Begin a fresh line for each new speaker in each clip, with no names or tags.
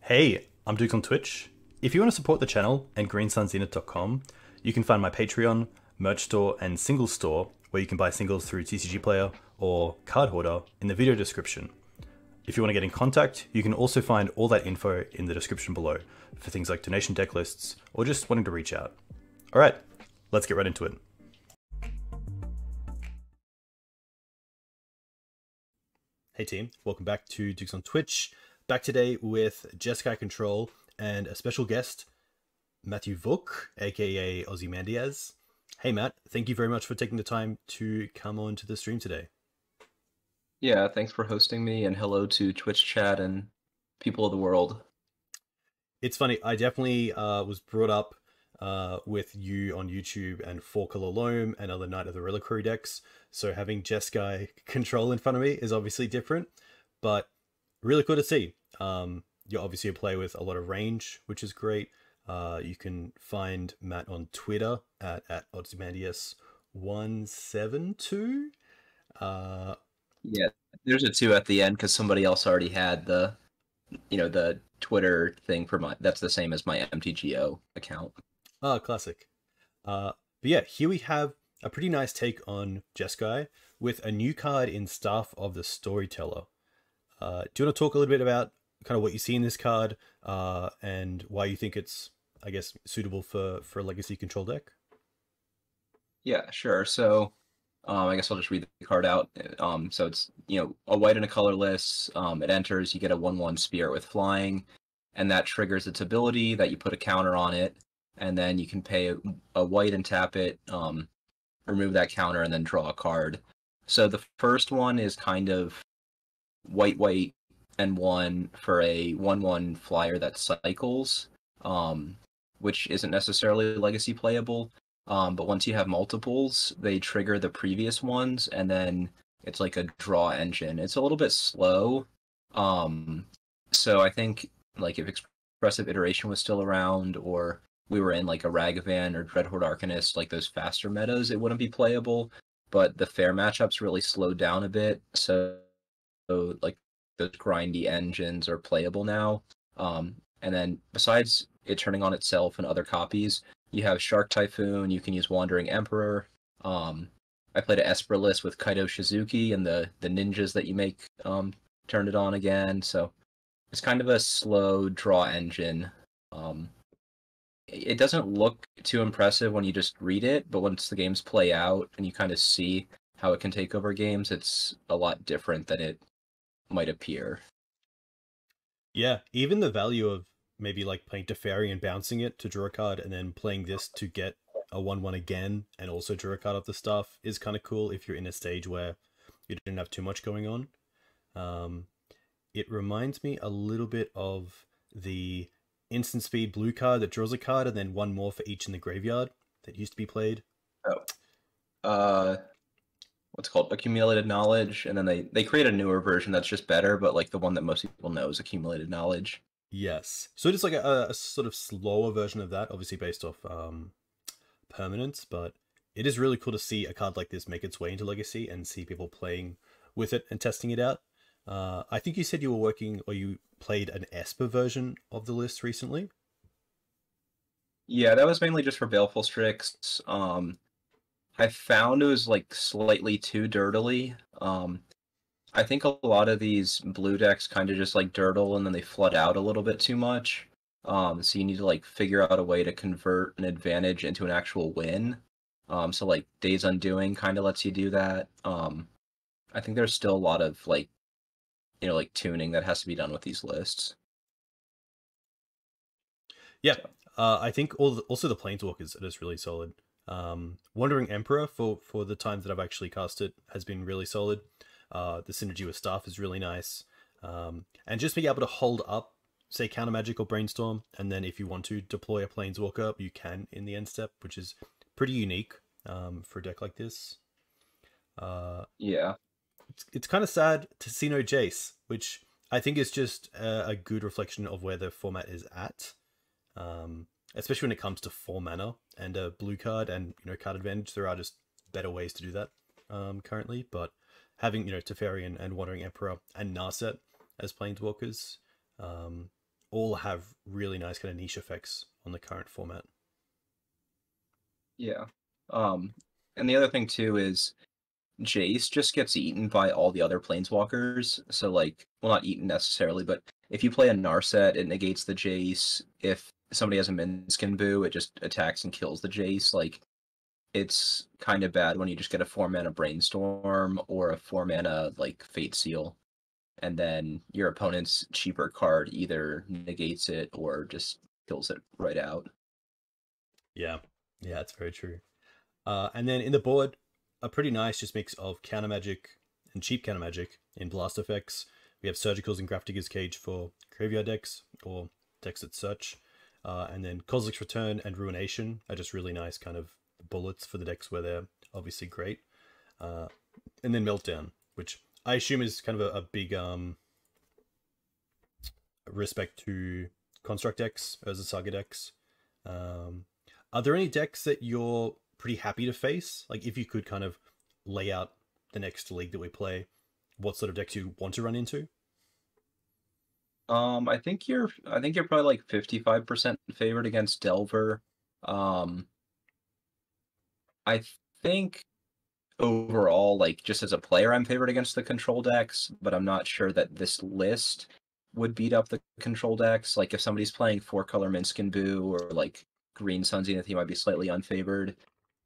Hey, I'm Duke on Twitch. If you want to support the channel and greensunzenith.com, you can find my Patreon, merch store, and singles store where you can buy singles through TCG Player or Card Hoarder in the video description. If you want to get in contact, you can also find all that info in the description below for things like donation deck lists or just wanting to reach out. Alright, let's get right into it. Hey team, welcome back to Dukes on Twitch. Back today with Jeskai Control and a special guest, Matt Vook, aka Ozymandias. Hey Matt, thank you very much for taking the time to come on to the stream today.
Yeah, thanks for hosting me, and hello to Twitch chat and people of the world.
It's funny, I definitely was brought up with you on YouTube and Four Color Loam and other Knight of the Reliquary decks, so having Jeskai Control in front of me is obviously different, but really cool to see. You're obviously a player with a lot of range, which is great. You can find Matt on Twitter at Ozymandias172.
Yeah, there's a 2 at the end because somebody else already had the Twitter thing for that's the same as my MTGO account.
Ah, classic. But yeah, here we have a pretty nice take on Jeskai with a new card in Staff of the Storyteller. Do you want to talk a little bit about kind of what you see in this card and why you think it's, I guess, suitable for a legacy control deck?
Yeah, sure. So I guess I'll just read the card out. So it's a white and a colorless. It enters, you get a 1/1 spirit with flying, and that triggers its ability that you put a counter on it, and then you can pay a white and tap it, remove that counter, and then draw a card. So the first one is kind of white, white, and 1 for a 1/1 flyer that cycles, which isn't necessarily legacy playable. But once you have multiples, they trigger the previous ones, and then it's like a draw engine. It's a little bit slow. So I think like if Expressive Iteration was still around, or we were in like a Ragavan or Dreadhorde Arcanist, like those faster metas, it wouldn't be playable. But the fair matchups really slowed down a bit, so like those grindy engines are playable now. And then besides it turning on itself and other copies, you have Shark Typhoon, you can use Wandering Emperor. I played an Esperless with Kaido Shizuki, and the ninjas that you make turned it on again. So it's kind of a slow draw engine. It doesn't look too impressive when you just read it, but once the games play out and you kind of see how it can take over games, it's a lot different than it might appear.
Yeah, even the value of maybe like playing Teferi and bouncing it to draw a card and then playing this to get a 1/1 again and also draw a card off the stuff is kind of cool if you're in a stage where you didn't have too much going on. It reminds me a little bit of the instant speed blue card that draws a card and then one more for each in the graveyard that used to be played.
Oh. What's called Accumulated Knowledge, and then they create a newer version that's just better, but like the one that most people know is Accumulated Knowledge.
Yes. So it's like a sort of slower version of that, obviously based off permanence, but it is really cool to see a card like this make its way into Legacy and see people playing with it and testing it out. I think you said you were working, or you played an Esper version of the list recently.
Yeah, that was mainly just for Baleful Strix. I found it was like slightly too dirtily. I think a lot of these blue decks kind of just like dirtle and then they flood out a little bit too much. So you need to like figure out a way to convert an advantage into an actual win. So like Days Undoing kind of lets you do that. I think there's still a lot of like tuning that has to be done with these lists.
Yeah, I think also the Planeswalkers are just really solid. Wandering Emperor for the times that I've actually cast it has been really solid. The synergy with Staff is really nice. And just being able to hold up, say, Counter Magic or Brainstorm, and then if you want to deploy a Planeswalker, you can in the end step, which is pretty unique for a deck like this.
Yeah.
It's kind of sad to see no Jace, which I think is just a good reflection of where the format is at. Especially when it comes to 4 mana and a blue card and card advantage. There are just better ways to do that currently, but having Teferi and Wandering Emperor and Narset as Planeswalkers all have really nice kind of niche effects on the current format.
Yeah. And the other thing too is Jace just gets eaten by all the other planeswalkers. So like, well, not eaten necessarily, but if you play a Narset, it negates the Jace. If somebody has a Minskin Boo, it just attacks and kills the Jace. Like, it's kind of bad when you just get a 4-mana Brainstorm or a 4-mana like Fate Seal, and then your opponent's cheaper card either negates it or just kills it right out.
Yeah, yeah, that's very true. And then in the board, a pretty nice just mix of counter magic and cheap counter magic in blast effects. We have Surgicals and Grafdigger's Cage for graveyard decks or decks that search. And then Kozilek's Return and Ruination are just really nice kind of bullets for the decks where they're obviously great. And then Meltdown, which I assume is kind of a big respect to construct decks as a saga decks. Are there any decks that you're pretty happy to face? Like, if you could kind of lay out the next league that we play, what sort of decks you want to run into?
I think you're probably like 55% favored against Delver. I think overall, like just as a player, I'm favored against the control decks, but I'm not sure that this list would beat up the control decks. Like if somebody's playing 4-color Minskin Boo or like Green Sun Zenith, you might be slightly unfavored.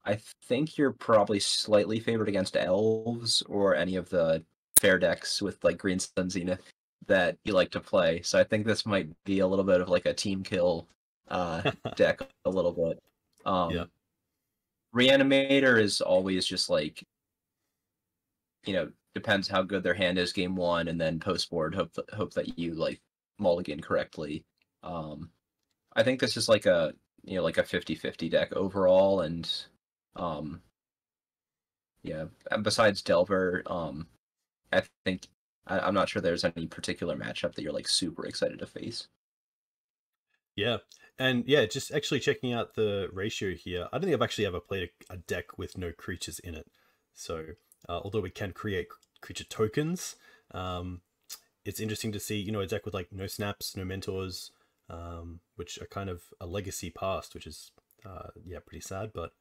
I think you're probably slightly favored against elves or any of the fair decks with like Green Sun Zenith that you like to play. So I think this might be a little bit of like a team kill deck a little bit.
Yeah.
Reanimator is always just like, depends how good their hand is game one, and then post board hope that you like mulligan correctly. I think this is like a 50-50 deck overall, and yeah. And besides Delver, I think I'm not sure there's any particular matchup that you're like super excited to face.
Yeah. And yeah, just actually checking out the ratio here, I don't think I've actually ever played a deck with no creatures in it. So although we can create creature tokens, it's interesting to see, a deck with like no snaps, no mentors, which are kind of a legacy past, which is, pretty sad. But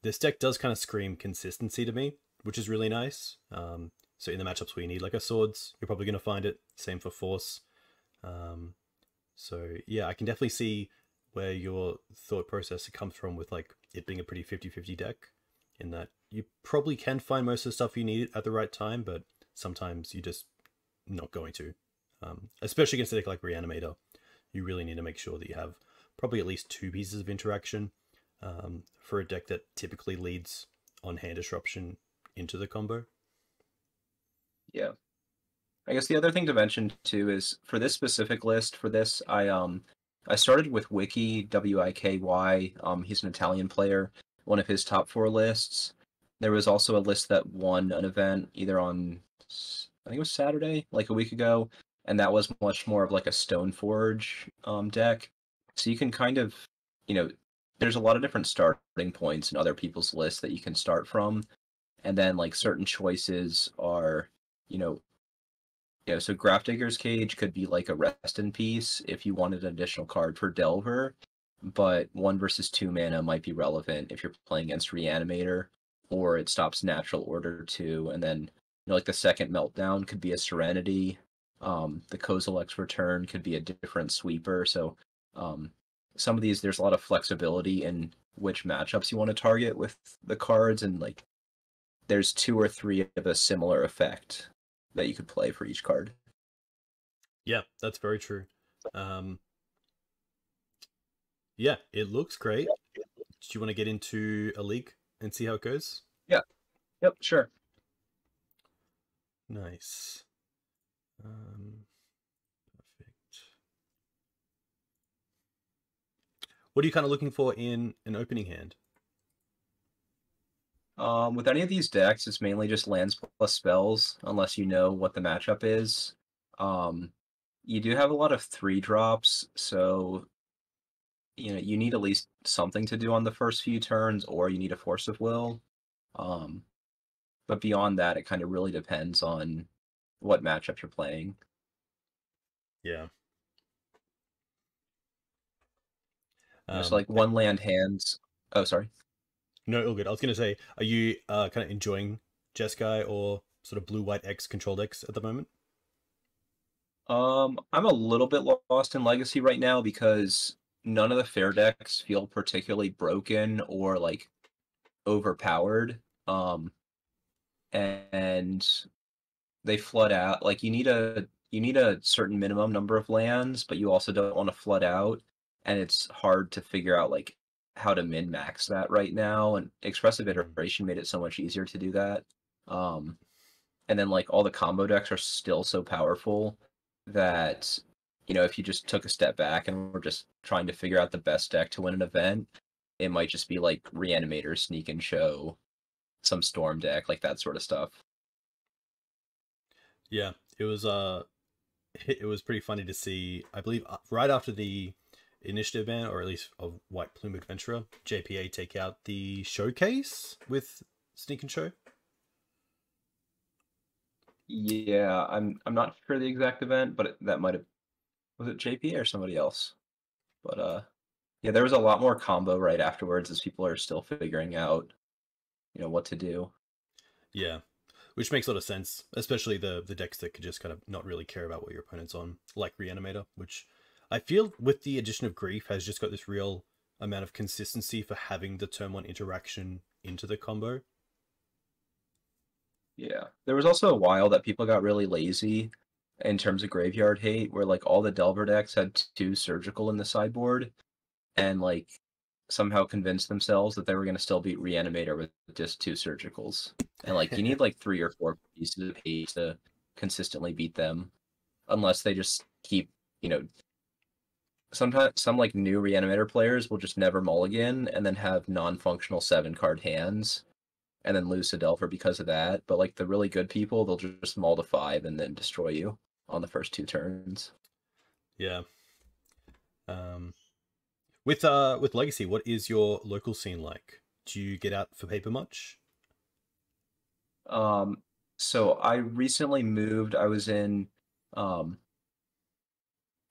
this deck does kind of scream consistency to me, which is really nice. So in the matchups where you need like a swords, you're probably going to find it. Same for force. So yeah, I can definitely see where your thought process comes from with like it being a pretty 50-50 deck, in that you probably can find most of the stuff you need at the right time, but sometimes you're just not going to. Especially against a deck like Reanimator, you really need to make sure that you have probably at least 2 pieces of interaction for a deck that typically leads on hand disruption into the combo.
Yeah. I guess the other thing to mention too is for this specific list, for this, I started with Wiki, Wiky. He's an Italian player. One of his top 4 lists. There was also a list that won an event either on, I think it was Saturday, like a week ago, and that was much more of like a Stoneforge deck. So you can kind of, there's a lot of different starting points in other people's lists that you can start from, and then like certain choices are, so Grafdigger's Cage could be like a rest in peace if you wanted an additional card for Delver, but 1 versus 2 mana might be relevant if you're playing against Reanimator, or it stops natural order too, and then like the second Meltdown could be a Serenity. The Kozilek's Return could be a different sweeper. So some of these, there's a lot of flexibility in which matchups you want to target with the cards, and like there's 2 or 3 of a similar effect that you could play for each card.
Yeah, that's very true. Yeah, it looks great. Do you want to get into a league and see how it goes?
Yeah. Yep, sure.
Nice. Perfect. What are you kind of looking for in an opening hand?
With any of these decks, it's mainly just lands plus spells, unless you know what the matchup is. You do have a lot of 3-drops, so you need at least something to do on the first few turns, or you need a Force of Will. But beyond that, it kind of really depends on what matchup you're playing.
Yeah.
So like one land hands. Oh, sorry.
No, all good. I was gonna say, are you kind of enjoying Jeskai or sort of blue-white X control decks at the moment?
I'm a little bit lost in Legacy right now because none of the fair decks feel particularly broken or like overpowered. And they flood out. Like you need a certain minimum number of lands, but you also don't want to flood out, and it's hard to figure out like how to min max that right now. And expressive iteration made it so much easier to do that. Um, and then like all the combo decks are still so powerful that if you just took a step back and were just trying to figure out the best deck to win an event, it might just be like Reanimator, Sneak and Show, some Storm deck, like that sort of stuff.
Yeah, it was it was pretty funny to see. I believe right after the initiative ban, or at least of White Plume Adventurer, JPA take out the showcase with Sneak and Show.
Yeah, I'm not sure the exact event, but that might have, was it JP or somebody else? But yeah, there was a lot more combo right afterwards as people are still figuring out, what to do.
Yeah, which makes a lot of sense, especially the decks that could just kind of not really care about what your opponent's on, like Reanimator, which I feel with the addition of Grief has just got this real amount of consistency for having the turn one interaction into the combo.
Yeah, there was also a while that people got really lazy in terms of graveyard hate, where like all the Delver decks had two surgical in the sideboard, and like somehow convinced themselves that they were going to still beat Reanimator with just two surgicals. And like you need like 3 or 4 pieces of hate to consistently beat them, unless they just keep, sometimes some like new Reanimator players will just never mulligan and then have non-functional 7-card hands and then lose to Delver because of that. But like the really good people, they'll just mull to 5 and then destroy you on the first 2 turns.
Yeah. With Legacy, what is your local scene like? Do you get out for paper much?
So I recently moved. I was in um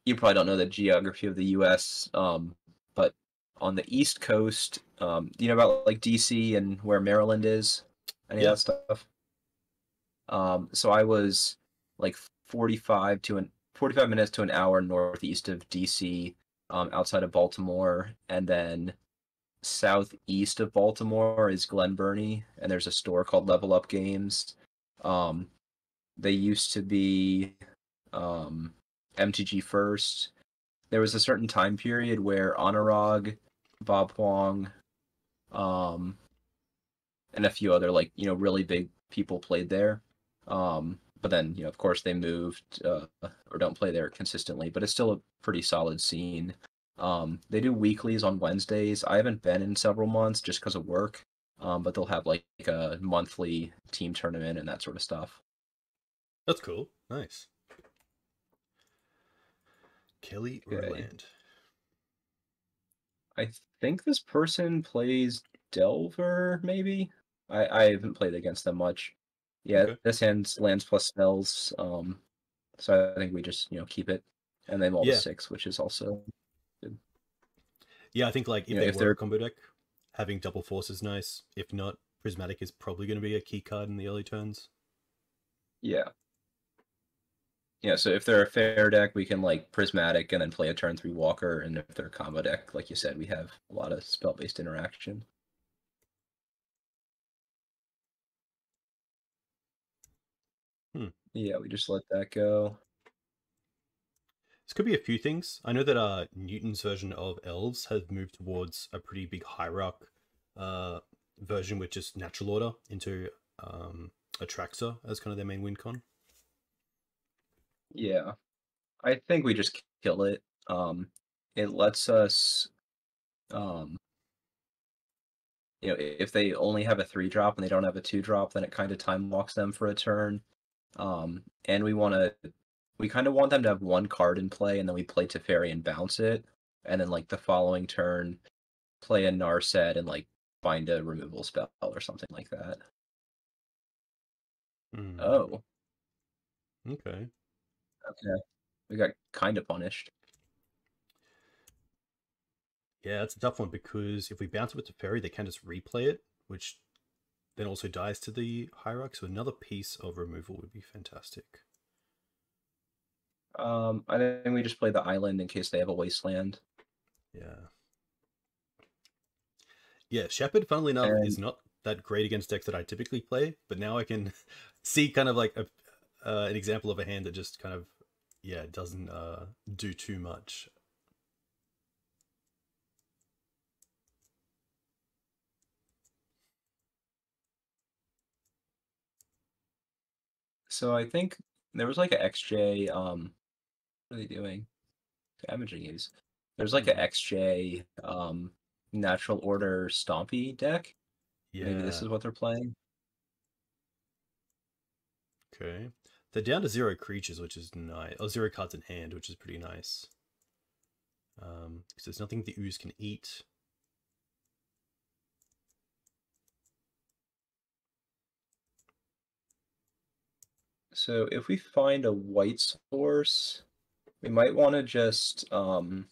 you probably don't know the geography of the US, but on the East Coast, do you know about like DC and where Maryland is? Any of
Yeah.
that stuff? So I was like 45 minutes to an hour northeast of DC, outside of Baltimore, and then southeast of Baltimore is Glen Burnie, and there's a store called Level Up Games. Um, they used to be MTG First. There was a certain time period where Honorog, Bob Huang, um, and a few other like really big people played there. But then of course they moved or don't play there consistently. But it's still a pretty solid scene. They do weeklies on Wednesdays. I haven't been in several months just because of work. But they'll have like a monthly team tournament and that sort of stuff.
That's cool. Nice. Kelly
Okay.
Roland.
I think this person plays Delver, maybe? I haven't played against them much. Yeah,
Okay.
this hand's lands plus spells. So I think we just, keep it. And then roll to
Yeah.
6, which is also good.
Yeah, I think like if they
If
were a
they're
combo deck, having double force is nice. If not, Prismatic is probably going to be a key card in the early turns.
yeah. Yeah, so if they're a fair deck, we can like Prismatic and then play a turn 3 Walker, and if they're a combo deck, like you said, we have a lot of spell-based interaction. Yeah, we just let that go.
This could be a few things. I know that Newton's version of Elves has moved towards a pretty big hierarch version with just natural order into Atraxa as kind of their main win con.
Yeah. I think we just kill it. It lets us if they only have a 3-drop and they don't have a 2-drop, then it kind of time walks them for a turn. And we kind of want them to have one card in play, and then we play Teferi and bounce it, and then like the following turn, play a Narset and like find a removal spell or something like that. Oh,
Okay.
okay. We got kind of punished.
Yeah, that's a tough one because if we bounce it with the fairy, they can just replay it, which then also dies to the Hierarch. So another piece of removal would be fantastic.
I think we just play the island in case they have a wasteland.
Yeah. Yeah, Shepherd, funnily enough, is not that great against decks that I typically play, but now I can see kind of like an example of a hand that just kind of, yeah, doesn't do too much.
So I think there was like a XJ, what are they doing? Damaging use. There's like a XJ natural order Stompy deck. Maybe this
Yeah.
is what they're playing.
Okay. They're down to 0 creatures, which is nice. Oh, 0 cards in hand, which is pretty nice. Because there's nothing the ooze can eat.
So if we find a white source, we might want to just so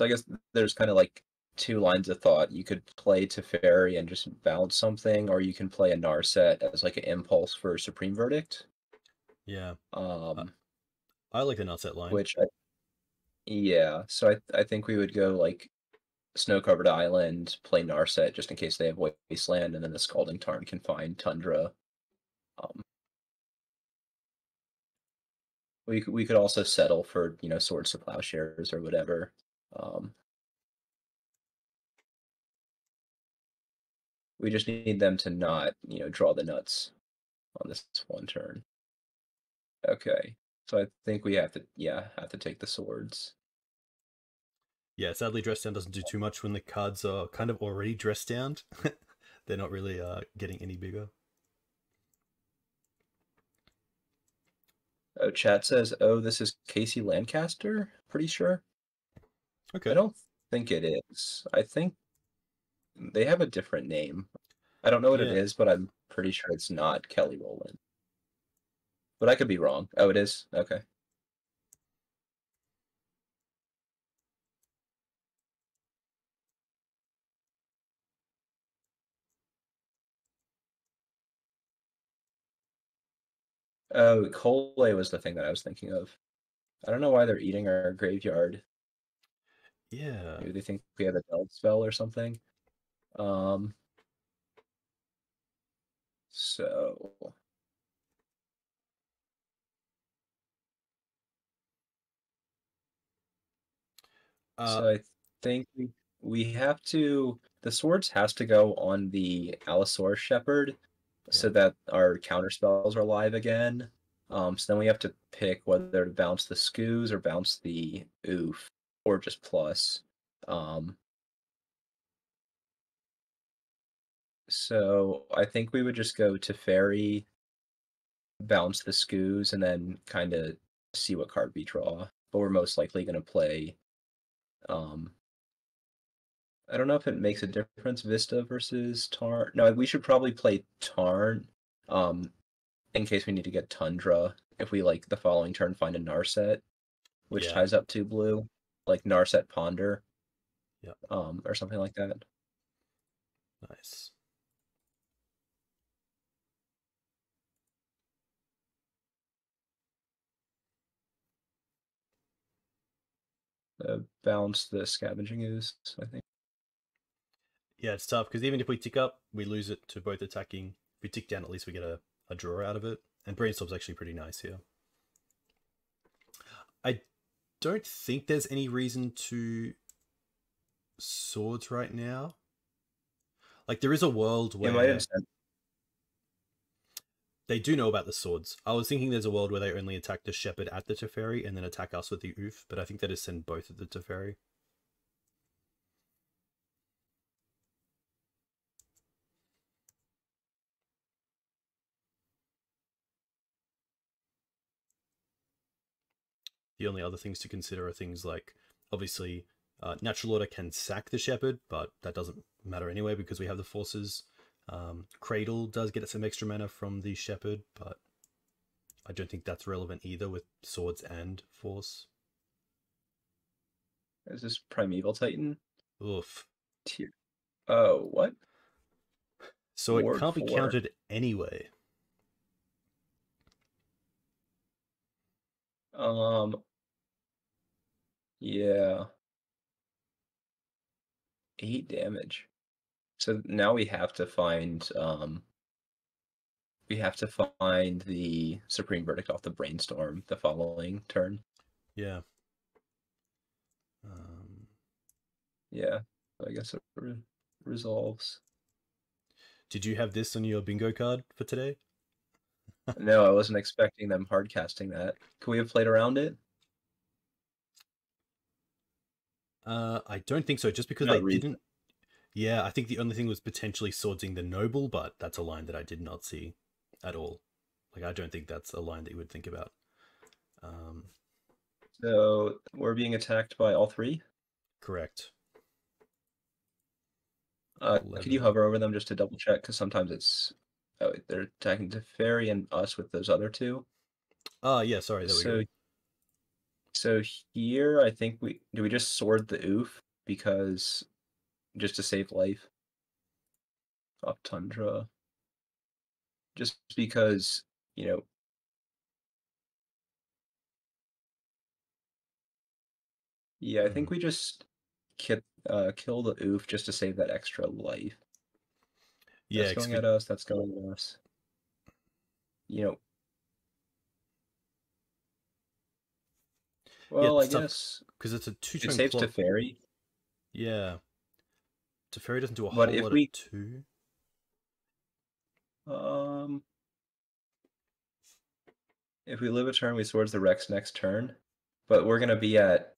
I guess there's kind of like two lines of thought. You could play Teferi and just bounce something, or you can play a Narset as like an impulse for Supreme Verdict.
Yeah.
Um,
I like the Nutset line.
which yeah, so I think we would go like snow-covered island, play Narset just in case they have wasteland, and then the Scalding Tarn can find Tundra. Um, we could also settle for, you know, Swords to Plowshares or whatever. We just need them to not, you know, draw the nuts on this one turn. Okay, so I think we have to, yeah, have to take the swords.
Yeah, sadly, dress down doesn't do too much when the cards are kind of already dressed down. They're not really getting any bigger.
Oh, chat says, oh, this is Casey Lancaster? Pretty sure.
Okay.
I don't think it is. I think they have a different name. I don't know what it
Yeah.
is, but I'm pretty sure it's not Kelly Rowland. But I could be wrong. Oh, it is? Okay. Oh, Cole was the thing that I was thinking of. I don't know why they're eating our graveyard.
Yeah.
Maybe they think we have a Delve spell or something. So so I think we have to, the swords has to go on the Allosaurus Shepherd so that our counter spells are live again. So then we have to pick whether to bounce the Scoos or bounce the Oof or just plus. So I think we would just go to Fairy, bounce the Scoos, and then kind of see what card we draw. But we're most likely going to play. I don't know if it makes a difference, Vista versus Tarn. No, we should probably play Tarn, in case we need to get Tundra. If we like the following turn find a Narset, which ties up 2 blue, like Narset Ponder, or something like that.
Nice.
Bounce the Scavenging Ooze, I think.
Yeah, it's tough because even if we tick up, we lose it to both attacking. If we tick down, at least we get a draw out of it. And Brainstorm's actually pretty nice here. I don't think there's any reason to swords right now. Like, there is a world where they do know about the swords. I was thinking there's a world where they only attack the Shepherd at the Teferi and then attack us with the Oof, but I think they just send both at the Teferi. The only other things to consider are things like, obviously, Natural Order can sack the Shepherd, but that doesn't matter anyway because we have the forces. Cradle does get some extra mana from the Shepherd, but I don't think that's relevant either with swords and force.
Is this Primeval Titan?
Oof.
Tier. Oh, what?
So it
Ward
can't be
4.
countered anyway.
Yeah. 8 damage. So now we have to find the Supreme Verdict off the Brainstorm the following turn.
Yeah.
Yeah. I guess it resolves.
Did you have this on your bingo card for today?
No, I wasn't expecting them hard casting that. Could we have played around it?
I don't think so, just because
Not
they
really.
didn't. Yeah, I think the only thing was potentially swordsing the noble, but that's a line that I did not see at all. Like, I don't think that's a line that you would think about.
So we're being attacked by all 3?
Correct.
Could you hover over them just to double check? Because sometimes it's... Oh, they're attacking Teferi and us with those other 2.
Oh, yeah, sorry, there we go.
So here, I think do we just sword the oof because just to save life? Up Tundra. Just because, you know. Yeah, I think we just kill the oof just to save that extra life.
Yeah,
That's going at us, that's going at us. You know. Well, I guess
because it's a 2-turn
it saves
clock.
Teferi.
Yeah. Teferi doesn't do a
But
whole
if
lot
we
of 2.
If we live a turn, we swords the Rex next turn. But we're gonna be at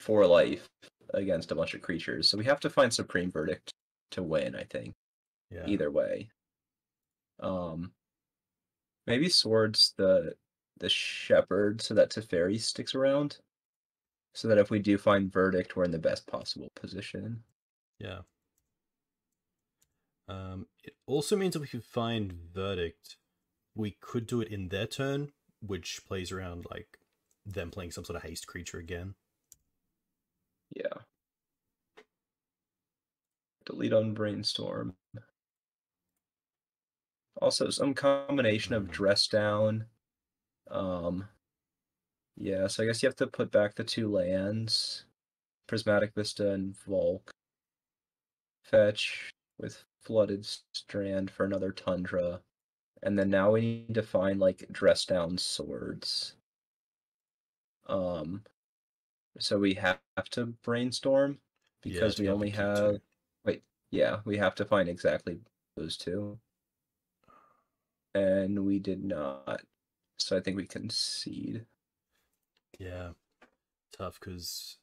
4 life against a bunch of creatures. So we have to find Supreme Verdict to win, I think.
Yeah.
Either way. Maybe swords the Shepherd so that Teferi sticks around. So that if we do find Verdict, we're in the best possible position.
Yeah. It also means that we can find Verdict. We could do it in their turn, which plays around like them playing some sort of haste creature again.
Yeah. Delete on Brainstorm. Also, some combination of Dress Down. Yeah, so I guess you have to put back the 2 lands. Prismatic Vista and Volk. Fetch with Flooded Strand for another Tundra. And then now we need to find, like, Dress Down swords. So we have to Brainstorm because we only have... Wait, yeah, we have to find exactly those 2. And we did not. So I think we concede.
Yeah. Tough because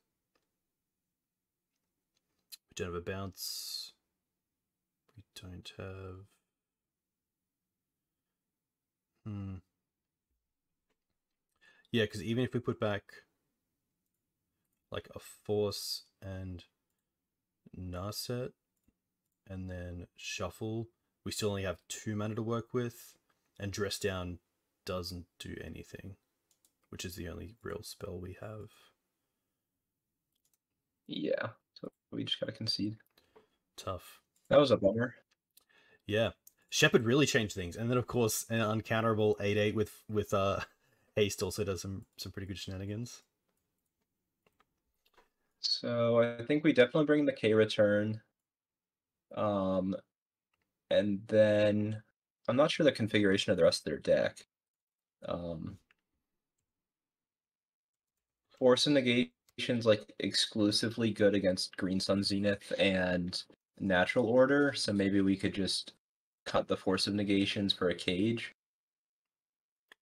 we don't have a bounce. We don't have... Yeah, because even if we put back like a Force and Narset and then Shuffle, we still only have 2 mana to work with, and Dress Down doesn't do anything, which is the only real spell we have.
Yeah, so we just gotta concede.
Tough.
That was a bummer.
Yeah. Shepherd really changed things. And then of course an uncounterable 8/8 with haste also does some pretty good shenanigans.
So I think we definitely bring the K return. And then I'm not sure the configuration of the rest of their deck. Force and Negation's like exclusively good against Green Sun Zenith and Natural Order, so maybe we could just cut the Force of Negations for a Cage.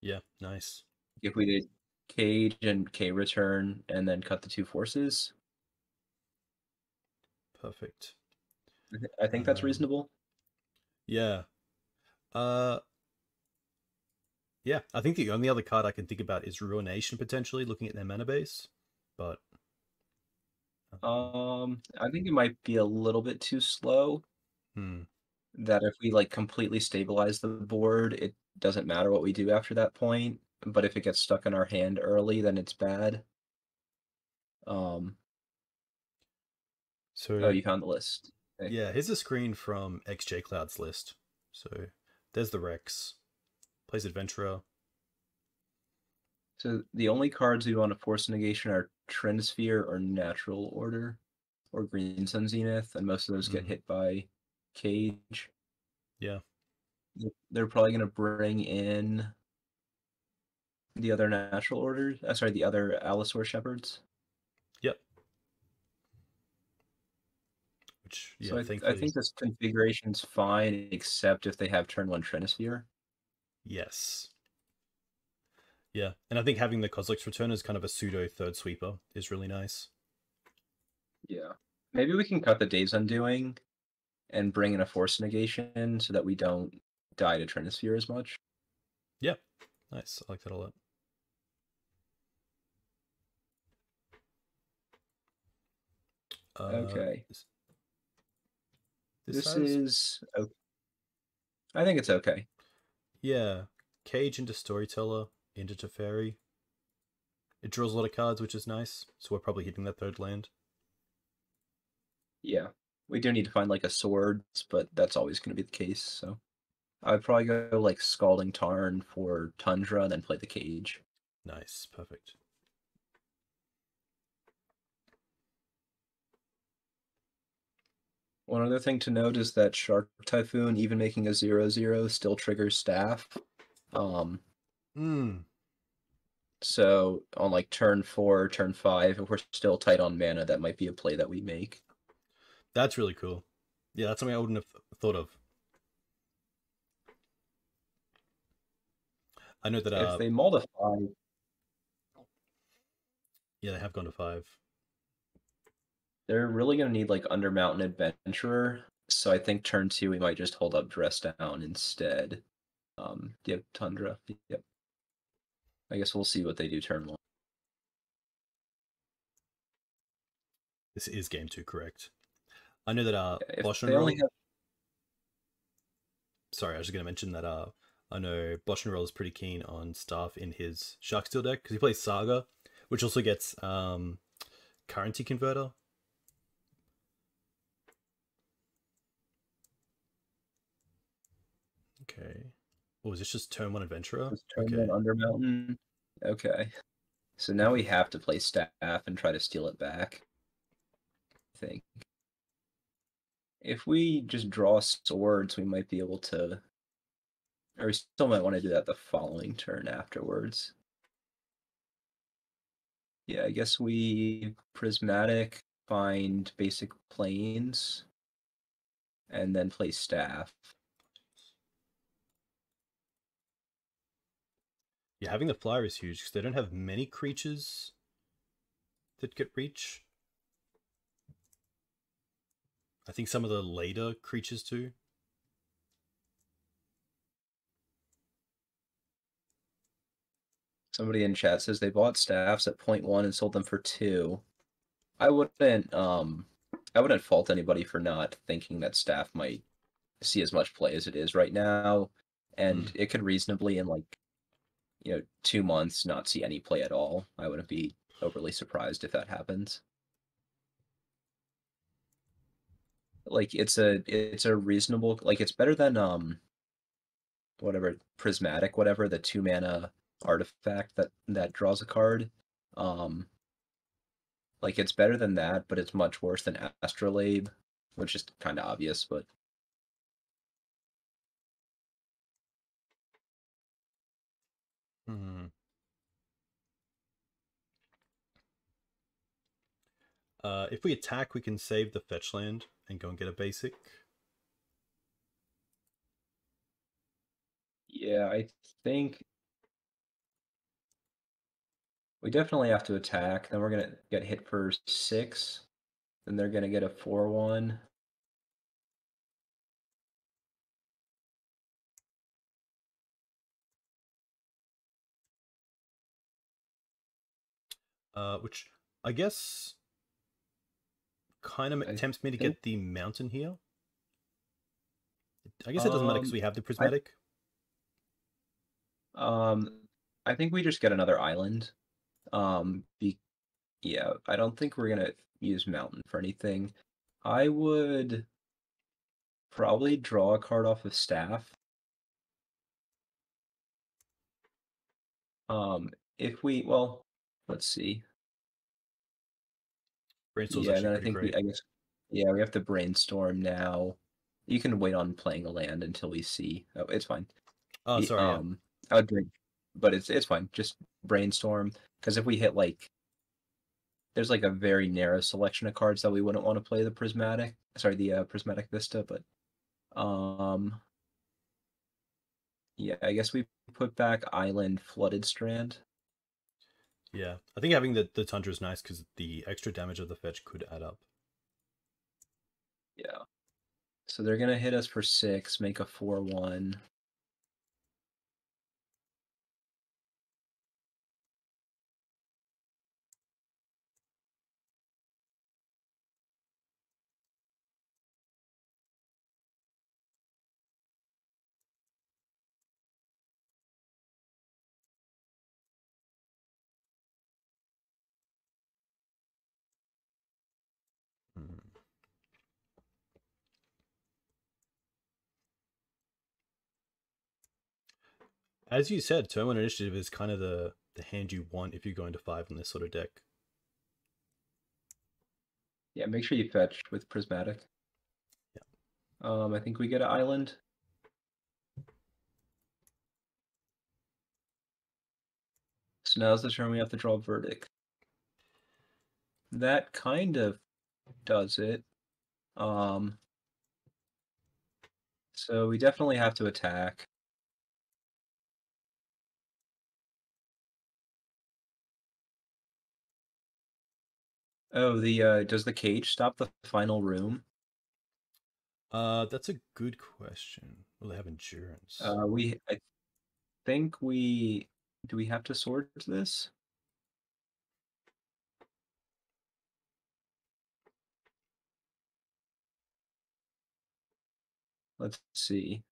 Yeah, nice.
If we did Cage and K return and then cut the 2 forces.
Perfect.
I think that's reasonable.
Yeah. Yeah, I think the only other card I can think about is Ruination, potentially, looking at their mana base. But
I think it might be a little bit too slow. That if we like completely stabilize the board, it doesn't matter what we do after that point. But if it gets stuck in our hand early, then it's bad.
So
Oh, you found the list. Okay.
yeah, here's a screen from XJ Cloud's list. So there's the Rex, plays Adventurer.
So the only cards we want to force negation are Trinisphere or Natural Order or Green Sun Zenith, and most of those get hit by Cage.
Yeah.
They're probably going to bring in the other Natural Orders. Sorry, the other Allosaur Shepherds.
Yep. Which, yeah,
So I
thankfully.
think this configuration's fine, except if they have turn 1 Trinisphere.
Yes. Yeah, and I think having the Kozilek's Return as kind of a pseudo third sweeper is really nice.
Yeah. Maybe we can cut the Days Undoing and bring in a Force Negation so that we don't die to Trinisphere as much.
Yeah, nice. I like that a lot.
Okay.
This
is... Okay. I think it's okay.
Yeah. Cage into Storyteller, into Teferi. It draws a lot of cards, which is nice. So we're probably hitting that third land.
Yeah. We do need to find like a Swords, but that's always going to be the case, so... I'd probably go like Scalding Tarn for Tundra, then play the Cage.
Nice, perfect.
One other thing to note is that Shark Typhoon, even making a 0/0, still triggers Staff. So on like turn 4, turn 5, if we're still tight on mana, that might be a play that we make.
That's really cool. Yeah, that's something I wouldn't have thought of. I know that
if they mull to 5...
Yeah, they have gone to 5.
They're really going to need like Undermountain Adventurer, so I think turn 2 we might just hold up Dress Down instead. Yep, Tundra. Yep. I guess we'll see what they do turn 1.
This is game 2, correct? I know that
Bosch and Roll... have...
Sorry, I was just going to mention that I know Bosch and Roll is pretty keen on Staff in his Sharksteel deck because he plays Saga, which also gets Currency Converter. Okay. Oh, is this just turn 1 Adventurer?
Turn 1 Undermountain. Okay. So now we have to play Staff and try to steal it back. I think. If we just draw Swords, we might be able to... Or we still might want to do that the following turn afterwards. Yeah, I guess we Prismatic, find basic planes, and then play Staff.
Yeah, having the flyer is huge because they don't have many creatures that get reach. I think some of the later creatures too.
Somebody in chat says they bought Staffs at 0.1 and sold them for 2. I wouldn't fault anybody for not thinking that Staff might see as much play as it is right now, and it could reasonably in like 2 months not see any play at all. I wouldn't be overly surprised if that happens. Like it's a reasonable, like it's better than whatever Prismatic, whatever, the 2 mana artifact that draws a card. Like it's better than that, but it's much worse than Astrolabe, which is kind of obvious, but
if we attack, we can save the fetch land and go and get a basic.
Yeah, I think we definitely have to attack. Then we're gonna get hit for 6. Then they're gonna get a 4/1.
Which I guess kind of tempts me to get the mountain here. I guess it doesn't matter because we have the Prismatic.
I think we just get another island. Yeah, I don't think we're gonna use mountain for anything. I would probably draw a card off of Staff. If we, well, let's see.
Brainstorm's
Yeah, and
actually
then I
pretty
think
great.
I guess, yeah, we have to brainstorm now. You can wait on playing a land until we see. Oh, it's fine.
Oh, sorry, yeah.
I would drink, but it's fine. Just brainstorm, because if we hit like, there's like a very narrow selection of cards that we wouldn't want to play the Prismatic Vista, but yeah, I guess we put back Island Flooded Strand.
Yeah, I think having the Tundra is nice because the extra damage of the fetch could add up.
Yeah. So they're gonna hit us for 6, make a 4/1.
Mhm. As you said, turn one initiative is kind of the hand you want if you go into 5 in this sort of deck.
Yeah, make sure you fetch with Prismatic.
Yeah.
I think we get an Island. So now's the turn we have to draw Verdict. That kind of does it. So we definitely have to attack. Oh, the does the cage stop the final room?
That's a good question. Will they have endurance?
I think we do we have to sort this? Let's see.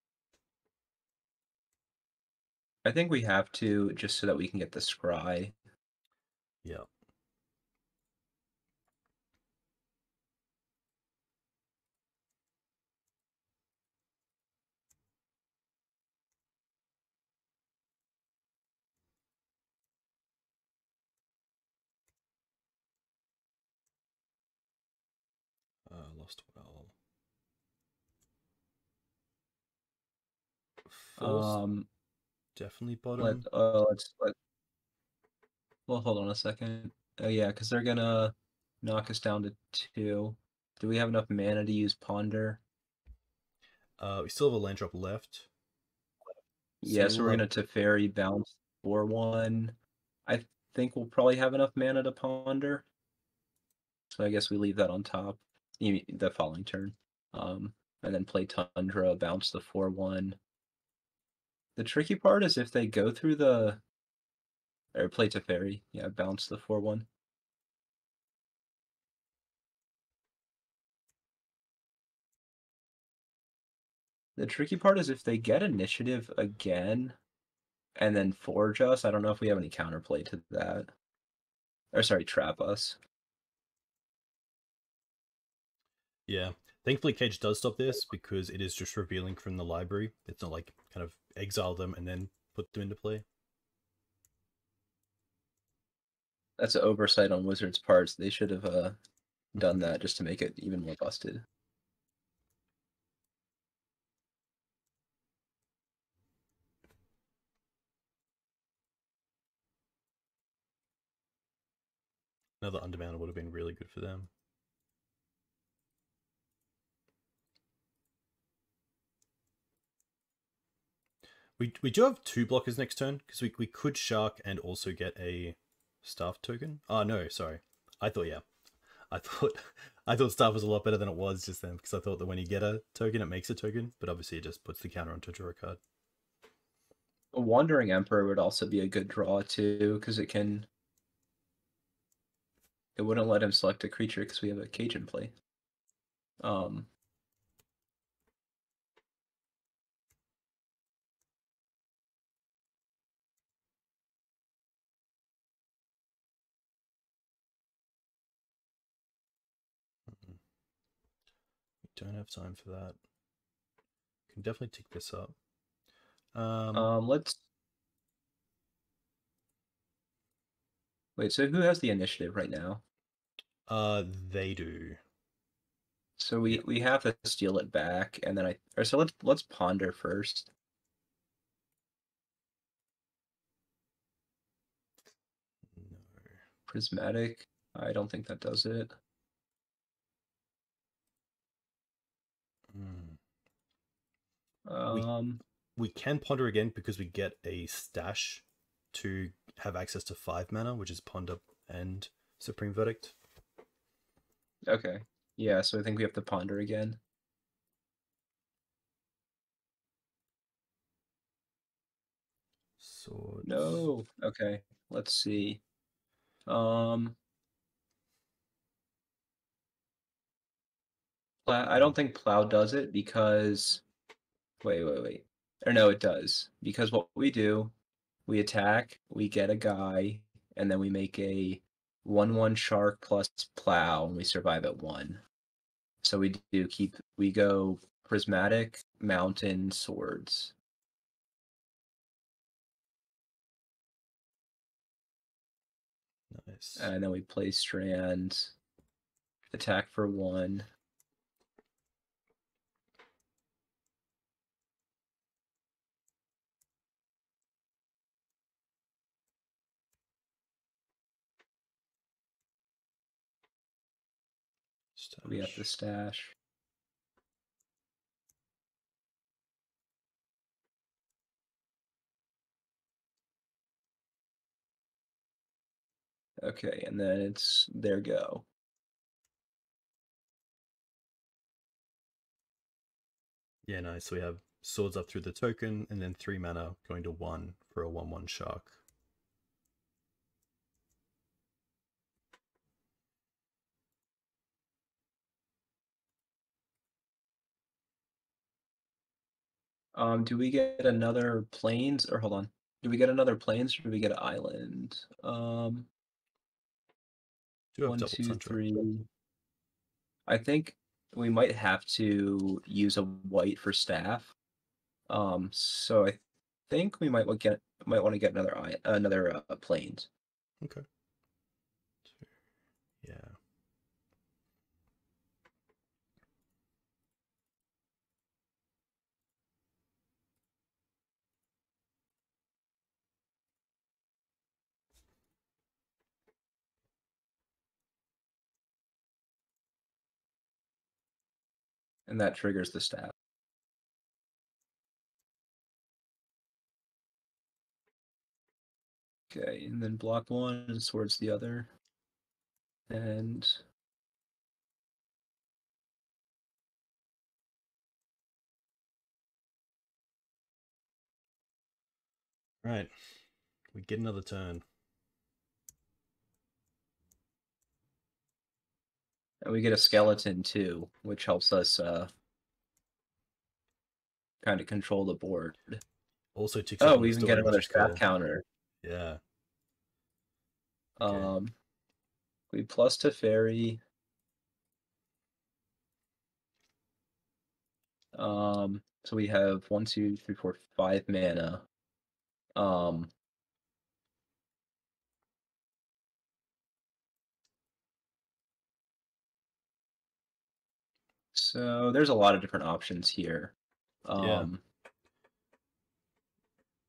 I think we have to just so that we can get the scry.
Yeah. Lost well. Four's definitely bottom.
Let well, hold on a second. Oh yeah, because they're gonna knock us down to 2. Do we have enough mana to use Ponder?
We still have a land drop left. So
Yeah, so we're
we'll have...
gonna Teferi bounce 4/1. I think we'll probably have enough mana to Ponder. So I guess we leave that on top the following turn. And then play Tundra, bounce the 4/1. The tricky part is if they go through the or play Teferi, yeah, bounce the 4/1. The tricky part is if they get initiative again and then forge us, I don't know if we have any counterplay to that. Or sorry, trap us.
Yeah. Thankfully, Cage does stop this because it is just revealing from the library. It's not like kind of exile them and then put them into play.
That's an oversight on Wizards' parts. They should have done that just to make it even more busted.
Another Undermount would have been really good for them. We do have 2 blockers next turn because we could Shark and also get a Staff token. Oh no, sorry. I thought I thought I thought Staff was a lot better than it was just then because I thought that when you get a token, it makes a token, but obviously it just puts the counter onto draw a card.
A Wandering Emperor would also be a good draw too, because it wouldn't let him select a creature because we have a cage in play. Um,
don't have time for that. Can definitely tick this up.
Let's wait. So who has the initiative right now?
They do.
So we have to steal it back, and then so let's ponder first.
No.
Prismatic. I don't think that does it.
We can ponder again because we get a stash to have access to 5 mana, which is Ponder and Supreme Verdict.
Okay. Yeah, so I think we have to ponder again.
Swords.
No. Okay. Let's see. I don't think Plow does it because wait. Or no, it does. Because what we do, we attack, we get a guy, and then we make a 1/1 shark plus Plow, and we survive at 1. So we go Prismatic, Mountain, Swords.
Nice.
And then we play Strand, attack for 1.
Stash.
We have the stash. Okay, and then it's their go.
Yeah, nice. So we have Swords up through the token, and then 3 mana going to 1 for a 1/1 shark.
Do we get another plains or hold on? Do we get another plains or do we get an island?
Do have
1,
double
2,
Tundra.
3. I think we might have to use a white for staff. So I think we might want to get another plains.
Okay. Yeah.
And that triggers the staff. Okay, and then block 1 and swords the other. And
Right. We get another turn.
we get a skeleton too, which helps us kind of control the board.
Also ticks
Oh,
up on
we
the
even
story,
get another
which is
staff
cool.
counter.
Yeah. Okay.
We plus to fairy. So we have 1, 2, 3, 4, 5 mana. So there's a lot of different options here.
Yeah.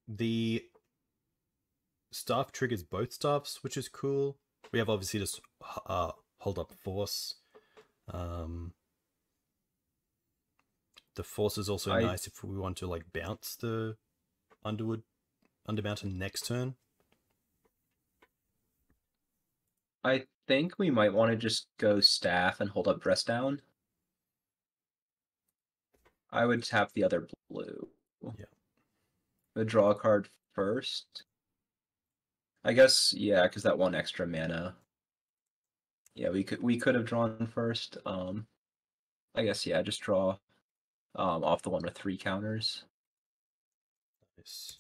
The staff triggers both staffs, which is cool. We have obviously just hold up force. The force is also nice if we want to like bounce the Undermountain next turn.
I think we might want to just go staff and hold up dress down. I would tap the other blue.
Yeah.
Would draw a card first. I guess yeah, because that 1 extra mana. Yeah, we could have drawn first. I guess yeah, just draw off the one with 3 counters.
Nice.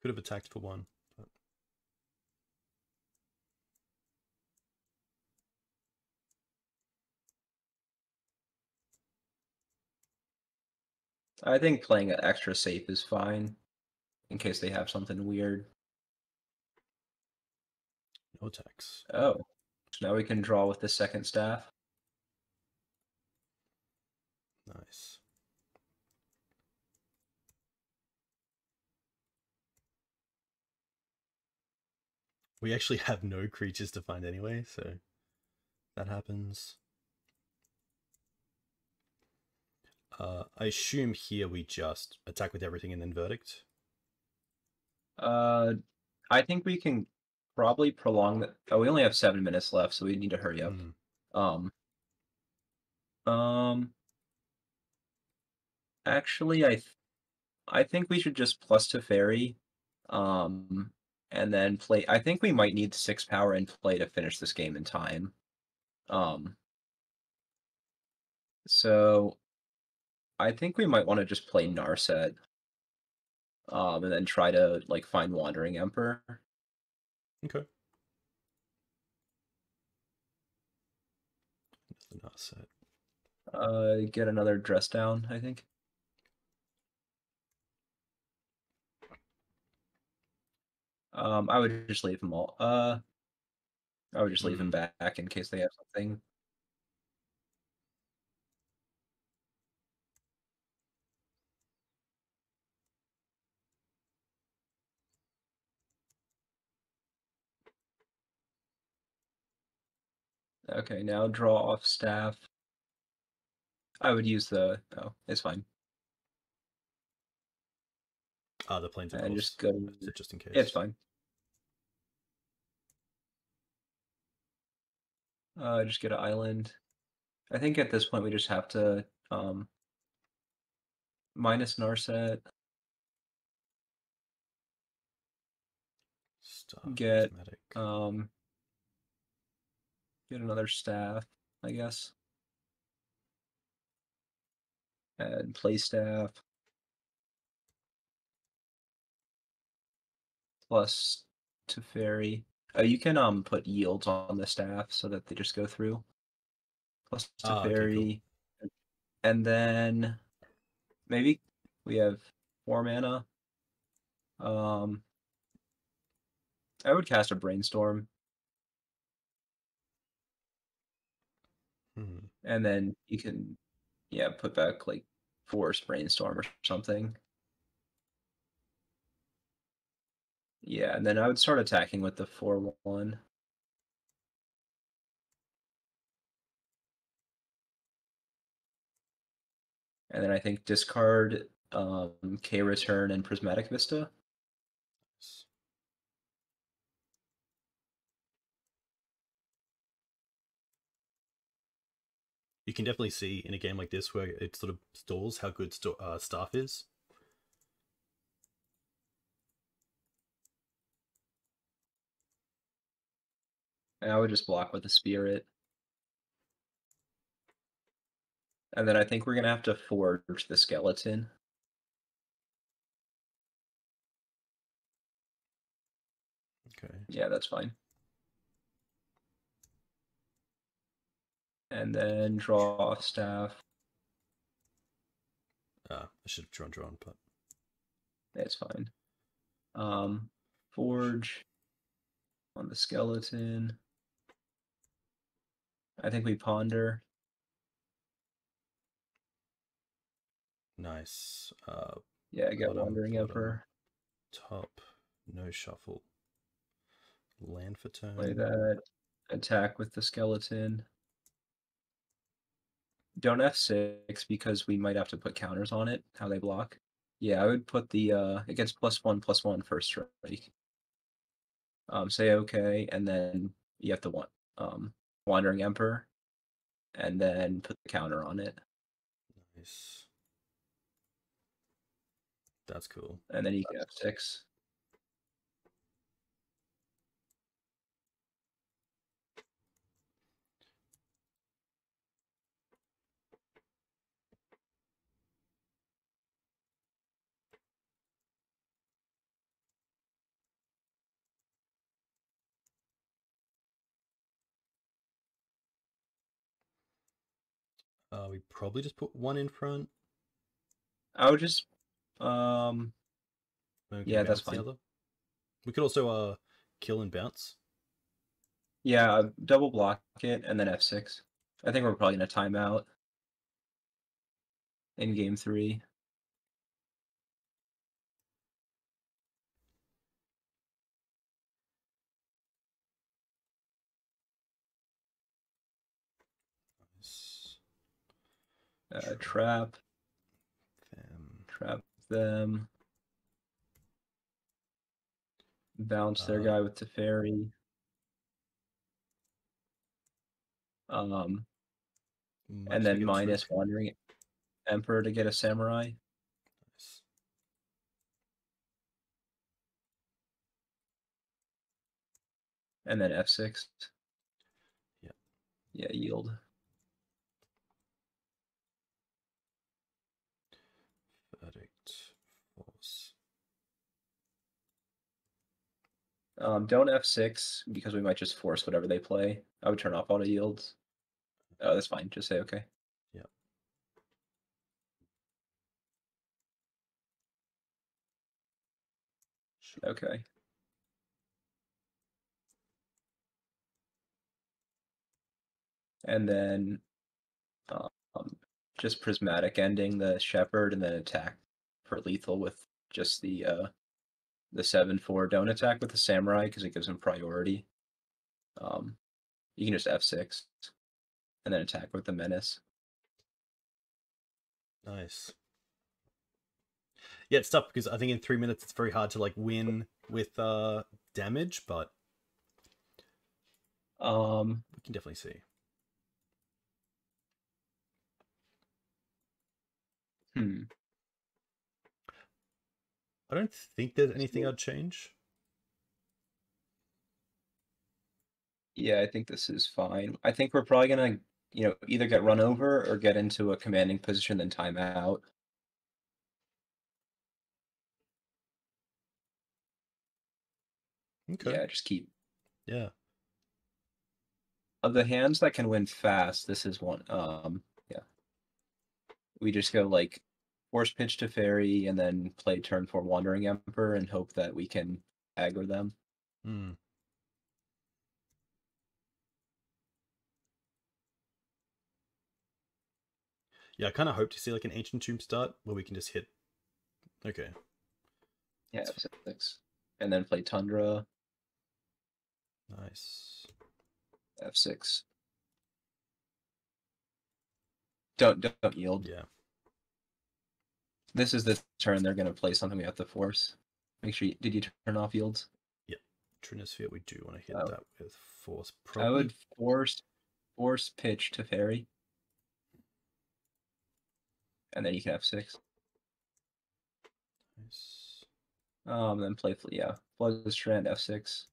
Could have attacked for 1. But...
I think playing it extra safe is fine, in case they have something weird.
No attacks.
Oh, so now we can draw with the second staff.
Nice. We actually have no creatures to find anyway, so that happens. I assume here we just attack with everything and then verdict.
I think we can probably prolong that. Oh, we only have 7 minutes left, so we need to hurry up.
Mm.
Actually, I think we should just plus Teferi, and then play. I think we might need 6 power in play to finish this game in time. So I think we might want to just play Narset, and then try to like find Wandering Emperor.
Okay. Nothing Narset.
Get another dress down, I think. I would just leave them all. I would just leave them back in case they have something. Okay, now draw off staff. I would use the. Oh, it's fine.
The planes, of
And
course.
just go.
Just in case.
It's fine. Just get an island. I think at this point we just have to minus Narset. Get get another staff, I guess. And play staff. Plus Teferi. You can put yields on the staff so that they just go through. Plus Teferi.
Okay, cool.
And then maybe we have 4 mana. I would cast a Brainstorm. And then you can, yeah, put back like Force Brainstorm or something. Yeah, and then I would start attacking with the 4/1. And then I think discard K-Return and Prismatic Vista.
You can definitely see in a game like this where it sort of stalls how good staff is.
And I would just block with the Spirit. And then I think we're going to have to forge the Skeleton.
Okay.
Yeah, that's fine. And then draw off staff.
I should have drawn, but
That's fine. Forge on the Skeleton. I think we ponder.
Nice.
Yeah, I got Wandering Emperor.
Top, no shuffle. Land for turn.
Play that. Attack with the Skeleton. Don't F6 because we might have to put counters on it, how they block. Yeah, I would put the it gets +1/+1 first strike. Say okay, and then you have to want Wandering Emperor, and then put the counter on it.
Nice. That's cool.
And then you can F6.
We probably just put 1 in front.
I would just yeah, that's fine.
We could also kill and bounce.
Yeah, double block it and then F6. I think we're probably gonna time out in game 3. Trap them. Bounce their guy with Teferi. And then minus Wandering Emperor to get a Samurai.
Nice.
And then F6.
Yeah.
Yeah, yield.
Verdict. Force.
Don't F6 because we might just force whatever they play. I would turn off auto yields. Oh, that's fine. Just say okay.
Yeah.
Sure. Okay. And then just prismatic ending the Shepherd and then attack for lethal with just the 7/4. Don't attack with the Samurai because it gives him priority. You can just F6 and then attack with the Menace.
Nice. Yeah, it's tough because I think in 3 minutes it's very hard to like win with damage, but we can definitely see. I don't think there's anything I'd change.
Yeah, I think this is fine. I think we're probably gonna, either get run over or get into a commanding position then time out.
Okay.
Yeah, just keep.
Yeah.
Of the hands that can win fast, this is one. Yeah. We just go like force pitch to Fairy and then play turn 4 Wandering Emperor and hope that we can aggro them.
Yeah, I kind of hope to see like an Ancient Tomb start where we can just hit. Okay.
Yeah, F6. And then play Tundra.
Nice.
F6. Don't yield.
Yeah.
This is the turn they're gonna play something we have to force. Make sure did you turn off yields?
Yeah. Trinosphere, we do want to hit that with force.
Probably. I would force pitch to Fairy. And then you can F6.
Nice.
Then play Flood Strand F6.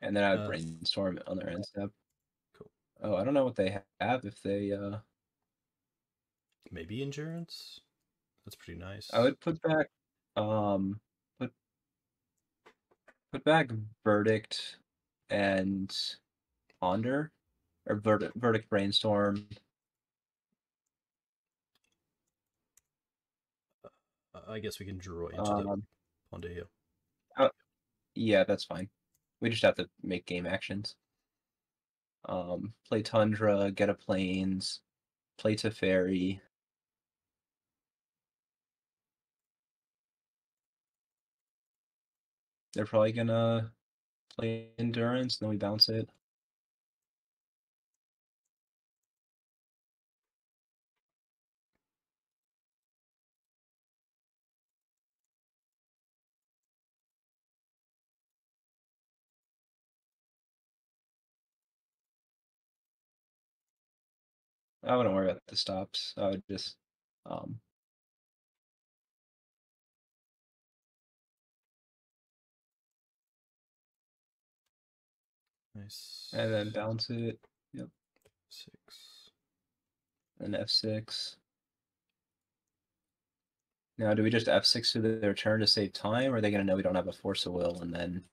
And then I would brainstorm on their end step.
Cool.
Oh, I don't know what they have if they
maybe endurance? That's pretty nice.
I would put back put back Verdict and Ponder. Or Verdict Brainstorm.
I guess we can draw into the Ponder here.
Yeah, that's fine. We just have to make game actions. Play Tundra, get a Plains, play Teferi. They're probably gonna play Endurance, then we bounce it. I wouldn't worry about the stops. I would just
nice.
And then bounce it. Yep.
6.
And F6. Now, do we just F6 to their turn to save time, or are they going to know we don't have a Force of Will and then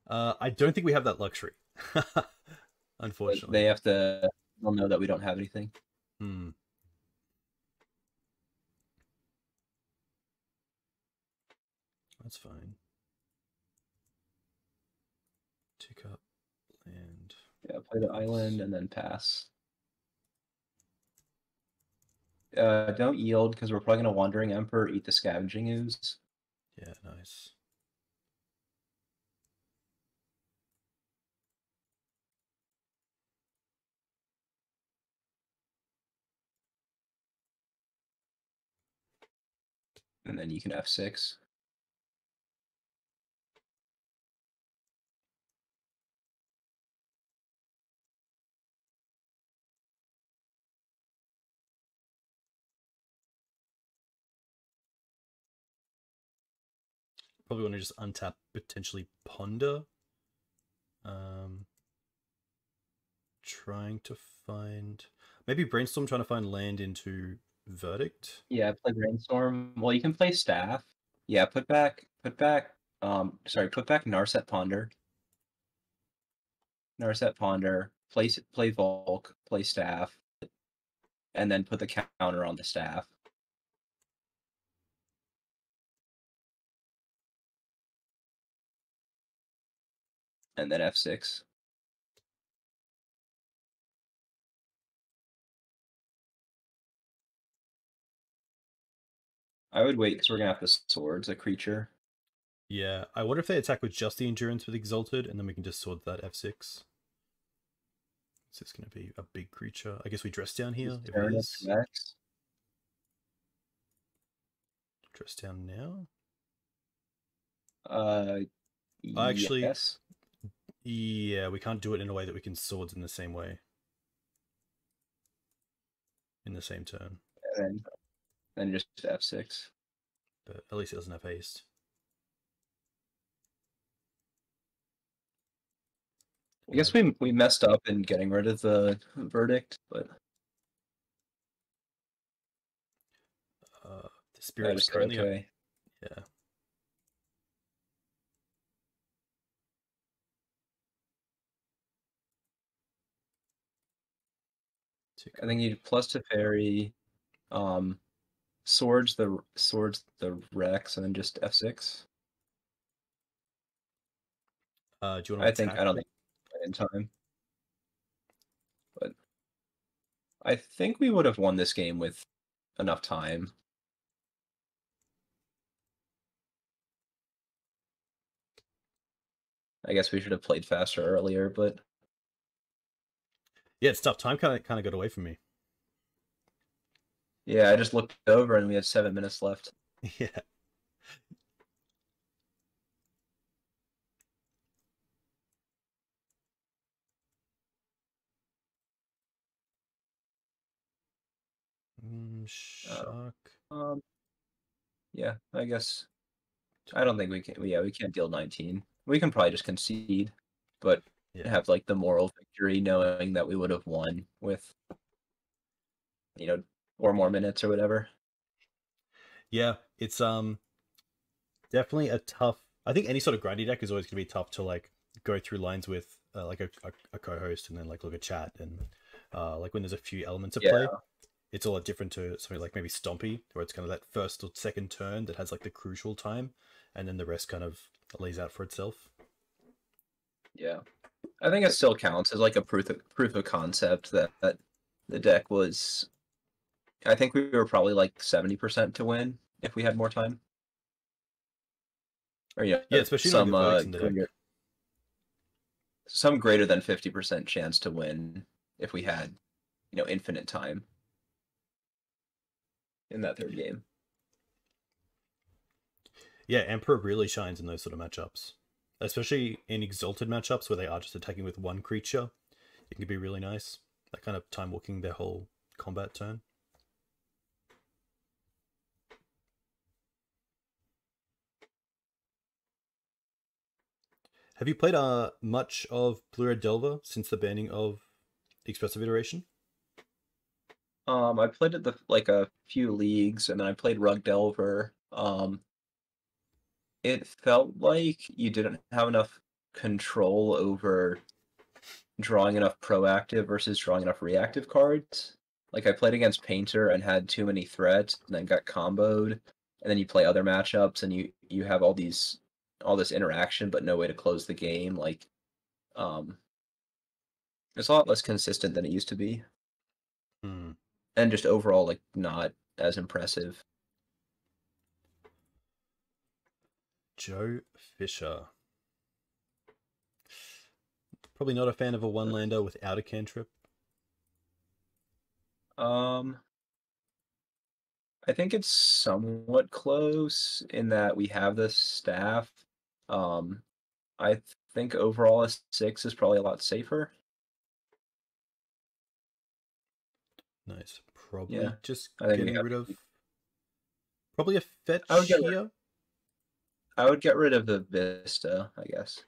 I don't think we have that luxury.
But
Unfortunately.
they have to. They'll know that we don't have anything.
Hmm. That's fine. Tick up, land.
Yeah, play the island and then pass. Don't yield because we're probably gonna Wandering Emperor, eat the Scavenging Ooze.
Yeah, nice.
And then you can F6.
Probably want to just untap, potentially ponder. Trying to find, maybe brainstorm, trying to find land into Verdict.
Yeah, play Brainstorm. Well, you can play Staff. Yeah, put back Narset Ponder. Narset Ponder, play Volk, play Staff, and then put the counter on the Staff. And then F6. I would wait because we're gonna have the swords, a creature.
Yeah, I wonder if they attack with just the endurance with Exalted, and then we can just sword that F6. So it's going to be a big creature. I guess we dress down here if it is. Dress down now. Actually,
yes.
Yeah, we can't do it in a way that we can swords in the same way. In the same turn.
And then just F6.
But at least it doesn't have haste.
I guess we messed up in getting rid of the Verdict, but
the spirit is currently
okay.
Yeah.
I think you plus to fairy, swords the Rex, and then just F6.
Do you want to
I don't think in time. But I think we would have won this game with enough time. I guess we should have played faster earlier, but
yeah, it's tough. Time kind of got away from me.
Yeah, I just looked over and we had 7 minutes left.
Yeah. Shock.
Yeah, I guess. I don't think we can. Yeah, we can't deal 19. We can probably just concede, but have like the moral victory, knowing that we would have won with, 4 more minutes or whatever.
Yeah, it's definitely a tough. I think any sort of grindy deck is always going to be tough to like go through lines with like a co-host and then like look at chat and like when there's a few elements of play. It's a lot different to something like maybe Stompy, where it's kind of that first or second turn that has like the crucial time, and then the rest kind of lays out for itself.
Yeah, I think it still counts as like a proof of concept that the deck was. I think we were probably like 70% to win if we had more time. Or
yeah, especially some in the deck.
Some greater than 50% chance to win if we had, infinite time in that third game.
Yeah, Emperor really shines in those sort of matchups, especially in Exalted matchups where they are just attacking with one creature. It can be really nice. That kind of time walking their whole combat turn. Have you played much of Blue-Red Delver since the banning of Expressive Iteration?
I played it like a few leagues, and then I played Rug Delver. It felt like you didn't have enough control over drawing enough proactive versus drawing enough reactive cards. Like I played against Painter and had too many threats, and then got comboed, and then you play other matchups, and you have all this interaction, but no way to close the game. Like, it's a lot less consistent than it used to be, and just overall, like, not as impressive.
Joe Fisher. Probably not a fan of a one-lander without a cantrip.
I think it's somewhat close in that we have the staff. I think overall a 6 is probably a lot safer.
Nice. Probably just getting rid of...
Probably
a fetch here.
I would get rid of the Vista, I guess.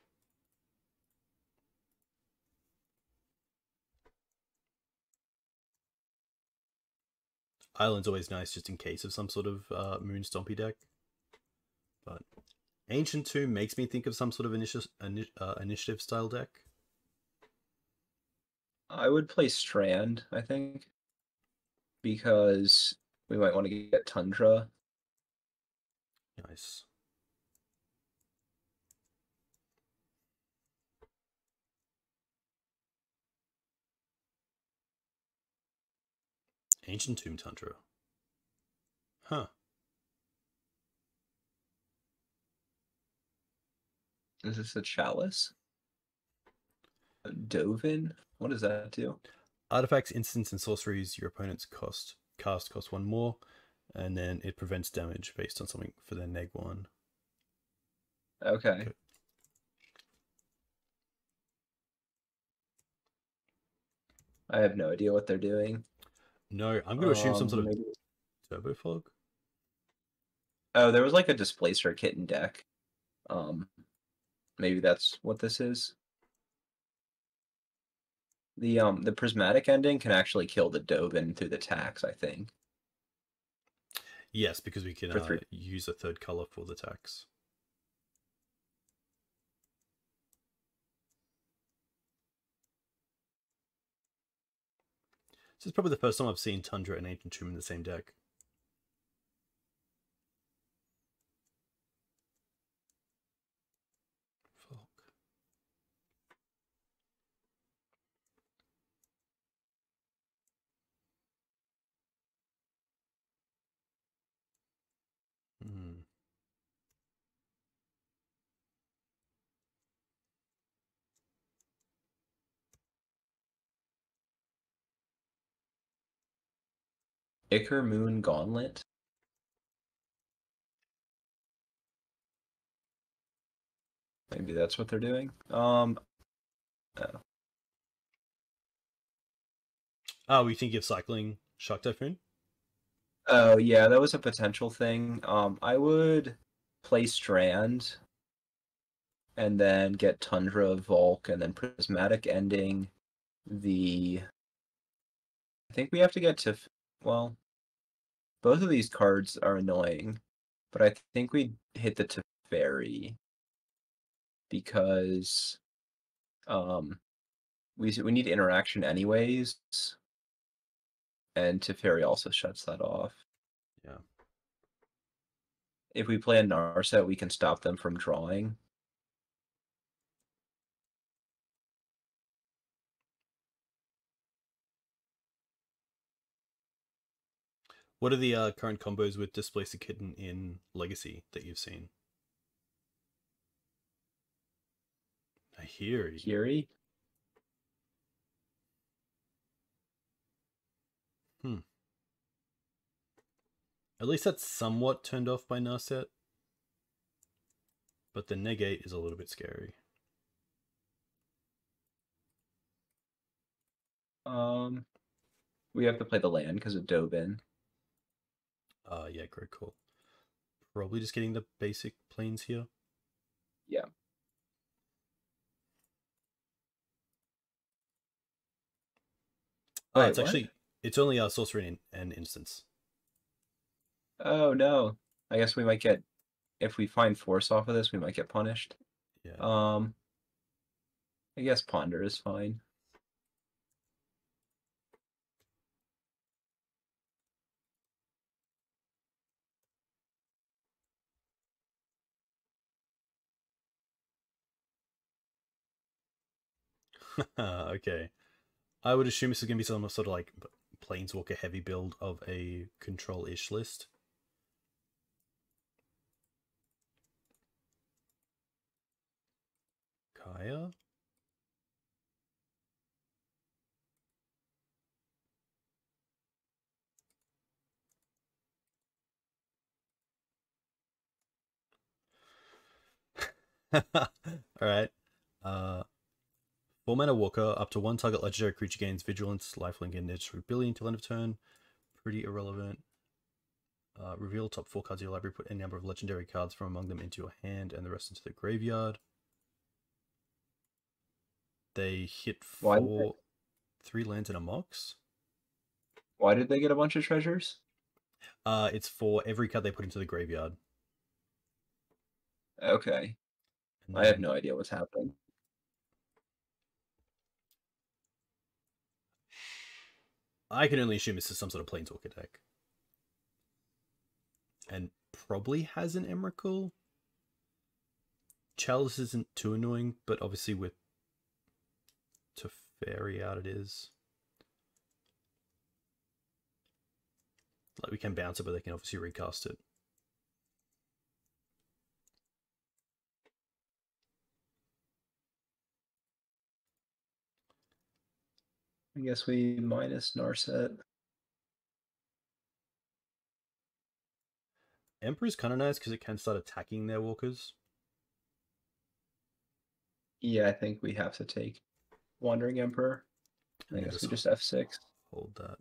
Island's always nice just in case of some sort of Moon Stompy deck. But Ancient Tomb makes me think of some sort of initiative style deck.
I would play Strand, I think, because we might want to get Tundra.
Nice. Ancient Tomb Tundra. Huh.
Is this a Chalice? A Dovin? What does that do?
Artifacts, instants, and sorceries your opponent's cast cost 1 more, and then it prevents damage based on something for their -1.
Okay. I have no idea what they're doing.
No, I'm going to assume some sort of Turbo Fog.
Oh, there was like a Displacer Kitten deck. Maybe that's what this is. The prismatic ending can actually kill the Dovin through the tax, I think.
Yes, because we can use a 3rd color for the tax. This is probably the first time I've seen Tundra and Ancient Tomb in the same deck.
Ichor Moon Gauntlet. Maybe that's what they're doing. Oh,
we think of cycling Shock Typhoon?
Oh yeah, that was a potential thing. I would play Strand and then get Tundra, Volk, and then Prismatic Ending. I think we have to get to, well, both of these cards are annoying, but I think we hit the Teferi because we need interaction anyways, and Teferi also shuts that off.
Yeah.
If we play a Narset, we can stop them from drawing.
What are the current combos with Displace a Kitten in Legacy that you've seen?
Hiri?
At least that's somewhat turned off by Narset. But the negate is a little bit scary.
We have to play the land because of Dovin.
Yeah, great call. Probably just getting the basic planes here.
Yeah.
Wait, it's only a sorcery and instance.
Oh no. I guess we might get, if we find force off of this, we might get punished.
Yeah.
I guess Ponder is fine.
Okay. I would assume this is going to be some sort of like Planeswalker heavy build of a control-ish list. Kaya? Alright. 4-mana Walker, up to 1 target legendary creature gains Vigilance, Lifelink, and Ability until end of turn. Pretty irrelevant. Reveal top 4 cards of your library, put any number of legendary cards from among them into your hand and the rest into the graveyard. They hit 3 lands and a Mox.
Why did they get a bunch of treasures?
It's for every card they put into the graveyard.
Okay. I have no idea what's happening.
I can only assume this is some sort of Planeswalker deck. And probably has an Emrakul. Chalice isn't too annoying, but obviously with Teferi out it is. Like, we can bounce it, but they can obviously recast it.
I guess we minus Narset.
Emperor's kind of nice because it can start attacking their walkers.
Yeah, I think we have to take Wandering Emperor. I guess we just F6.
Hold that.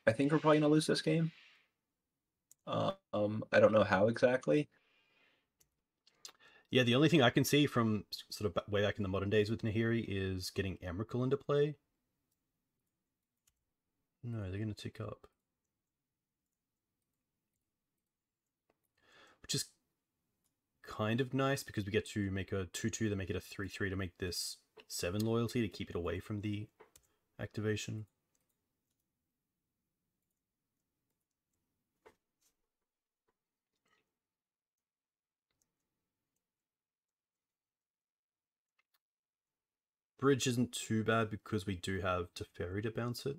I think we're probably going to lose this game. I don't know how exactly.
Yeah, the only thing I can see from sort of way back in the modern days with Nahiri is getting Emrakul into play. No, they're going to tick up. Which is kind of nice because we get to make a 2/2, then make it a 3/3 to make this 7 loyalty to keep it away from the activation. Bridge isn't too bad because we do have Teferi to bounce it.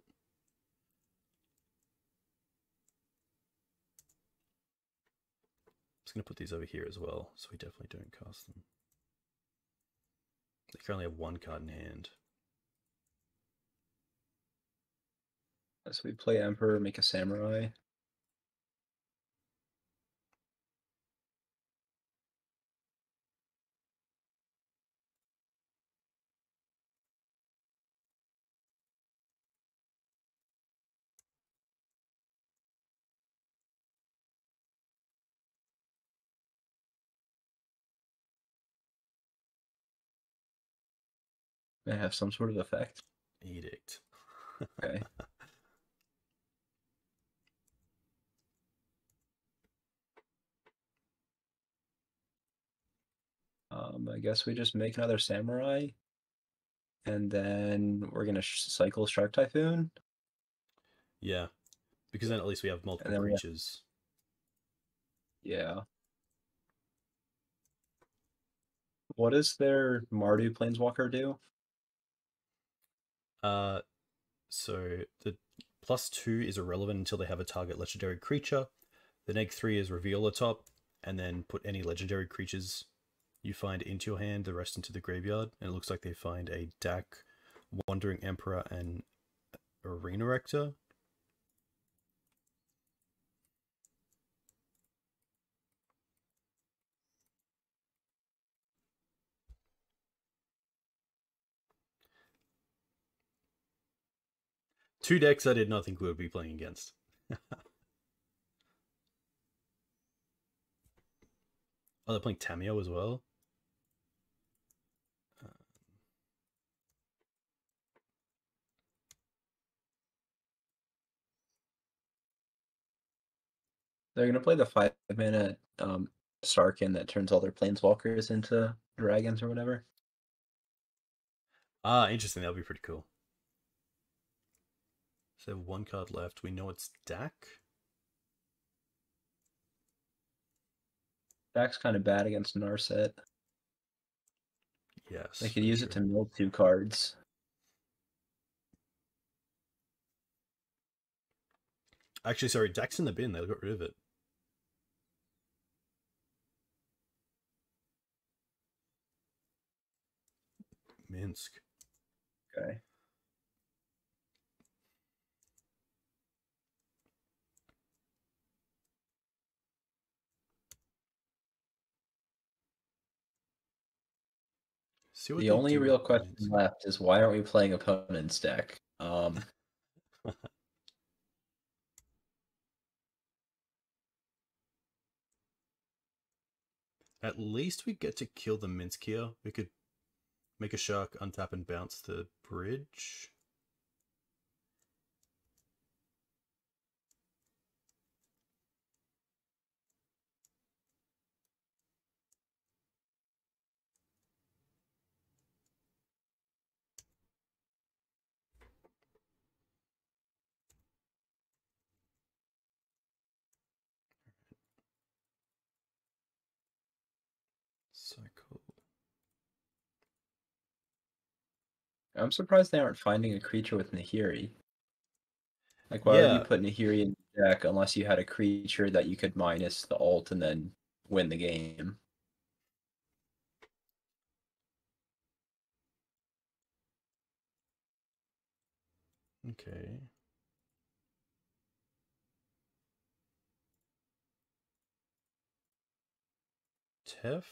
I'm just going to put these over here as well, so we definitely don't cast them. They currently have 1 card in hand.
So we play Emperor, make a Samurai. They have some sort of effect.
Edict.
Okay. I guess we just make another Samurai. And then we're going to cycle Shark Typhoon.
Yeah, because then at least we have multiple creatures.
Yeah. What does their Mardu Planeswalker do?
So the +2 is irrelevant until they have a target legendary creature. The -3 is reveal the top, and then put any legendary creatures you find into your hand, the rest into the graveyard. And it looks like they find a Dak, Wandering Emperor, and Arena Rector. Two decks I did not think we would be playing against. Oh, they're playing Tamiyo as well.
They're going to play the 5-mana Starkin that turns all their Planeswalkers into dragons or whatever.
Ah, interesting. That'll be pretty cool. So 1 card left. We know it's Dak.
Dak's kind of bad against Narset.
Yes.
They could use it to mill 2 cards.
Actually, sorry, Dak's in the bin. They got rid of it. Minsk.
Okay.
See what
The
they
only
do
real
with
question
Minsk.
left is why aren't we playing opponent's deck?
At least we get to kill the Minsk here. We could make a shark, untap, and bounce the bridge. Cycle.
I'm surprised they aren't finding a creature with Nahiri. Like, why would you
Yeah,
put Nahiri in the deck unless you had a creature that you could minus the ult and then win the game?
okay. Tef.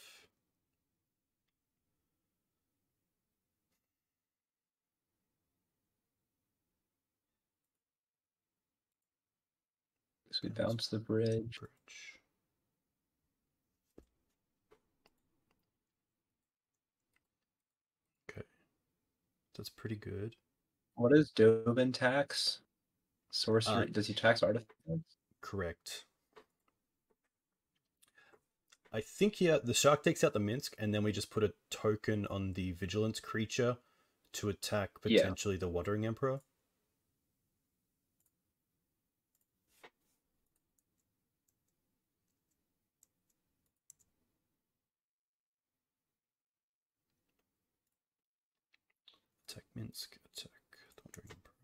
So we bounce the bridge.
Okay. That's pretty good.
What is Dobin tax? Sorcery. Does he tax artifacts?
Correct. I think, yeah, the shark takes out the Minsk, and then we just put a token on the vigilance creature to attack potentially the Wandering Emperor. Attack Minsk, attack the Wandering Emperor.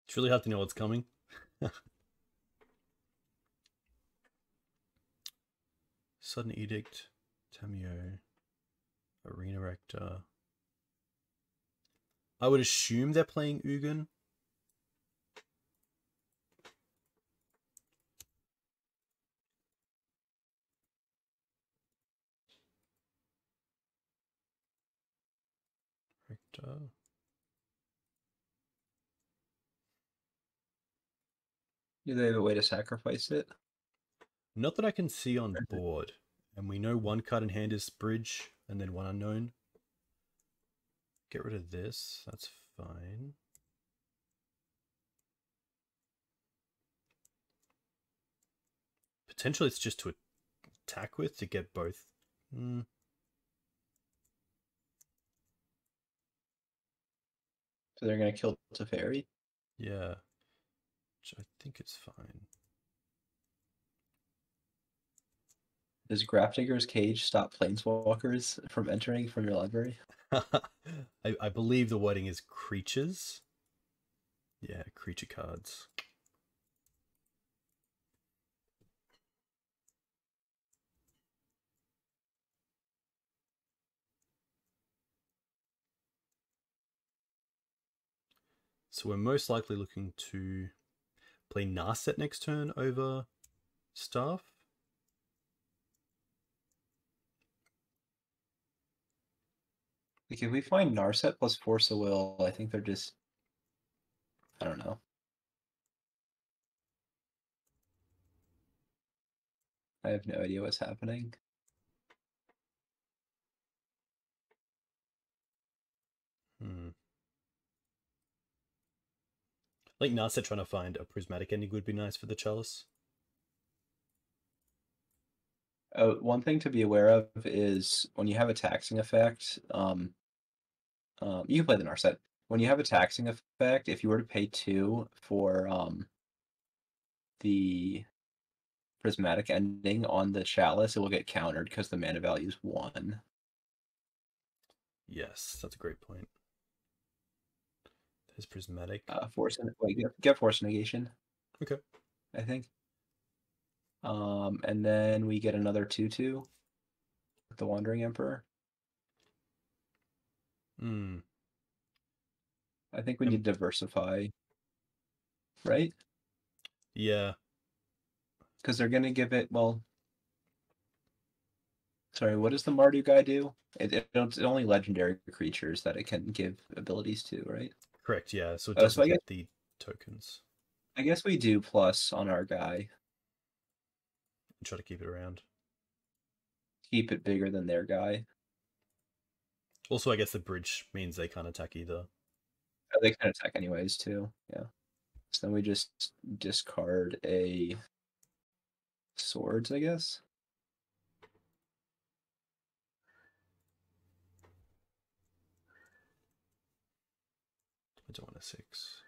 It's really hard to know what's coming. Sudden Edict, Tamio, Arena Rector. I would assume they're playing Ugin. Rector.
Do they have a way to sacrifice it?
Not that I can see on board. And we know 1 card in hand is Bridge, and then 1 unknown. Get rid of this. That's fine. Potentially it's just to attack with to get both.
So they're going to kill Teferi?
Yeah. Which I think is fine.
Does Grafdigger's Cage stop planeswalkers from entering from your library?
I believe the wording is creatures. Yeah, creature cards. So we're most likely looking to play Narset next turn over Staff.
Like, if we find Narset plus Force of Will, I think they're just... I don't know. I have no idea what's happening.
Like Narset trying to find a prismatic ending would be nice for the Chalice.
One thing to be aware of is when you have a taxing effect, you can play the Narset. When you have a taxing effect, if you were to pay 2 for the prismatic ending on the Chalice, it will get countered because the mana value is 1.
Yes, that's a great point. There's prismatic.
Get force negation.
Okay.
I think. And then we get another 2/2 with the Wandering Emperor. I think we need to diversify, right?
Yeah.
Because they're going to give it, well... Sorry, what does the Mardu guy do? It's only legendary creatures that it can give abilities to, right?
Correct, yeah. So it doesn't get the tokens.
I guess we do plus on our guy.
And try to keep it around.
Keep it bigger than their guy.
Also, I guess the bridge means they can't attack either.
They can attack anyways, too. Yeah. So then we just discard a swords, I guess.
I don't want a 6.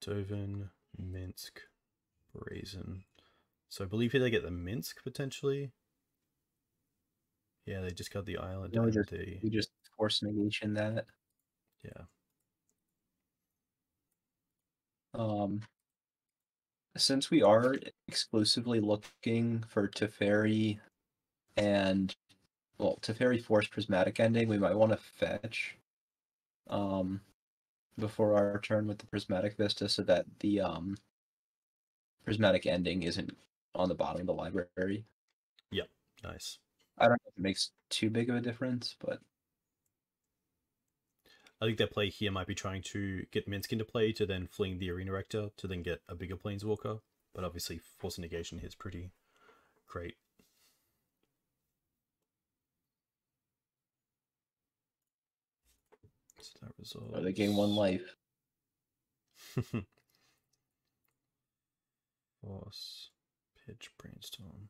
Doven, Minsk, Brazen. So I believe here they get the Minsk potentially. Yeah, they just got the island and
we just force negation that.
Yeah.
Since we are exclusively looking for Teferi and, well, Teferi Force Prismatic Ending, we might want to fetch before our turn with the Prismatic Vista so that the Prismatic Ending isn't on the bottom of the library.
Yep, nice.
I don't know if it makes too big of a difference, but...
I think their play here might be trying to get Minsk into play to then fling the Arena Rector to then get a bigger Planeswalker. But obviously, Force Negation here is pretty great. So that resolves.
Oh, they gain 1 life.
Force, Pitch, Brainstorm.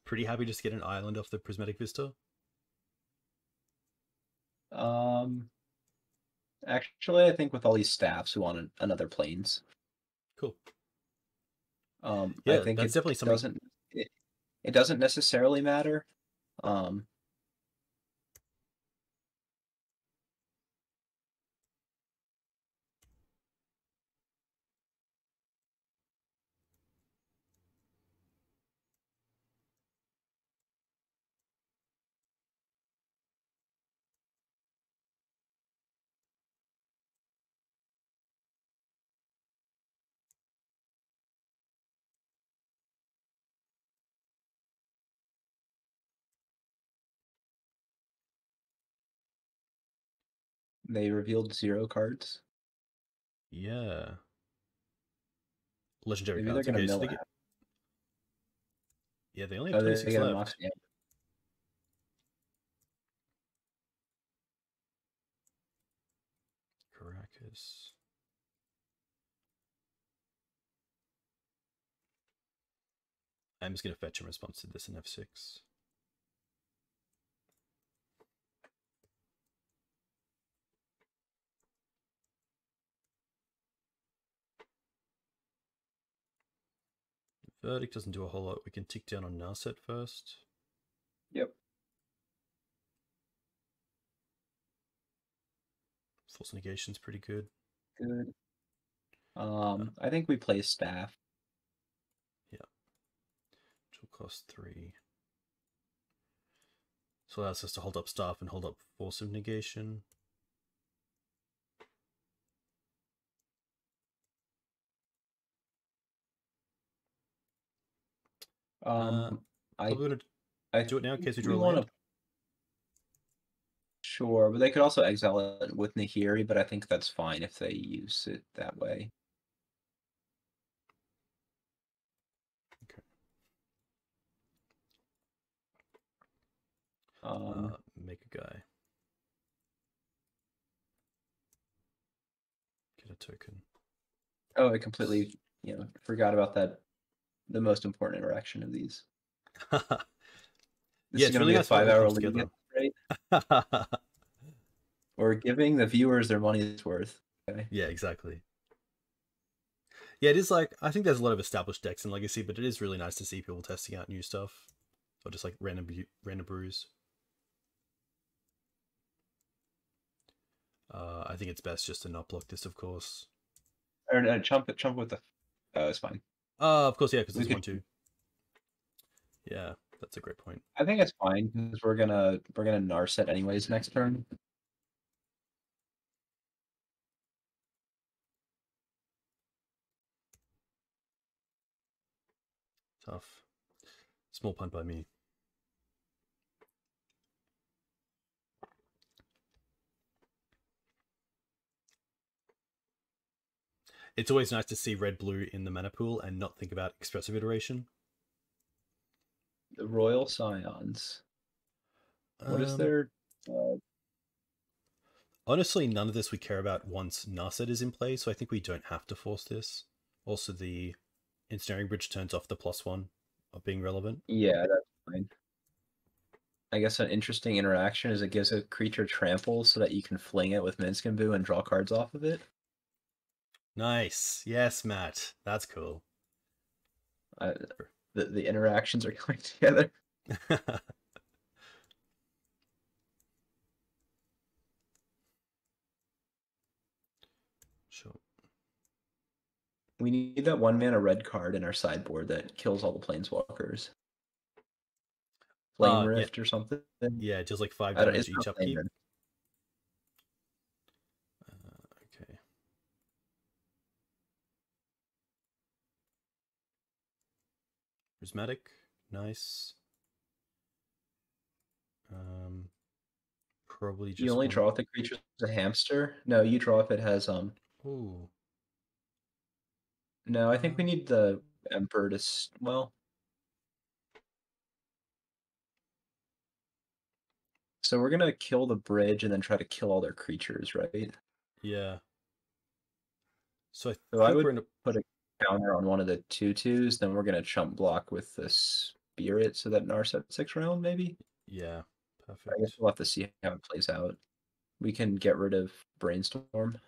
Pretty happy just to get an island off the Prismatic Vista.
Actually, I think with all these staffs, we want another planes.
Cool.
Yeah, I think
that's definitely something.
It doesn't necessarily matter. They revealed 0 cards.
Yeah. Legendary
Maybe
cards.
they're going to
Okay,
mill
so yeah, they only have 26 left. Caracas. I'm just going to fetch in response to this in F6. Verdict doesn't do a whole lot. We can tick down on Narset first.
Yep.
Force Negation's pretty good.
Good. I think we play Staff.
Yeah. Which will cost 3. So allows us to hold up Staff and hold up Force of Negation.
I
Probably gonna do it now in case we draw a land.
Sure, but they could also exile it with Nahiri, but I think that's fine if they use it that way.
Okay. Make a guy. Get a token.
Oh, I completely, forgot about that. The most important interaction of these. This is going to be a 5-hour league, right? We're giving the viewers their money's worth. Okay.
Yeah, exactly. Yeah, it is like, I think there's a lot of established decks in Legacy, but it is really nice to see people testing out new stuff. Or just like random brews. I think it's best just to not block this, of course.
Or chump with the... Oh, it's fine.
Of course, yeah, because it's 1/2. Yeah, that's a great point.
I think it's fine, because we're gonna Narset anyways next turn.
Tough. Small punt by me. It's always nice to see red-blue in the mana pool and not think about expressive iteration.
The Royal Scions. What is their...
Honestly, none of this we care about once Narset is in play, so I think we don't have to force this. Also, the Ensnaring Bridge turns off the +1 of being relevant.
Yeah, that's fine. I guess an interesting interaction is it gives a creature trample so that you can fling it with Minskin and draw cards off of it.
Nice. Yes, Matt. That's cool.
The interactions are going together.
Sure.
We need that 1-mana red card in our sideboard that kills all the planeswalkers. Flame Rift or something.
Yeah, it does like 5 damage each upkeep. Okay. Prismatic, nice. Probably just.
You only draw if the creature's a hamster. No, you draw if it has
Ooh.
No, I think we need the Emperor to well. So we're gonna kill the bridge and then try to kill all their creatures, right?
Yeah. So
I would put a counter on one of the 2/2s, then we're gonna chump block with the Spirit so that Narset 6 round, maybe?
Yeah, perfect.
I guess we'll have to see how it plays out. We can get rid of Brainstorm.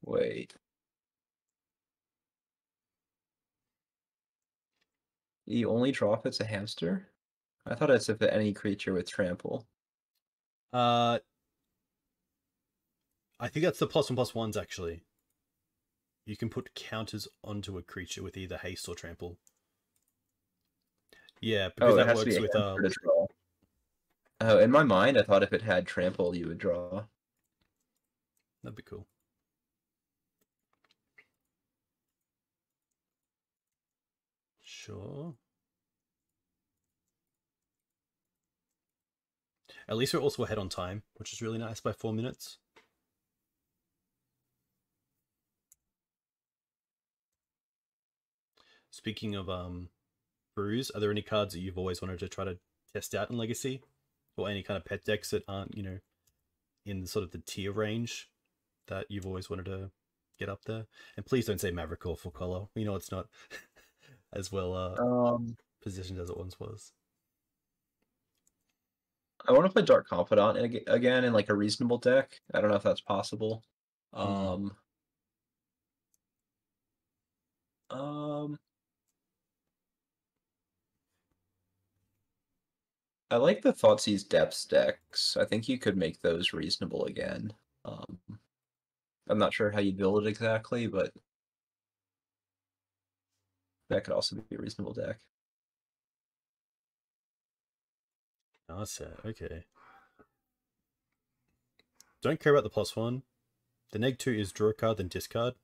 Wait. You only draw if it's a hamster? I thought it's if any creature with trample.
I think that's the +1/+1s actually. You can put counters onto a creature with either haste or trample. Yeah, because that works with
Oh, in my mind, I thought if it had trample, you would draw.
That'd be cool. Sure. At least we're also ahead on time, which is really nice by 4 minutes. Speaking of brews, are there any cards that you've always wanted to try to test out in Legacy? Or any kind of pet decks that aren't, in sort of the tier range that you've always wanted to get up there? And please don't say Maverick or Full Color. We know it's not as well positioned as it once was.
I want to play Dark Confidant again in like a reasonable deck. I don't know if that's possible. I like the Thoughtseize Depths decks. I think you could make those reasonable again. I'm not sure how you build it exactly, but that could also be a reasonable deck.
Narset, okay. Don't care about the +1. The -2 is draw a card, then discard.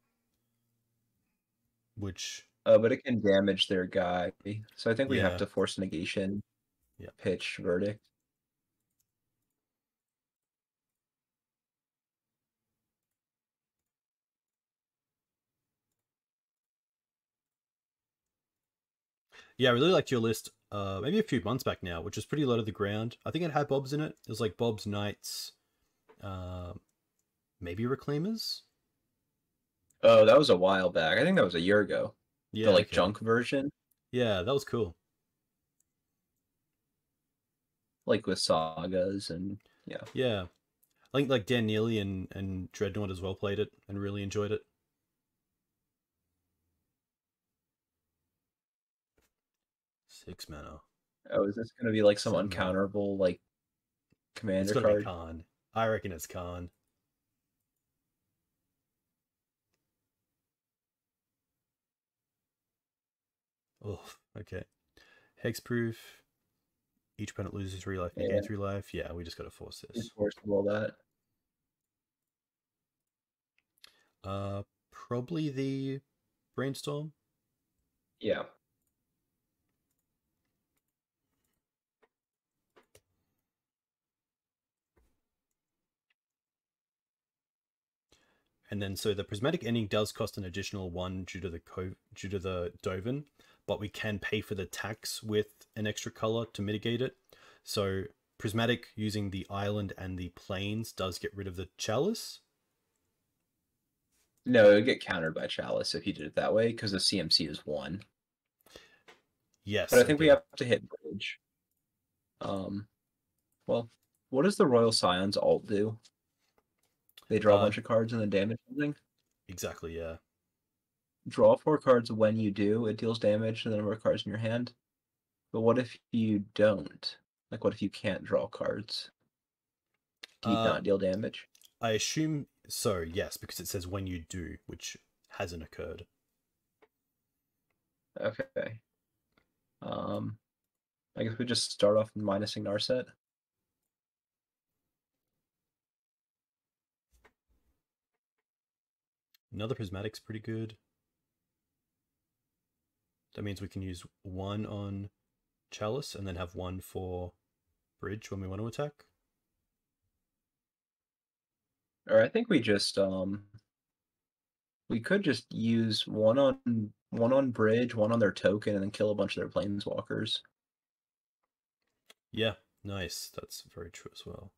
Which...
but it can damage their guy. So I think we have
Yeah.
to force negation.
Yeah.
Pitch verdict.
Yeah, I really liked your list maybe a few months back now, which was pretty low to the ground. I think it had Bobs in it. It was like Bobs, Knights, maybe Reclaimers?
Oh, that was a while back. I think that was a year ago.
Yeah,
The like
okay.
junk version.
Yeah, that was cool.
Like with sagas and yeah.
Yeah. I think like Dan Neely and Dreadnought as well played it and really enjoyed it. Six mana.
Oh, is this gonna be like some
7 mana.
uncounterable like
It's
commander
gotta be
card?
Khan. I reckon it's Khan. Oh, okay. Hexproof. Each opponent loses 3 life, you gain 3 life. Yeah, we just gotta force this.
Enforceable that.
Probably the Brainstorm.
Yeah.
And then so the prismatic ending does cost an additional 1 due to the Dovin, but we can pay for the tax with an extra color to mitigate it. So prismatic using the island and the plains does get rid of the chalice.
No, it would get countered by Chalice if you did it that way, because the CMC is 1.
Yes.
But I think we have to hit bridge. Well, what does the Royal Scions alt do? They draw a bunch of cards and then damage something?
Exactly, yeah.
Draw 4 cards when you do, it deals damage to the number of cards in your hand. But what if you don't? Like, what if you can't draw cards? Do you not deal damage?
I assume so, yes, because it says when you do, which hasn't occurred.
Okay. I guess we just start off minusing Narset.
Another prismatic's pretty good. That means we can use 1 on Chalice and then have 1 for bridge when we want to attack.
Or I think we just we could just use one on bridge, 1 on their token, and then kill a bunch of their planeswalkers.
Yeah, nice. That's very true as well.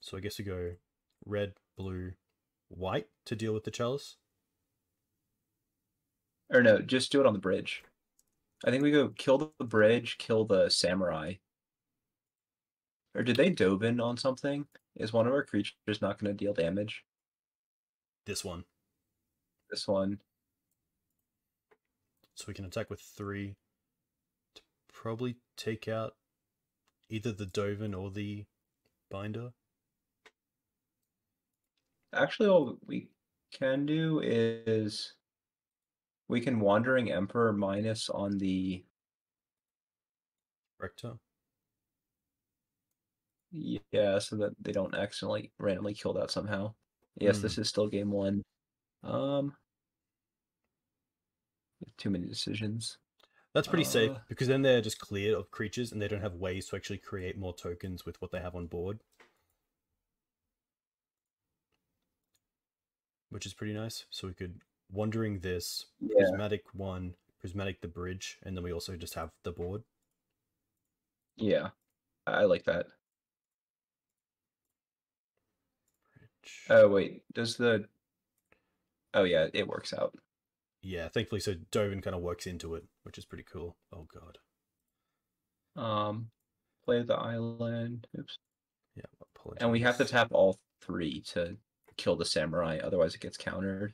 So I guess we go red, blue, white to deal with the chalice.
Or no, just do it on the bridge. I think we go kill the bridge, kill the samurai. Or did they Dovin on something? Is one of our creatures not going to deal damage?
This one.
This one.
So we can attack with 3 to probably take out either the Dovin or the binder.
Actually, all we can do is we can Wandering Emperor minus on the
Rector.
Yeah, so that they don't accidentally randomly kill that somehow. Yes, this is still game 1. Too many decisions.
That's pretty safe, because then they're just cleared of creatures and they don't have ways to actually create more tokens with what they have on board. Which is pretty nice. So we could Wandering this, Prismatic 1, Prismatic the bridge, and then we also just have the board.
Yeah, I like that. Bridge. Oh, wait, does the... Oh, yeah, it works out.
Yeah, thankfully, so Dovin kind of works into it, which is pretty cool. Oh, God.
Play the island. Oops.
Yeah, apologies.
And we have to tap all 3 to kill the samurai, otherwise it gets countered.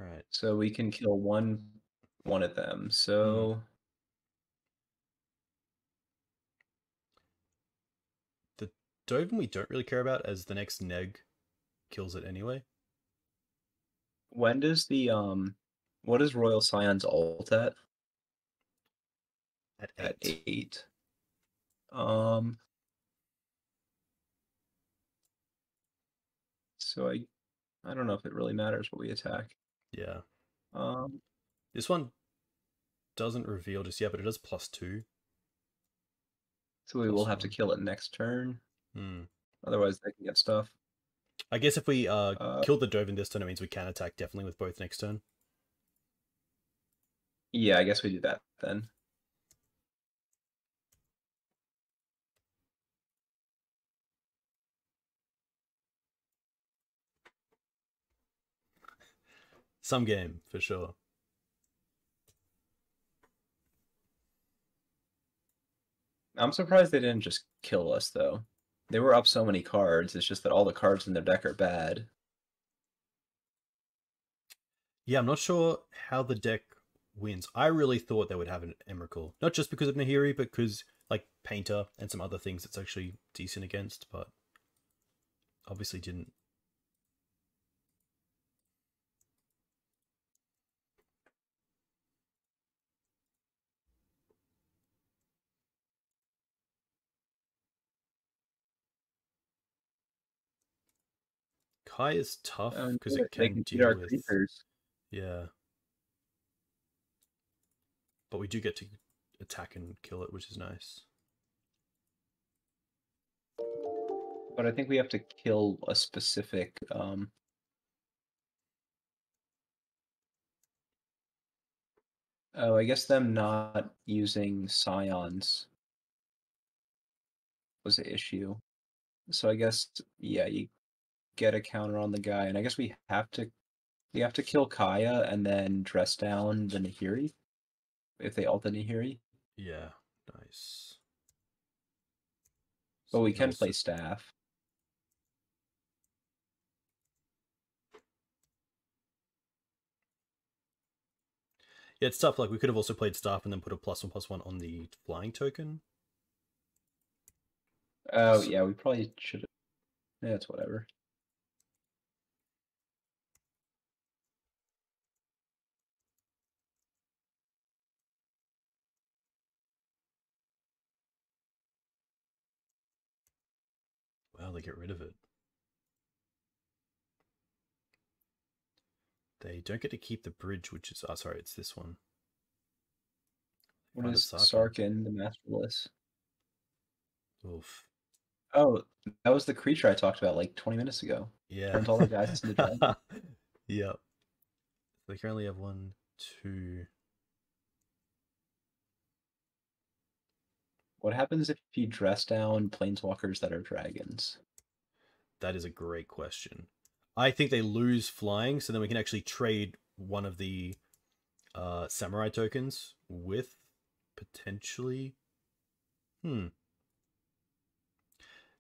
Alright.
So we can kill one of them. So
the Dovin we don't really care about, as the next neg kills it anyway.
when does the what is Royal Scion's ult at?
At 8.
8. So I don't know if it really matters what we attack.
Yeah.
Um
This one doesn't reveal just yet, but it does +2.
So we will have to kill it next turn. Otherwise they can get stuff.
I guess if we kill the Dovin this turn, it means we can attack definitely with both next turn.
Yeah, I guess we do that then.
Some game, for sure.
I'm surprised they didn't just kill us, though. They were up so many cards, it's just that all the cards in their deck are bad.
Yeah, I'm not sure how the deck wins. I really thought they would have an Emrakul. Not just because of Nahiri, but because, like, Painter and some other things it's actually decent against, but obviously didn't. Kai is tough because it can deal with
creepers.
Yeah. But we do get to attack and kill it, which is nice.
But I think we have to kill a specific Oh, I guess them not using Scions was the issue. So I guess yeah, you get a counter on the guy, and I guess we have to kill Kaya and then dress down the Nahiri if they ult the Nahiri.
Yeah, nice.
But so we can play staff.
Yeah, it's tough. Like, we could have also played staff and then put a +1/+1 on the flying token.
Oh, yeah, we probably should have. Yeah, it's whatever.
Wow, they get rid of it. They don't get to keep the bridge, which is... Oh, sorry, it's this one.
What is Sarkin, the Masterless?
Oof.
Oh, that was the creature I talked about like 20 minutes ago.
Yeah.
Turns all the guys into dragon.
Yep. They currently have 1, 2...
What happens if you dress down planeswalkers that are dragons?
That is a great question. I think they lose flying, so then we can actually trade one of the samurai tokens with potentially... Yeah,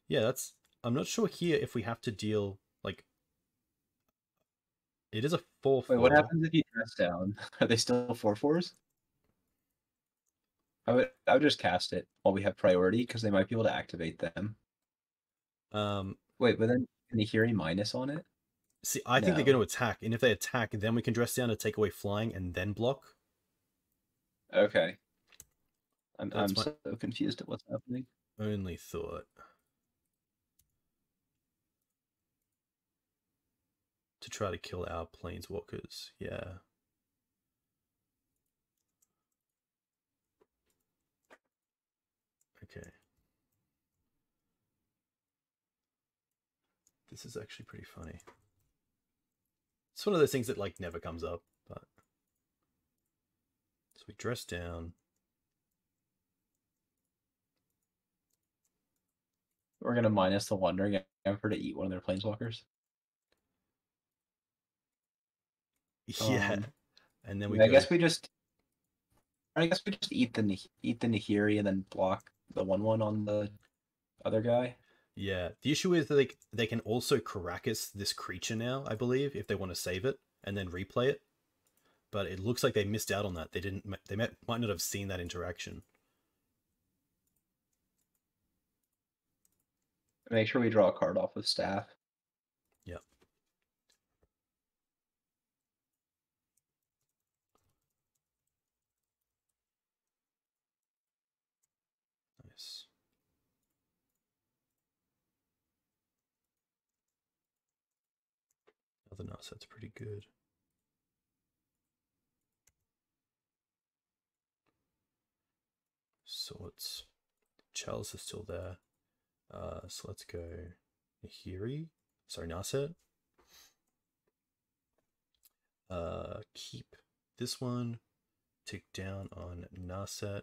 that's... I'm not sure here if we have to deal, like... It is a 4/4.
Wait, what happens if you dress down? Are they still 4/4s? I would just cast it while we have priority, because they might be able to activate them. Wait, but then can they hear a minus on it?
See, I think they're going to attack, and if they attack, then we can dress down to take away flying and then block.
Okay. I'm so confused at what's happening.
Only thought. To try to kill our planeswalkers, yeah. Okay. This is actually pretty funny. It's one of those things that, like, never comes up, but... So we dress down.
We're going to minus the Wandering Emperor to eat one of their planeswalkers.
Yeah. And then we
I guess we just eat the Nahiri and then block the 1/1 on the other guy.
Yeah. The issue is that they can also Caracas this creature now, I believe, if they want to save it and then replay it. but it looks like they missed out on that. They didn't. They might not have seen that interaction.
Make sure we draw a card off with staff.
Yep. Nice. Other Narset's pretty good. Swords. Chalice is still there. So let's go Nahiri. Sorry, Narset. Keep this one. Tick down on Narset.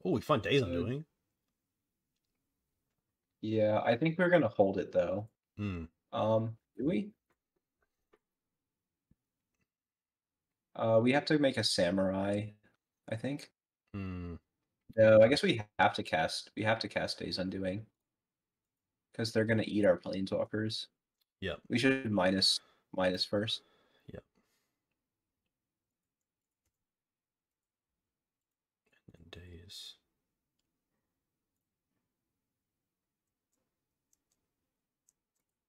Oh, we find Days Undoing.
Yeah, I think we're gonna hold it though.
Hmm.
Do we? We have to make a samurai, I think.
Hmm.
No, I guess we have to cast. We have to cast Days Undoing because they're gonna eat our planeswalkers.
Yep.
We should minus first.
Yep. And then Days.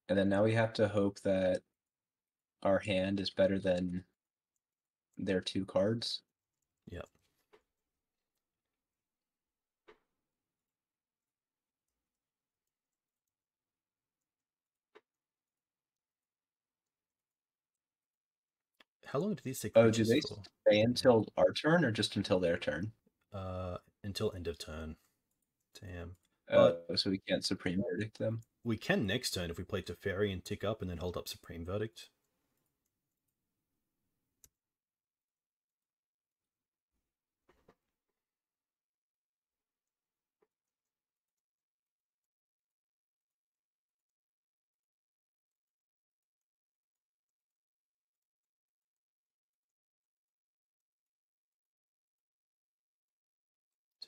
And then now we have to hope that our hand is better than their 2 cards.
Yep. How long do these take
Oh, do
creatures
they
for?
stay until our turn or just until their turn?
Until end of turn. Damn.
So we can't Supreme Verdict them.
We can next turn if we play Teferi and tick up and then hold up Supreme Verdict.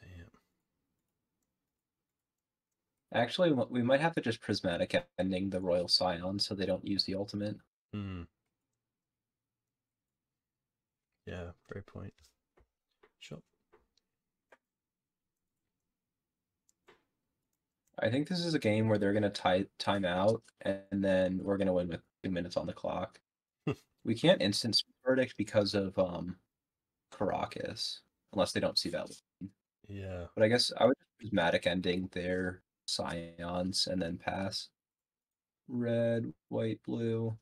Damn.
Actually, we might have to just Prismatic Ending the Royal Scion so they don't use the ultimate.
Hmm. Yeah, fair point. Sure.
I think this is a game where they're going to time out, and then we're going to win with 2 minutes on the clock. We can't instant verdict because of Caracas, unless they don't see that.
Yeah.
But I guess I would just Prismatic Ending their Scions and then pass. Red, white, blue.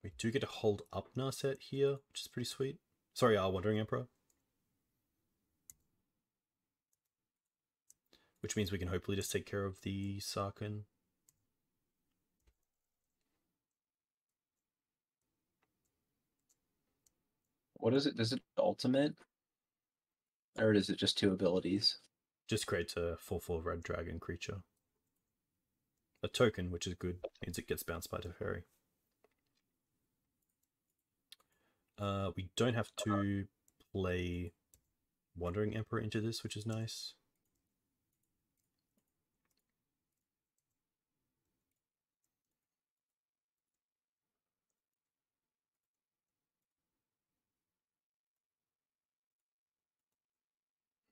We do get to hold up Narset here, which is pretty sweet. Sorry, Wandering Emperor. Which means we can hopefully just take care of the Sarkhan.
What is it? Does it ultimate? Or is it just 2 abilities?
Just creates a 4/4 red dragon creature. A token, which is good, means it gets bounced by Teferi. We don't have to play Wandering Emperor into this, which is nice.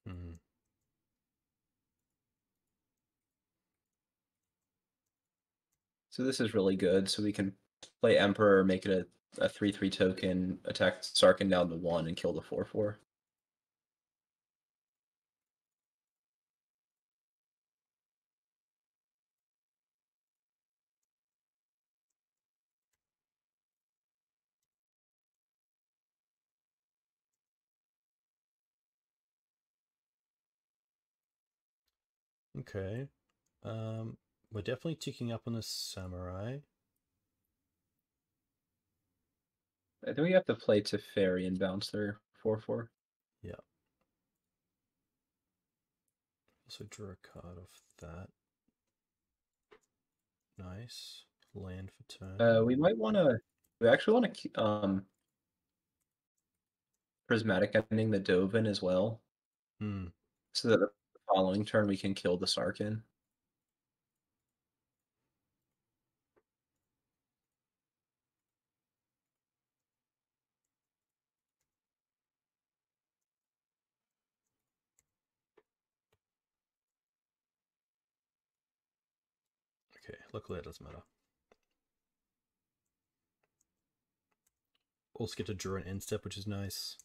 Hmm.
So this is really good. So we can play Emperor, make it a 3/3 token, attack Sarkhan down to 1 and kill the 4/4.
Okay. We're definitely ticking up on the Samurai.
I think we have to play Teferi and bounce their 4/4.
Yeah. Also draw a card off that. Nice. Land for turn.
We might want to. We actually want to Prismatic Ending the Dovin as well.
Hmm.
So that the following turn we can kill the Sarkhan.
Okay, luckily it doesn't matter. Also get to draw an end step, which is nice.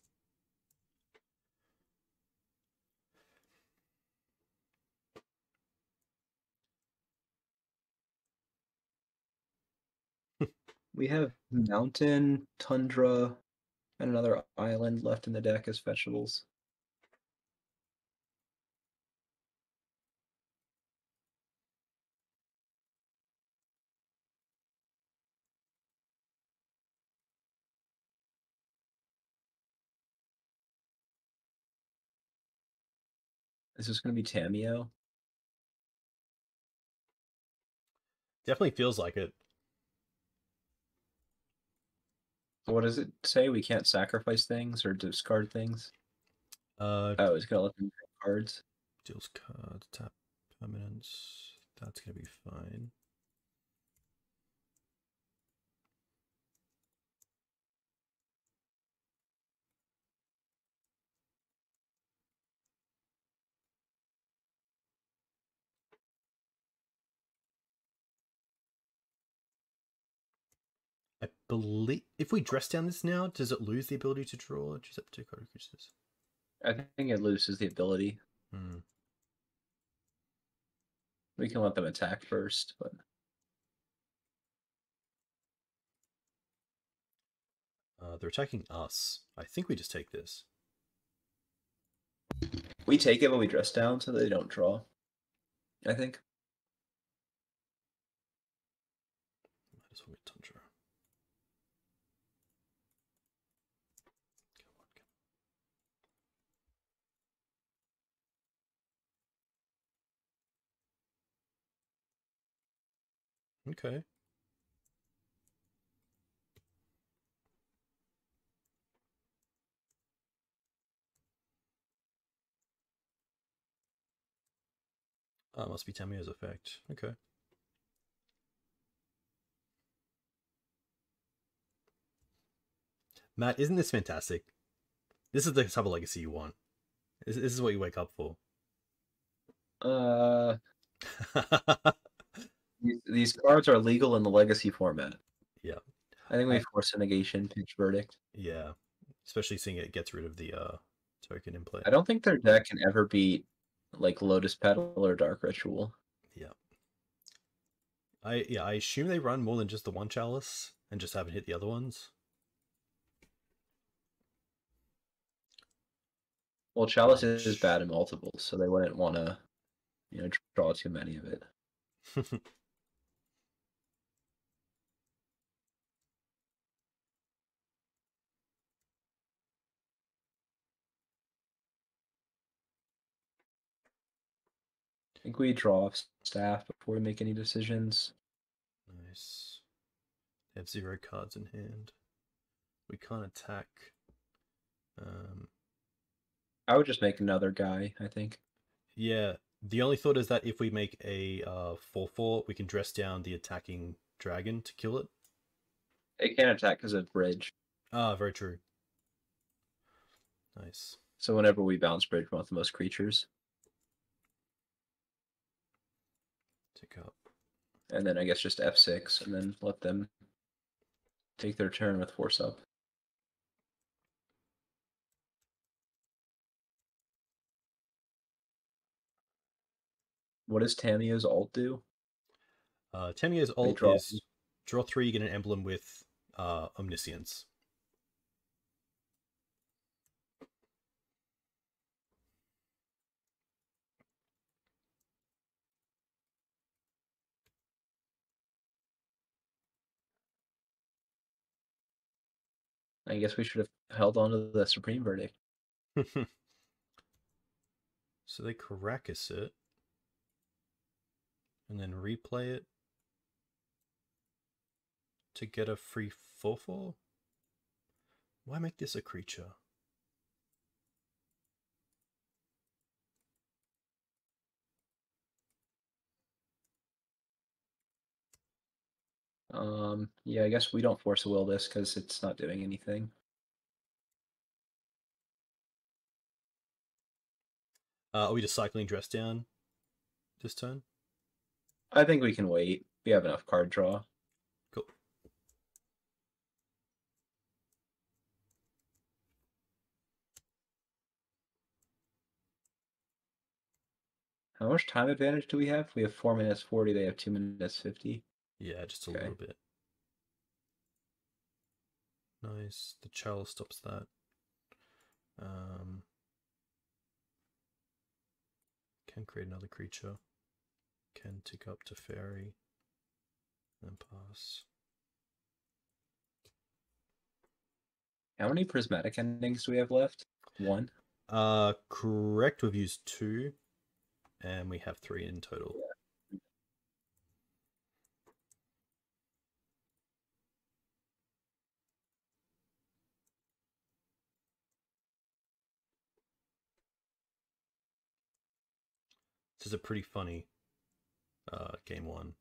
We have mountain, tundra, and another island left in the deck as vegetables. Is this going to be Tamiyo?
Definitely feels like it.
What does it say? We can't sacrifice things or discard things?
Oh,
it's going to let them draw cards.
Deals card, tap permanence. That's going to be fine. I believe if we dress down this now, does it lose the ability to draw? Choose up to 2 card creatures.
I think it loses the ability. We can let them attack first, but
they're attacking us. I think we just take this.
we take it when we dress down so they don't draw. I think.
Might as well get Tundra. Okay. Oh, it must be Tamiyo's effect. Okay. Matt, isn't this fantastic? This is the type of legacy you want. This is what you wake up for.
These cards are legal in the legacy format.
Yeah.
I think we force a negation, pitch verdict.
Yeah. Especially seeing it gets rid of the token in play.
I don't think their deck can ever beat like Lotus Petal or Dark Ritual.
Yeah. I assume they run more than just the one chalice and just haven't hit the other ones.
Well, chalice is bad in multiples, so they wouldn't want to, draw too many of it. I think we draw off staff before we make any decisions.
Nice. They have 0 cards in hand. We can't attack.
I would just make another guy, I think.
Yeah. The only thought is that if we make a 4/4, we can dress down the attacking dragon to kill it.
It can't attack because of bridge.
Ah, very true. Nice.
So whenever we bounce bridge, we want the most creatures.
Tick up.
And then I guess just F6, and then let them take their turn with force up. What does Tamiyo's ult do?
Tamiyo's ult is draw 3, you get an emblem with Omniscience.
I guess we should have held on to the Supreme Verdict.
So they Caracas it. And then replay it to get a free 4/4? Why make this a creature?
Yeah, I guess we don't force a will this because it's not doing anything.
Are we just cycling dress down this turn?
I think we can wait. We have enough card draw.
Cool.
How much time advantage do we have? We have 4 minutes 40. They have 2 minutes 50.
Yeah, just a
Okay.
little bit. Nice. The chalice stops that. Can create another creature. Can tick up to fairy. And pass.
How many prismatic endings do we have left? 1.
Correct. We've used 2, and we have 3 in total.
Yeah.
This is a pretty funny game 1.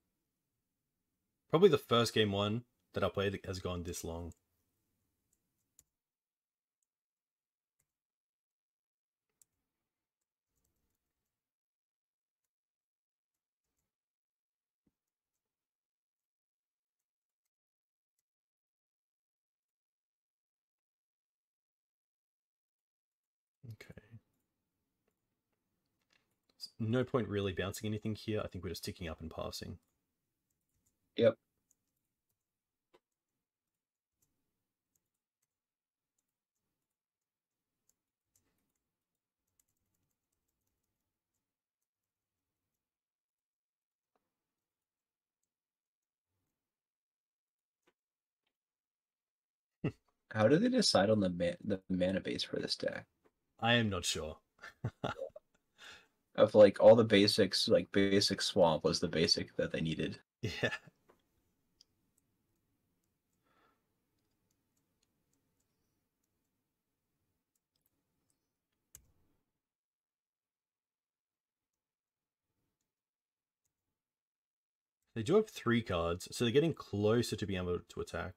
Probably the first game 1 that I played that has gone this long. Okay. There's no point really bouncing anything here. I think we're just ticking up and passing.
Yep. How did they decide on the mana base for this deck?
I am not sure.
Of like all the basics, like basic swamp was the basic that they needed.
Yeah. They do have 3 cards, so they're getting closer to being able to attack.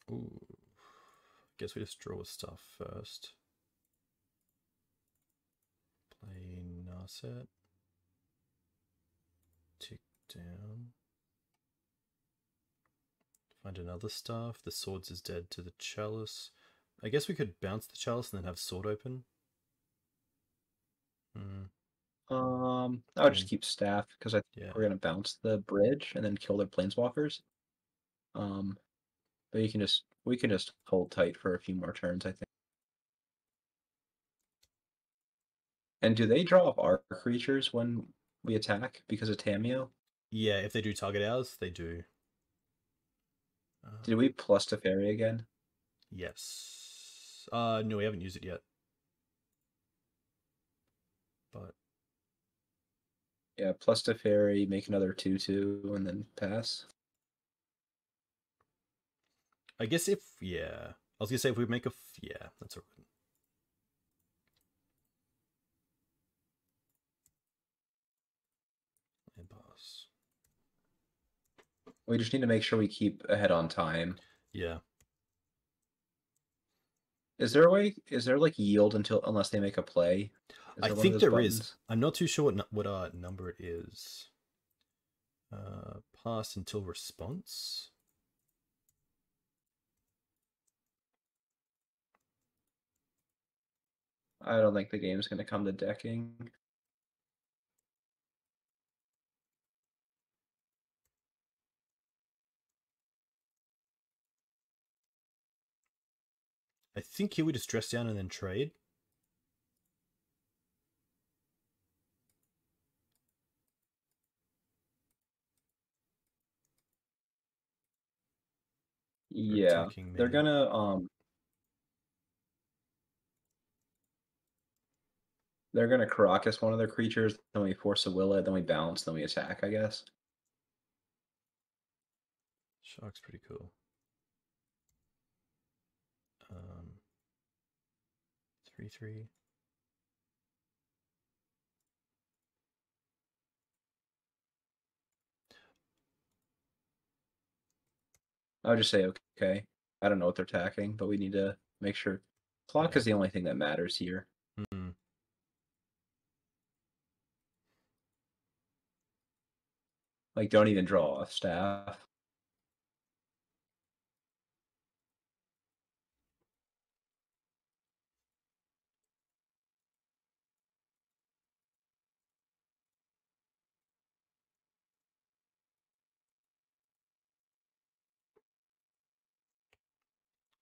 Ooh. Guess we just draw stuff first. Play Narset. Tick down. Find another staff. The swords is dead to the chalice. I guess we could bounce the chalice and then have sword open.
I would just keep staff because I think we're gonna bounce the bridge and then kill their planeswalkers. But we can just hold tight for a few more turns, I think. And do they draw off our creatures when we attack because of Tameo?
Yeah, if they do target ours, they do.
Did we plus Teferi again?
Yes. No, we haven't used it yet. But
yeah, plus Teferi, make another 2/2, and then pass.
I guess if I was gonna say if we make a that's all good. And pass.
We just need to make sure we keep ahead on time.
Yeah.
Is there a way? Is there like yield unless they make a play?
I think there is. I'm not too sure what number it is. Pass until response.
I don't think the game's going to come to decking.
I think here we just dress down and then trade.
Yeah, they're gonna they're gonna Caracas one of their creatures, then we force a will it, then we bounce, then we attack, I guess.
Shark's pretty cool. 3/3.
I would just say okay. I don't know what they're attacking, but we need to make sure. Clock is the only thing that matters here.
Mm.
Like, don't even draw a staff.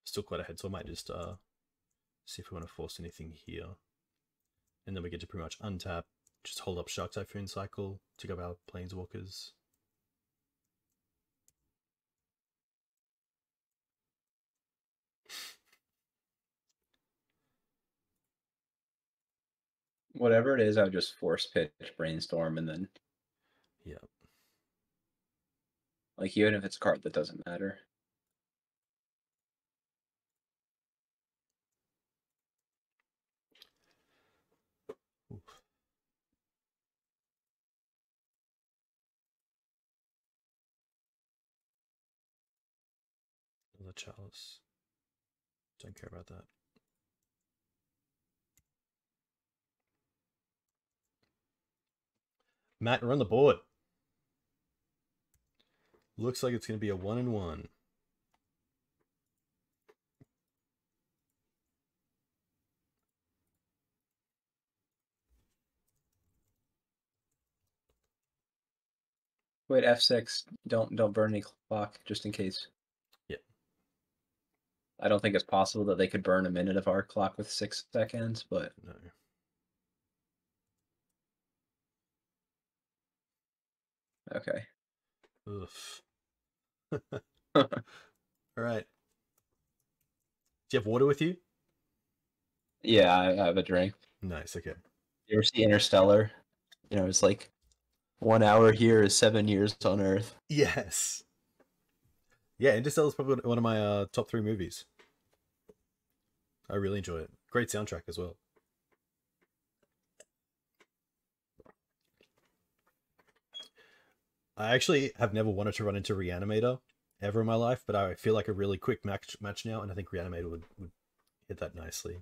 Still quite ahead, so I might just see if we want to force anything here. And then we get to pretty much untap, just hold up Shark Typhoon cycle to go our Planeswalkers.
Whatever it is, I would just force pitch Brainstorm and then.
Yeah.
Like, even if it's a card that doesn't matter.
Oof. Another Chalice. Don't care about that. Matt, we're on the board. Looks like it's going to be a 1-1.
Wait, F6. Don't burn any clock, just in case.
Yeah.
I don't think it's possible that they could burn a minute of our clock with 6 seconds, but
No.
okay.
Oof. All right. Do you have water with you?
Yeah, I have a drink.
Nice. Okay.
You ever see Interstellar? You know, it's like 1 hour here is 7 years on Earth.
Yes. Yeah, Interstellar is probably one of my top 3 movies. I really enjoy it. Great soundtrack as well. I actually have never wanted to run into Reanimator ever in my life, but I feel like a really quick match now, and I think Reanimator would hit that nicely.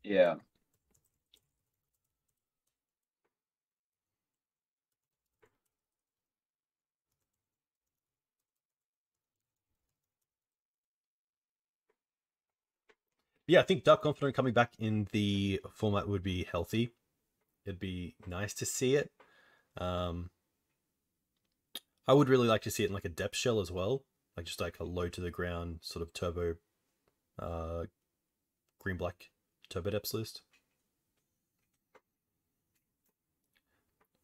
Yeah.
Yeah, I think Dark Confidant coming back in the format would be healthy. It'd be nice to see it. I would really like to see it in like a depth shell as well, like just like a low to the ground sort of turbo, green black turbo depths list.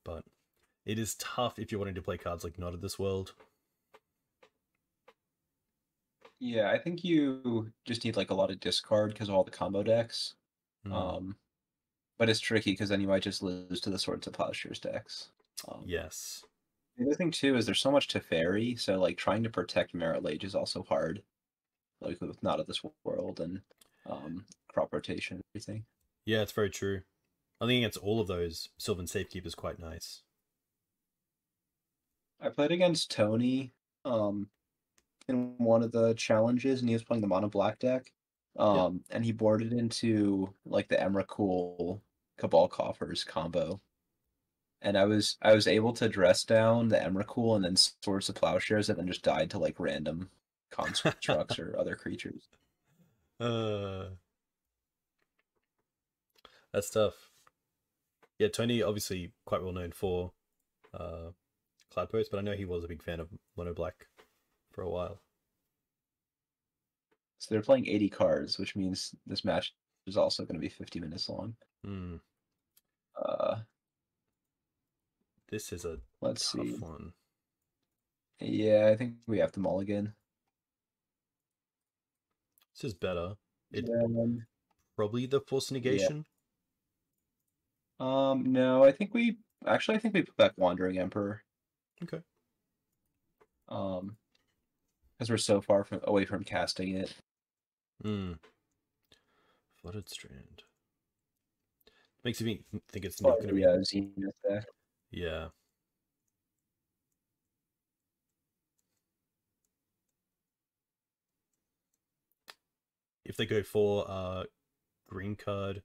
But it is tough if you're wanting to play cards like Not of This World.
Yeah, I think you just need like a lot of discard because of all the combo decks. But it's tricky because then you might just lose to the Swords of Plowshares decks.
Yes.
The other thing too is there's so much Teferi, so like trying to protect Merit Lage is also hard. Like with Not of This World and crop rotation and everything.
Yeah, it's very true. I think against all of those, Sylvan Safekeeper is quite nice.
I played against Tony in one of the challenges, and he was playing the mono black deck. And he boarded into like the Emrakul Cabal Coffers combo. And I was able to dress down the Emrakul and then Swords of Plowshares and then just died to like random constructs or other creatures.
That's tough. Yeah, Tony obviously quite well known for Cloud Post, but I know he was a big fan of Mono Black for a while.
So they're playing 80 cards, which means this match is also going to be 50 minutes long.
This is a tough one.
Yeah, I think we have to mulligan.
This is better. Probably the Force Negation.
Yeah. No, I think we put back Wandering Emperor.
Okay.
Because we're so far away from casting it.
Flooded Strand. Makes me think it's not going to be
Zenith deck.
Yeah. if they go for green card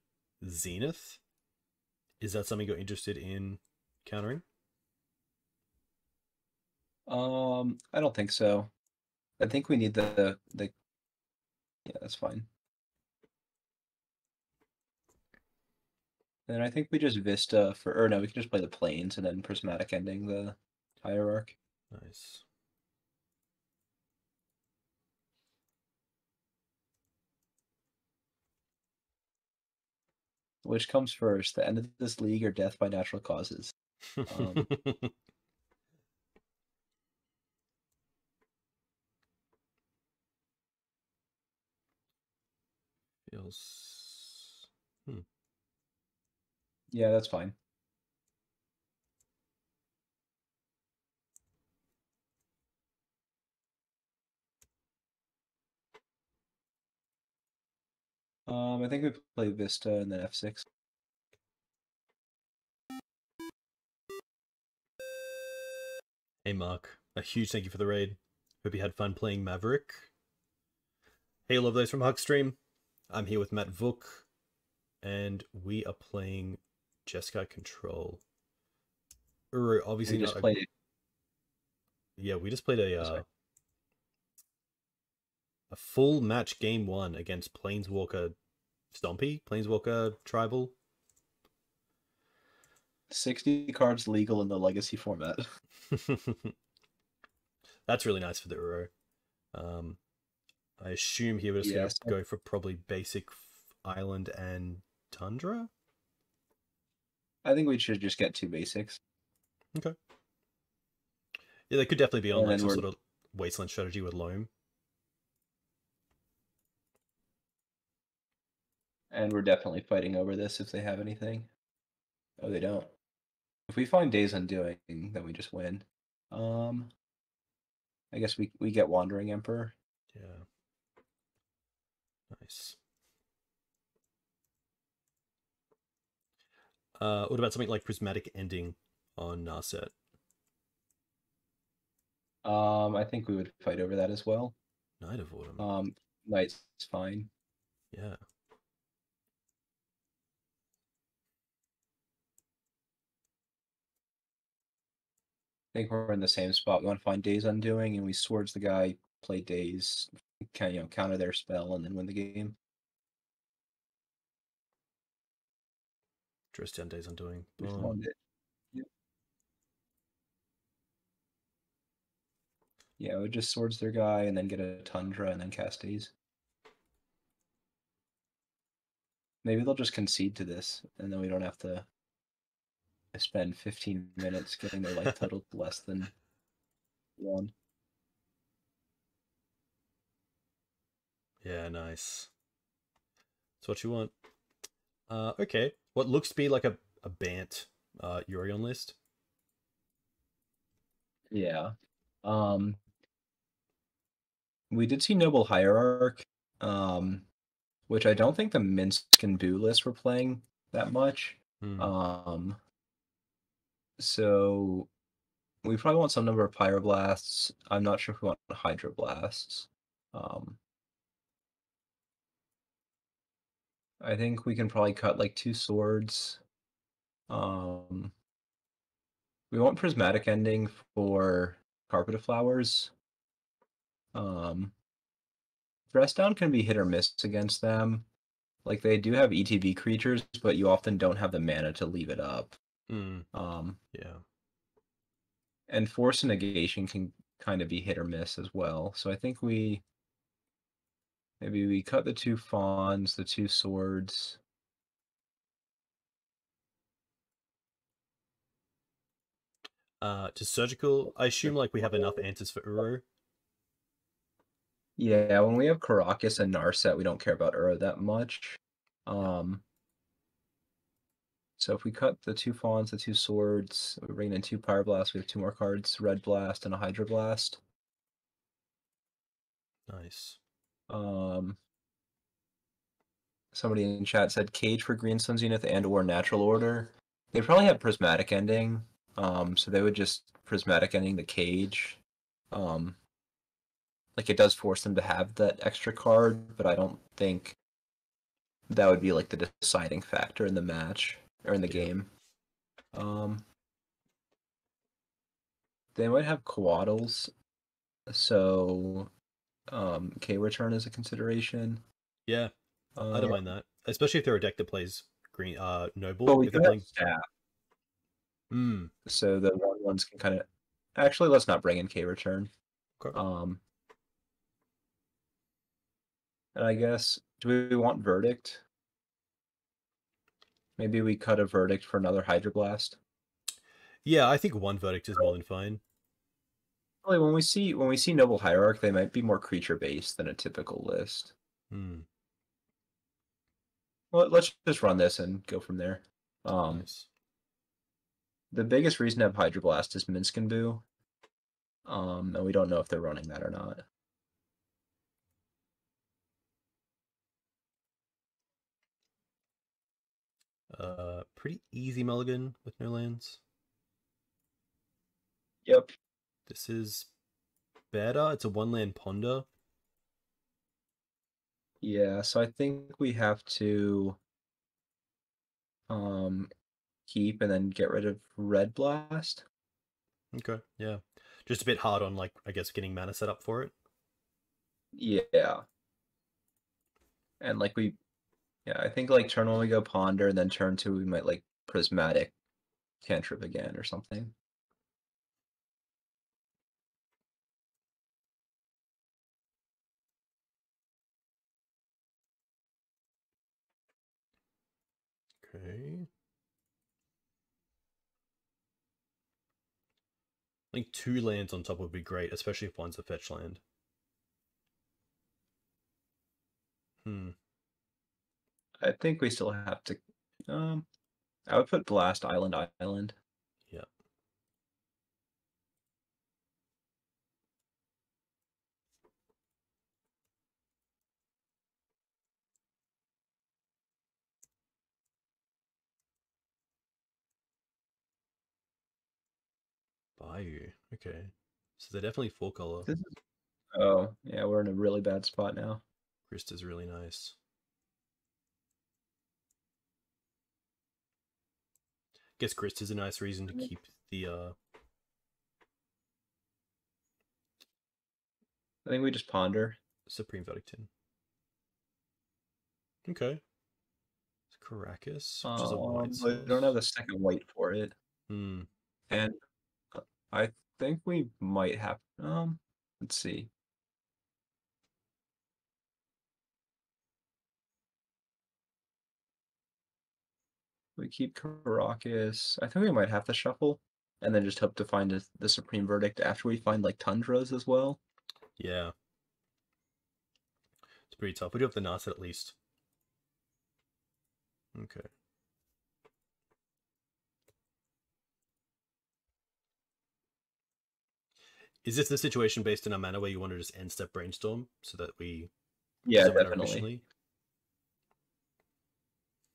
Zenith, is that something you're interested in countering?
I don't think so. I think we need the yeah, that's fine. And I think we just Vista for, or no, we can just play the Plains and then Prismatic Ending the Hierarch.
Nice.
Which comes first, the end of this league or death by natural causes?
Feels.
Yeah, that's fine. I think we play Vista and then F6.
Hey Mark, a huge thank you for the raid. Hope you had fun playing Maverick. Hey love those from Huckstream. I'm here with Matt Vook, and we are playing Jeskai Control. Obviously
We
not.
just played.
Yeah, we just played a full match game 1 against Planeswalker Stompy, Planeswalker Tribal.
60 cards legal in the Legacy format.
That's really nice for the Uro. I assume he was going to go for probably basic Island and Tundra?
I think we should just get 2 basics.
Okay. Yeah, they could definitely be on like some sort of Wasteland strategy with Loam.
And we're definitely fighting over this if they have anything. Oh, they don't. If we find Days Undoing, then we just win. I guess we get Wandering Emperor.
Yeah. Nice. What about something like Prismatic Ending on Narset?
I think we would fight over that as well.
Knight of Autumn.
Knight's fine.
Yeah.
I think we're in the same spot. We want to find Days Undoing, and we swords the guy, play Days, can counter their spell, and then win the game.
Dress down Days Undoing.
We found it. Yep. Yeah, we just swords their guy, and then get a Tundra, and then cast Days. Maybe they'll just concede to this, and then we don't have to spend 15 minutes getting their life total less than 1.
Yeah, nice. That's what you want. Okay. What looks to be like a BANT Yorion list.
Yeah. We did see Noble Hierarch, which I don't think the Minsk and Boo list were playing that much. So we probably want some number of Pyroblasts. I'm not sure if we want Hydroblasts. I think we can probably cut like 2 swords. We want Prismatic Ending for Carpet of Flowers. Dress Down can be hit or miss against them. Like, they do have ETB creatures, but you often don't have the mana to leave it up.
Yeah.
And Force and Negation can kind of be hit or miss as well. So I think maybe we cut the 2 Fawns, the 2 Swords.
To Surgical, I assume like we have enough answers for Uro.
Yeah, when we have Karakas and Narset, we don't care about Uro that much. So if we cut the 2 Fawns, the 2 Swords, we bring in 2 Pyroblasts, we have 2 more cards, Red Blast and a Hydroblast.
Nice.
Somebody in chat said Cage for Greenstone Zenith and or Natural Order. They probably have Prismatic Ending, so they would just Prismatic Ending the Cage. Like, it does force them to have that extra card, but I don't think that would be like the deciding factor in the match or in the game. They might have Coatls, so K return is a consideration.
Yeah, I don't mind that, especially if they're a deck that plays green noble.
But we
If they're
do have
playing,
staff,
hmm,
so the 1/1s can kind of. Actually, let's not bring in K return.
okay.
And I guess, do we want Verdict? Maybe we cut a Verdict for another Hydroblast.
Yeah, I think one verdict is more than fine.
Really, when we see Noble Hierarch, they might be more creature based than a typical list.
Hmm.
Well, let's just run this and go from there.
Nice.
The biggest reason to have Hydroblast is Minsk and Boo. And we don't know if they're running that or not.
Pretty easy mulligan with no lands.
Yep.
This is better. It's a 1-land ponder.
Yeah, so I think we have to keep and then get rid of Red Blast.
Okay, yeah. Just a bit hard on, like, I guess, getting mana set up for it.
Yeah. And like I think like turn 1 we go Ponder, and then turn 2 we might like Prismatic Cantrip again or something.
Okay. I think 2 lands on top would be great, especially if one's a fetch land.
I think we still have to I would put Blast Island.
Yeah. Bayou. Okay. So they're definitely 4-color.
Oh, yeah, we're in a really bad spot now.
Grist is really nice. Guess Grist is a nice reason to keep the
I think we just Ponder.
Supreme Verdict in. Okay. It's Caracas, which is a white
We don't have
source.
the second white for it.
Hmm.
And I think we might have let's see. We keep Caracas. I think we might have to shuffle and then just hope to find the Supreme Verdict after we find like Tundras as well.
Yeah. It's pretty tough. We do have the Narset at least. Okay. Is this the situation based in our mana where you want to just end step Brainstorm so that we summon
Definitely.
efficiently?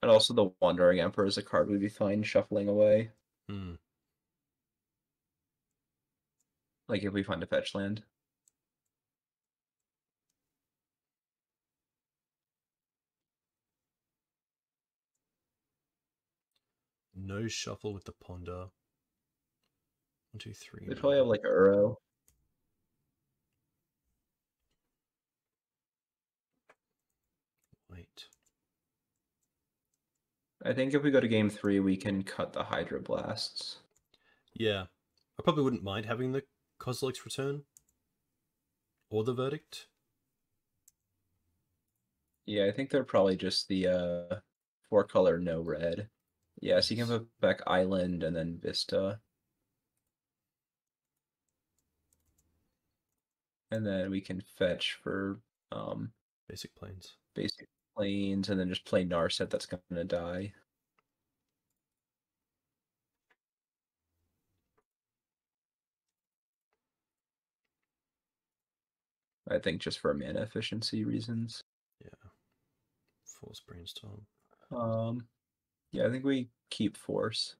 And also the Wandering Emperor is a card we'd be fine shuffling away.
Hmm.
Like if we find a fetch land.
No shuffle with the Ponder. 1, 2, 3.
They probably have like Uro.
Wait.
I think if we go to game 3, we can cut the Hydroblasts.
Yeah. I probably wouldn't mind having the Kozilek's return. Or the Verdict.
Yeah, I think they're probably just the 4-color no red. Yeah, so you can put back Island and then Vista. And then we can fetch for
Basic Plains.
basic planes and then just play Narset that's gonna die. I think just for mana efficiency reasons.
Yeah. Force Brainstorm.
Yeah, I think we keep Force.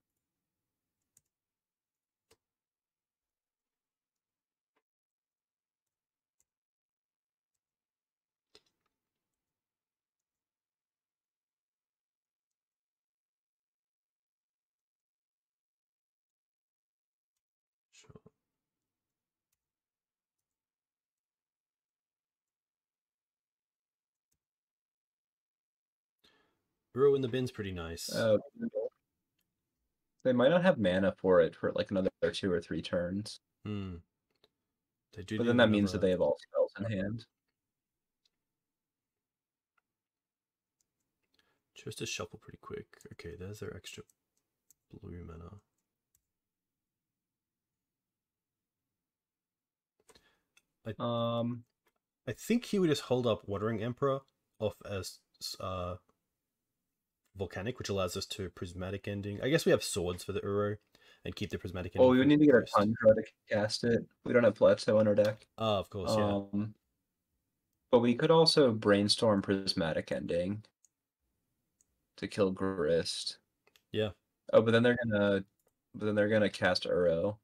Uro in the bin's pretty nice.
They might not have mana for it for like another 2 or 3 turns.
They do.
But then that means that they have all spells in hand.
Just to shuffle pretty quick. Okay, there's their extra blue mana. I think he would just hold up Watering Emperor off as Volcanic, which allows us to Prismatic Ending. I guess we have swords for the Uro and keep the Prismatic Ending.
Oh, we would need to get a Tundra to cast it. We don't have Plateau in our deck.
Of course, yeah.
But we could also brainstorm Prismatic Ending to kill Grist.
Yeah.
Oh, but then they're gonna cast Uro.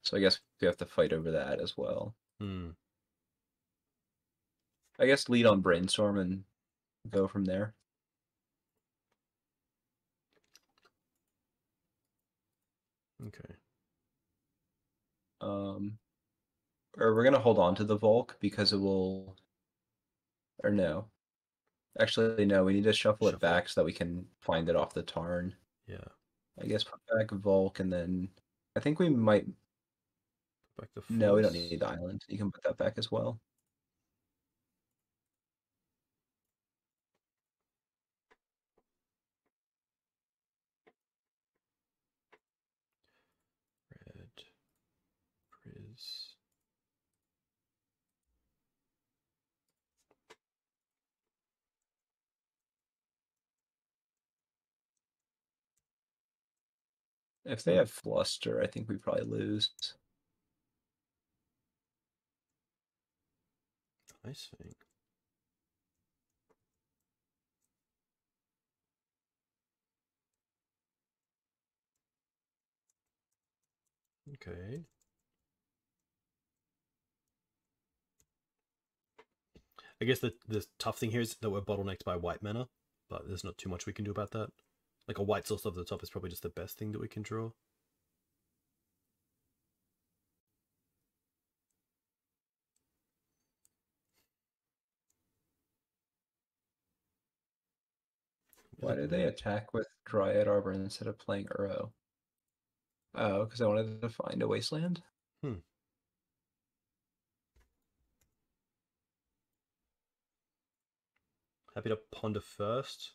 So I guess we have to fight over that as well. I guess lead on Brainstorm and go from there.
Okay.
Or we're gonna hold on to the Volk because it will. Or no. Actually, no. We need to shuffle it back so that we can find it off the Tarn.
Yeah.
I guess put back Volk and then I think we might.
Put back the force.
No, we don't need the island. You can put that back as well.
Red. Priz.
If they have Fluster, I think we probably lose.
Nice thing. Okay. I guess the tough thing here is that we're bottlenecked by white mana, but there's not too much we can do about that. Like a white source over the top is probably just the best thing that we can draw.
Why did they attack with Dryad Arbor instead of playing Uro? Oh, because I wanted to find a wasteland?
Happy to ponder first.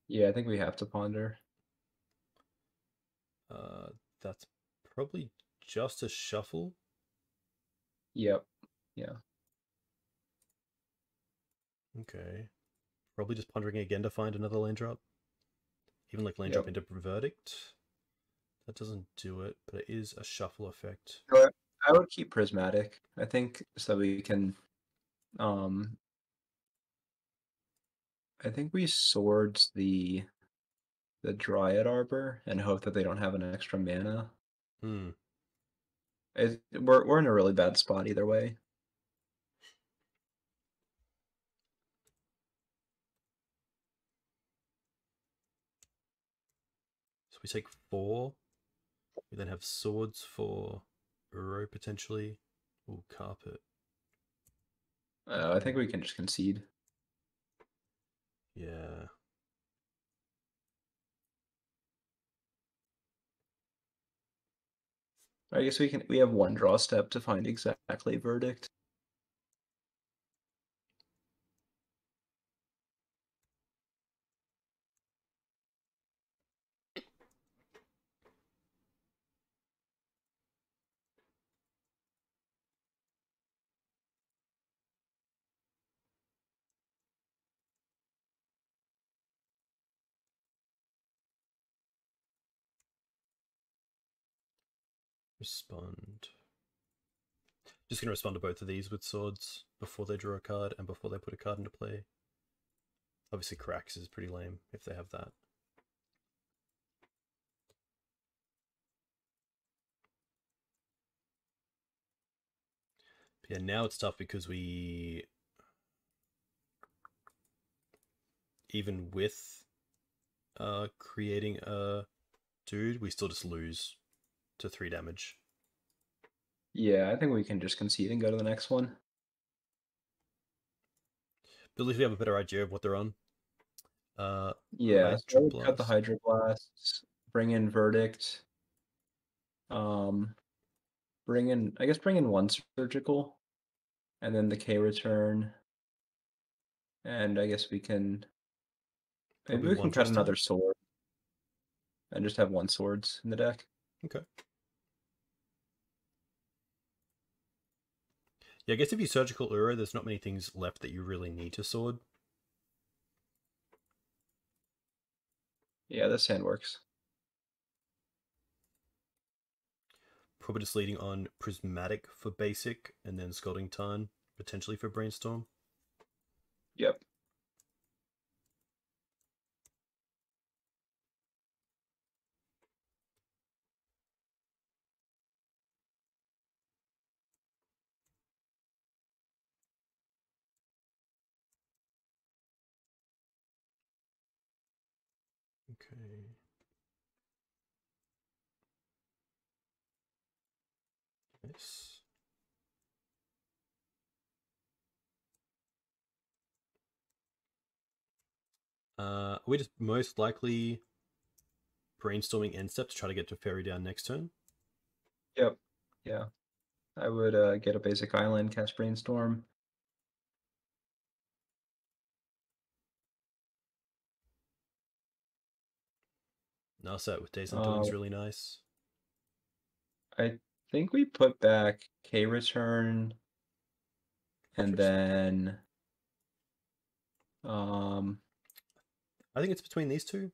Yeah, I think we have to ponder.
That's probably just a shuffle.
Yep. Yeah.
Okay. Probably just pondering again to find another land drop. Even like land drop into Verdict. That doesn't do it, but it is a shuffle effect.
I would keep Prismatic, I think, so we can I think we swords the Dryad Arbor and hope that they don't have an extra mana. We're in a really bad spot either way.
So we take 4. We then have swords for Uro potentially. Ooh, carpet.
I think we can just concede.
Yeah.
I guess we have one draw step to find exactly Verdict.
Respond. Just going to respond to both of these with swords before they draw a card and before they put a card into play. Obviously, Cracks is pretty lame if they have that. But yeah, now it's tough because we... Even with creating a dude, we still just lose to 3 damage.
Yeah, I think we can just concede and go to the next one.
But at least we have a better idea of what they're on.
Yeah, so I would cut the
Hydroblast.
Hydroblasts, bring in Verdict, bring in one Surgical, and then the K return, and I guess maybe
Probably
we
one
can cut
Tristan.
another sword and just have one swords in the deck.
Okay. Yeah, I guess if you Surgical Uro, there's not many things left that you really need to sword.
Yeah, this hand works.
Probably just leading on Prismatic for basic, and then Scalding Tarn, potentially for Brainstorm.
Yep.
Okay. Nice. We just most likely brainstorming end step to try to get to Fairy down next turn.
Yep. Yeah. I would get a basic island, cast Brainstorm.
Narset with Days Undoing is really nice.
I think we put back K return and then
I think it's between these two.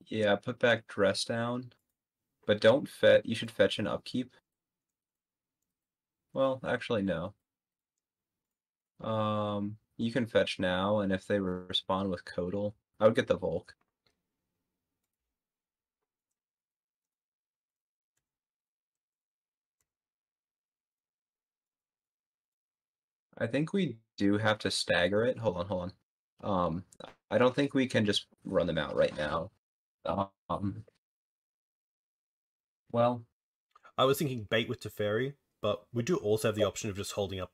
yeah, put back Dress Down. But don't fetch, you should fetch an upkeep. Well, actually no. You can fetch now, and if they respond with Codal, I would get the Volk. I think we do have to stagger it. Hold on. I don't think we can just run them out right now. Well,
I was thinking bait with Teferi, but we do also have the option of just holding up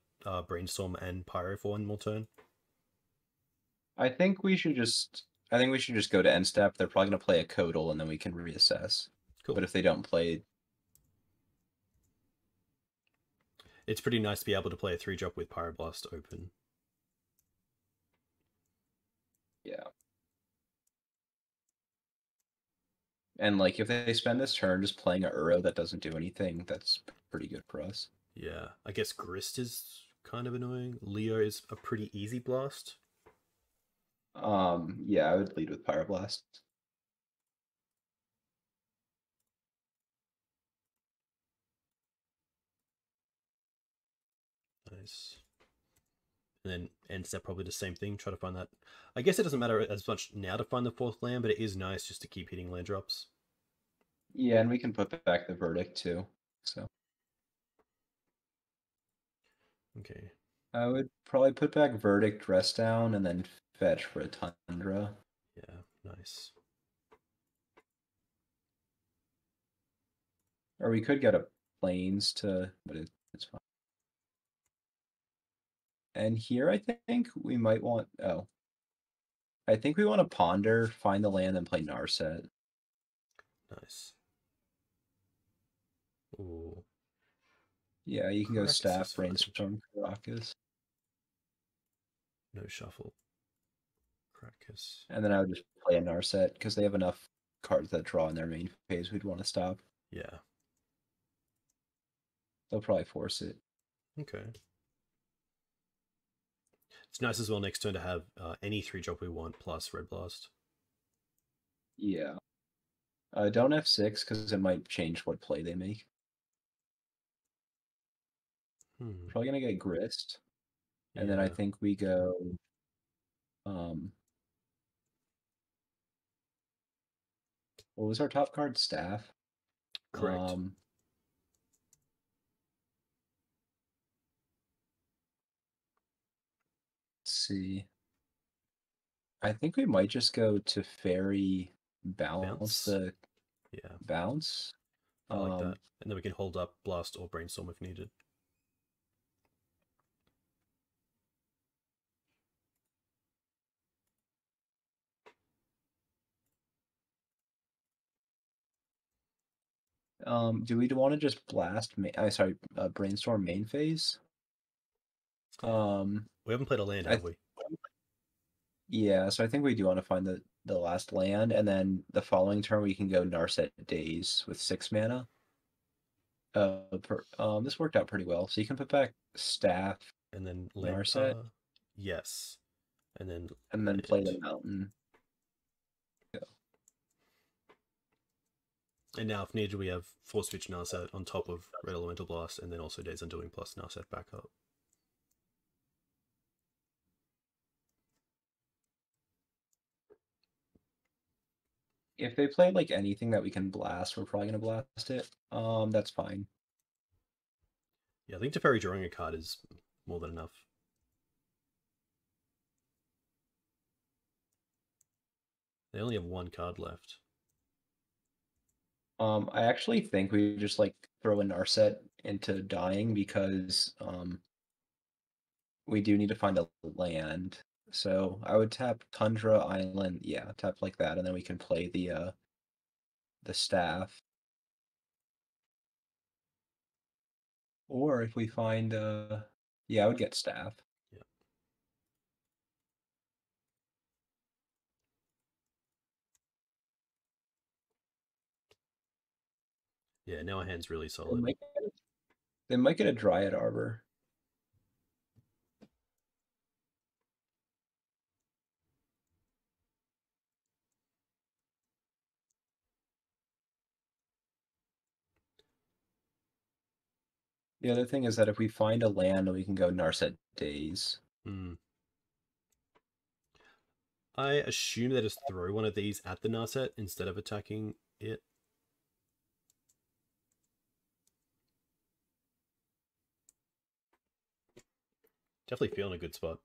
Brainstorm and Pyro for one more turn.
I think we should just go to end step. They're probably gonna play a Codal, and then we can reassess.
Cool.
But if they don't play,
it's pretty nice to be able to play a 3-drop with Pyroblast open.
yeah. And like if they spend this turn just playing a Uro that doesn't do anything, that's pretty good for us.
Yeah, I guess Grist is kind of annoying. Leo is a pretty easy blast.
Yeah, I would lead with Pyroblast.
Nice. And then end step probably the same thing. Try to find that. I guess it doesn't matter as much now to find the 4th land, but it is nice just to keep hitting land drops.
Yeah, and we can put back the Verdict too. So
Okay.
I would probably put back Verdict, Dress Down, and then fetch for a Tundra.
Yeah, nice.
Or we could get a Plains but it's fine. And here I think we might want, I think we want to Ponder, find the land, and play Narset.
Nice. Ooh.
Yeah, you can go
Caracas
Staff,
is fine.
Brainstorm, Caracas.
No shuffle. Caracas.
And then I would just play a Narset, because they have enough cards that draw in their main phase we'd want to stop.
Yeah.
They'll probably force it.
Okay. It's nice as well next turn to have any 3-drop we want plus Red Blast.
Yeah. Don't F6, because it might change what play they make. Probably gonna get Grist. And then I think we go what was our top card? Staff.
Correct.
Let's see. I think we might just go to Fairy bounce the bounce.
I like that. And then we can hold up Blast or Brainstorm if needed.
Do we want to just blast? Brainstorm main phase.
We haven't played a land, have we?
Yeah, so I think we do want to find the last land, and then the following turn we can go Narset Days with 6 mana. This worked out pretty well. So you can put back Staff
And then
Narset.
Yes. And then
Play the mountain. Go.
And now if needed we have Force Switch Narset on top of Red Elemental Blast, and then also Days Undoing plus Narset backup.
If they play like anything that we can blast, we're probably gonna blast it. That's fine.
Yeah, I think Teferi drawing a card is more than enough. They only have 1 card left.
I actually think we just like throw a Narset into dying because we do need to find a land. So I would tap Tundra Island, yeah, tap like that, and then we can play the staff. Or if we find yeah, I would get staff.
Yeah. Yeah, now our hand's really solid.
They might get a Dryad Arbor. The other thing is that if we find a land, we can go Narset Days.
I assume they just throw one of these at the Narset instead of attacking it. Definitely feeling a good spot.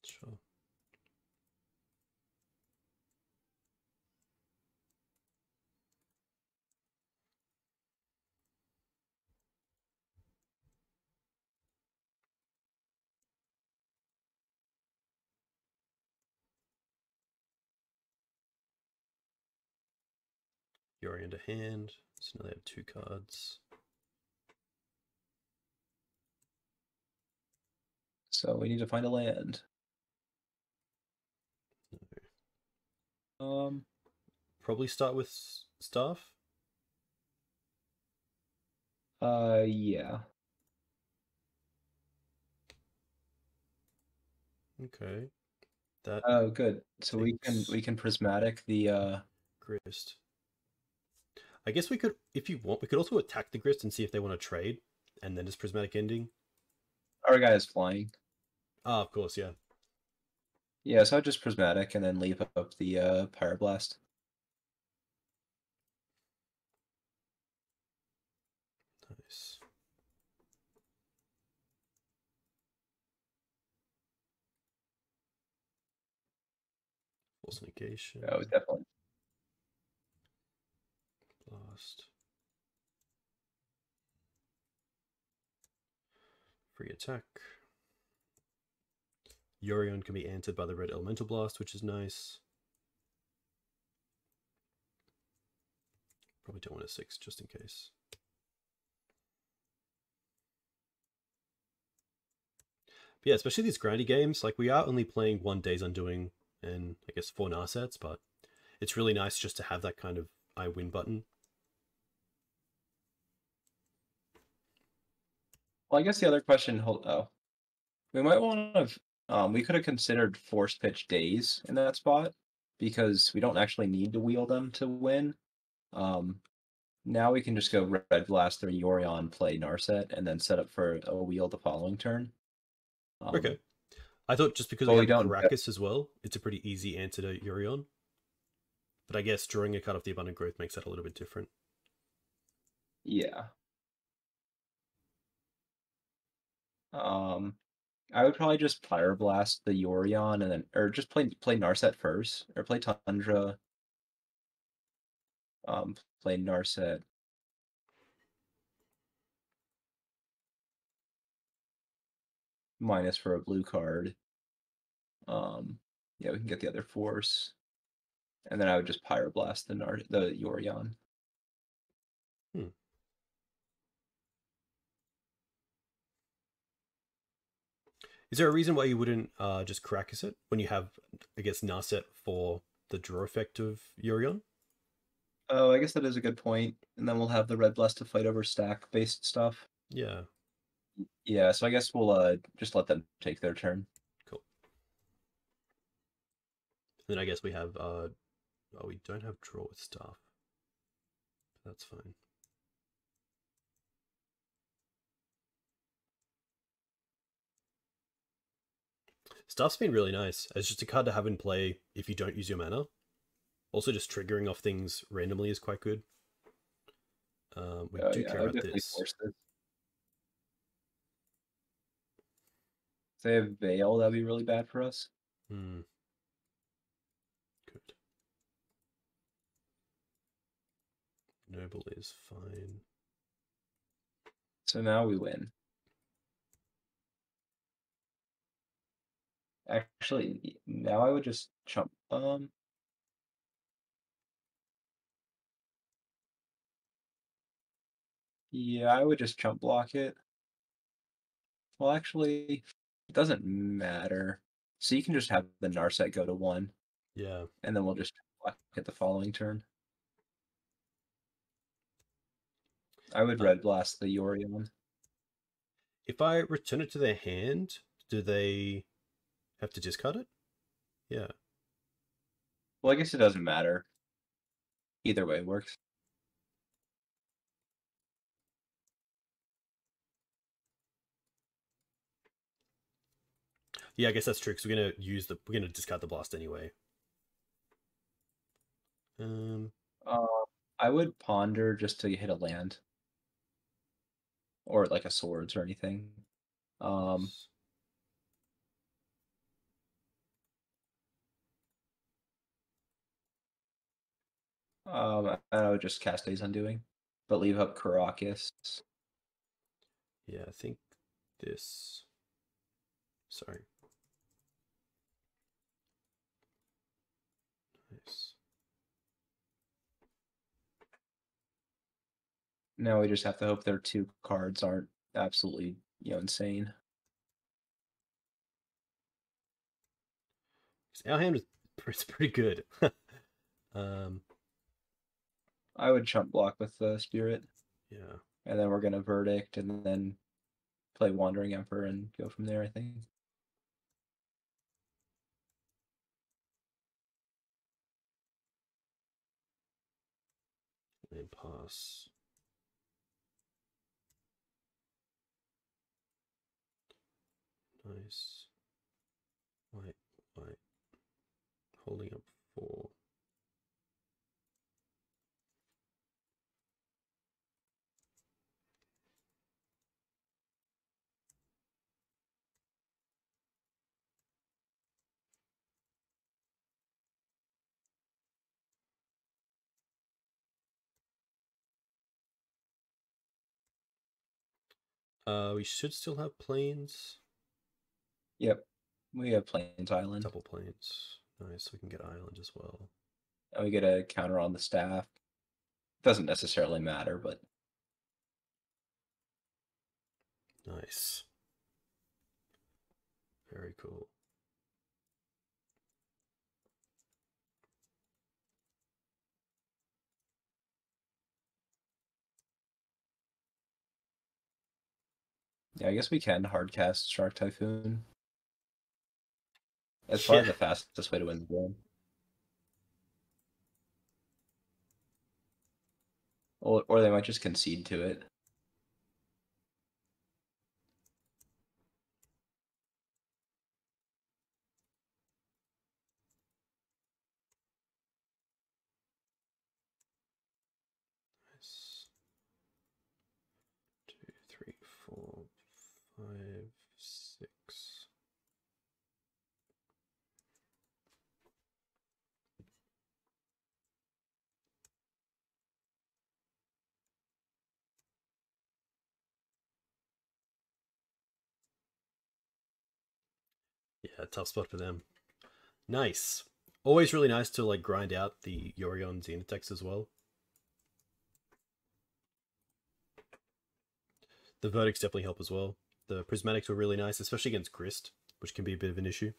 Sure. Yorion to hand. So now they have 2 cards.
So we need to find a land.
Probably start with Staff.
Yeah.
Okay. That.
Oh, good. So we can prismatic the
Grist. I guess we could, if you want, we could also attack the Grist and see if they want to trade, and then just prismatic ending.
Our guy is flying.
Ah, of course, yeah.
Yeah, so I'd just prismatic and then leave up the Pyroblast.
Nice. Force negation.
Oh, definitely.
Blast. Free attack. Yorion can be answered by the Red Elemental Blast, which is nice. Probably don't want a 6 just in case. But yeah, especially these grindy games, like we are only playing 1 Days Undoing and I guess 4 Narsets, but it's really nice just to have that kind of I win button.
Well, I guess the other question, we might want to, we could have considered Force Pitch Days in that spot because we don't actually need to wheel them to win. Now we can just go Red Blast or Yorion, play Narset, and then set up for a wheel the following turn.
Okay. I thought just because we have Caracas as well, it's a pretty easy answer to Yorion. But I guess drawing a card off the Abundant Growth makes that a little bit different.
Yeah. I would probably just Pyroblast the Yorion and then, or just play Narset first, or play Tundra. Play Narset. Minus for a blue card. Yeah, we can get the other force. And then I would just Pyroblast the Yorion.
Is there a reason why you wouldn't just Karakas it when you have, I guess, Narset for the draw effect of Yorion?
Oh, I guess that is a good point. And then we'll have the Red Blast to fight over stack-based stuff.
Yeah.
Yeah, so I guess we'll just let them take their turn.
Cool. And then I guess we have oh, we don't have draw with stuff. That's fine. Stuff's been really nice. It's just a card to have in play if you don't use your mana. Also, just triggering off things randomly is quite good. We do care about this.
If they have Veil, that'd be really bad for us.
Good. Noble is fine.
So now we win. Actually, now I would just chump. Yeah, I would just chump block it. Well, actually, it doesn't matter. So you can just have the Narset go to 1.
Yeah.
And then we'll just block it the following turn. I would Red Blast the Yorion.
If I return it to their hand, do they have to discard it? Yeah.
Well, I guess it doesn't matter. Either way works.
Yeah, I guess that's true because we're gonna discard the blast anyway.
I would ponder just to hit a land. Or like a swords or anything. I would just cast Days Undoing, but leave up Karakas.
Yeah, I think this. Sorry. Nice.
Now we just have to hope their 2 cards aren't absolutely, insane.
Our hand is pretty good.
I would chump block with the Spirit.
Yeah.
And then we're gonna Verdict and then play Wandering Emperor and go from there, I think.
And pass. Nice. White. Holding up 4. We should still have planes.
Yep. We have Plains Island.
Double planes. Nice. We can get island as well.
And we get a counter on the staff. Doesn't necessarily matter, but
nice. Very cool.
yeah, I guess we can hardcast Shark Typhoon. It's probably the fastest way to win the game. Or they might just concede to it.
Nice. 2, 3, 4, 5, 6. Yeah, tough spot for them. Nice. Always really nice to like grind out the Yorion Zenith decks as well. The verdicts definitely help as well. The prismatics were really nice, especially against Grist, which can be a bit of an issue.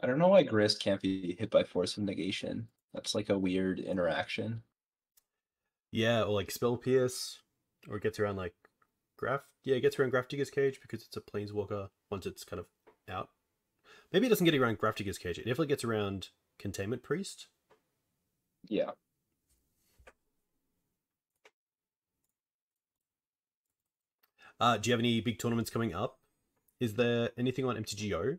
I don't know why Grist can't be hit by Force of Negation. That's like a weird interaction.
Yeah, or like Spell Pierce, or it gets around like it gets around Grafdigger's Cage because it's a Planeswalker once it's kind of out. Maybe it doesn't get around Grafdigger's Cage. It definitely gets around Containment Priest.
Yeah.
Do you have any big tournaments coming up? Is there anything on MTGO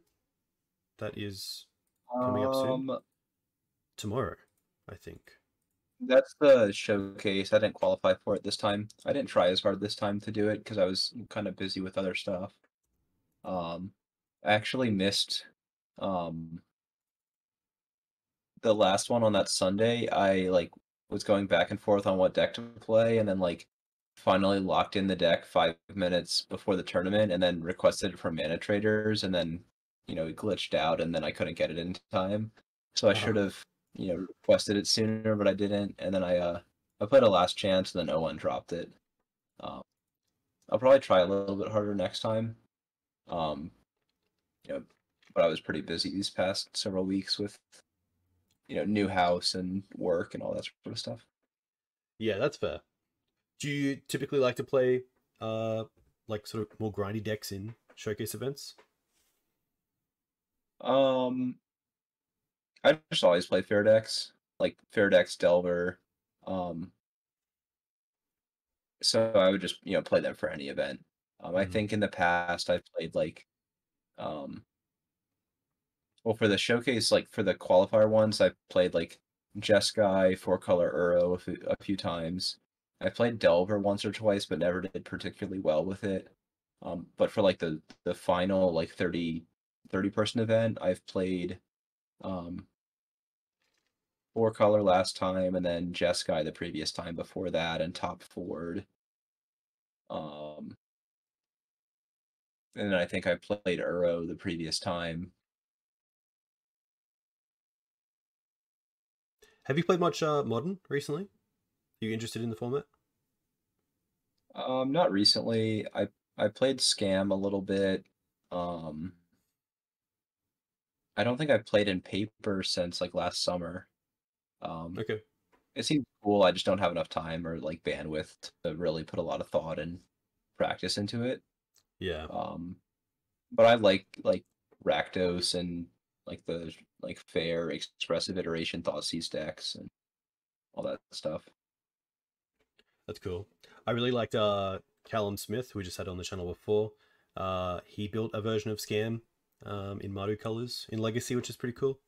that is coming up soon? Tomorrow, I think.
That's the showcase. I didn't qualify for it this time. I didn't try as hard this time to do it because I was kind of busy with other stuff. I actually missed the last one on that Sunday. I like was going back and forth on what deck to play, and then like finally locked in the deck 5 minutes before the tournament, and then requested it from Mana Traders, and then it glitched out, and then I couldn't get it in time. So I should have requested it sooner, but I didn't, and then I played a last chance, and then no one dropped it. I'll probably try a little bit harder next time. But I was pretty busy these past several weeks with new house and work and all that sort of stuff.
Yeah, that's fair. Do you typically like to play like sort of more grindy decks in showcase events?
I just always play fair decks, like fair decks, Delver. So I would just play them for any event. I think in the past I've played like well, for the showcase, like for the qualifier ones, I played like Jeskai, 4-color Uro a few times. I played Delver once or twice, but never did particularly well with it. But for like the final like 30 person event, I've played 4-color last time, and then Jeskai the previous time before that, and Top Forward. And then I think I played Uro the previous time.
Have you played much Modern recently? Are you interested in the format?
Not recently. I played Scam a little bit. I don't think I've played in paper since like last summer.
Okay.
It seems cool. I just don't have enough time or like bandwidth to really put a lot of thought and practice into it.
Yeah.
But I like Rakdos and like the fair expressive iteration Thoughtseize decks and all that stuff.
That's cool. I really liked Callum Smith, who we just had on the channel before. He built a version of Scam in Mardu colors in Legacy, which is pretty cool.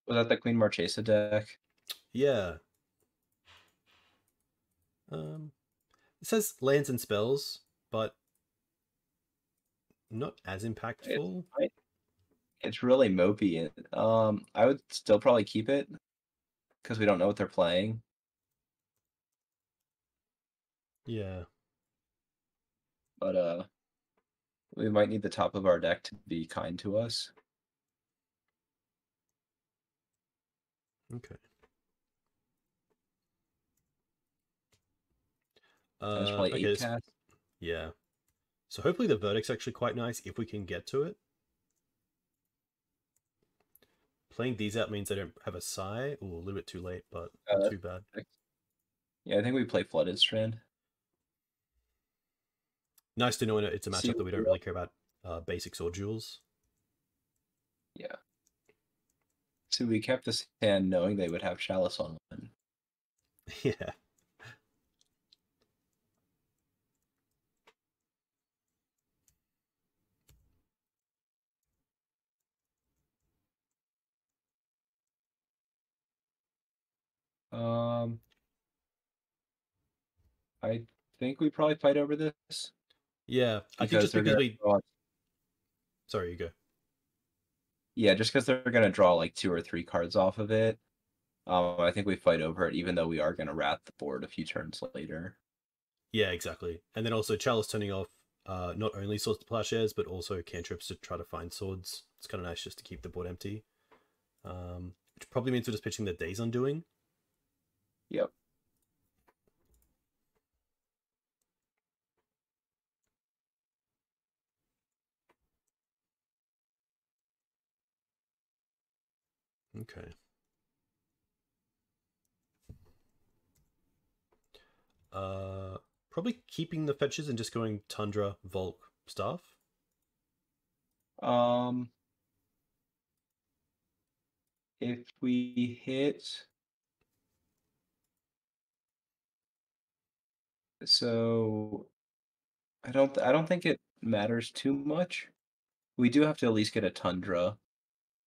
Was that the Queen Marchesa deck?
Yeah. It says lands and spells, but not as impactful.
It's really mopey. I would still probably keep it because we don't know what they're playing.
Yeah.
But we might need the top of our deck to be kind to us.
Okay.
That's probably
okay,
8 cast.
Yeah. So hopefully the verdict's actually quite nice if we can get to it. Playing these out means I don't have a Sigh. Ooh, a little bit too late, but not too bad.
Yeah, I think we play Flooded Strand.
Nice to know it's a matchup that we don't really care about basics or jewels.
Yeah. So we kept this hand knowing they would have Chalice on one.
Yeah.
I think we probably fight over this.
Yeah, I think just because we... Sorry, you go.
Yeah, just because they're going to draw like 2 or 3 cards off of it. I think we fight over it, even though we are going to rat the board a few turns later.
Yeah, exactly. And then also Chalice turning off not only swords to plowshares, but also cantrips to try to find swords. It's kind of nice just to keep the board empty. Which probably means we're just pitching the Days Undoing.
Yep.
Okay. Probably keeping the fetches and just going Tundra, Volk, Staff.
If we hit, so I don't think it matters too much. We do have to at least get a Tundra,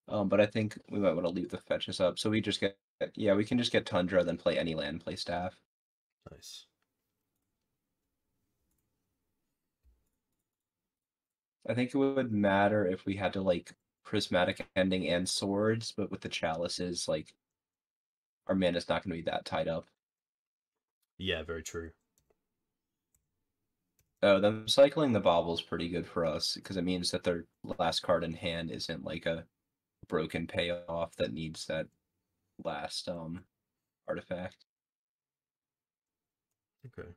but I think we might want to leave the fetches up. So we just get, yeah, we can just get Tundra, then play any land, play Staff.
Nice.
I think it would matter if we had to like Prismatic Ending and Swords, but with the Chalices, like our mana's not going to be that tied up.
Yeah, very true.
Oh, them cycling the Baubles pretty good for us because it means that their last card in hand isn't like a broken payoff that needs that last artifact.
Okay.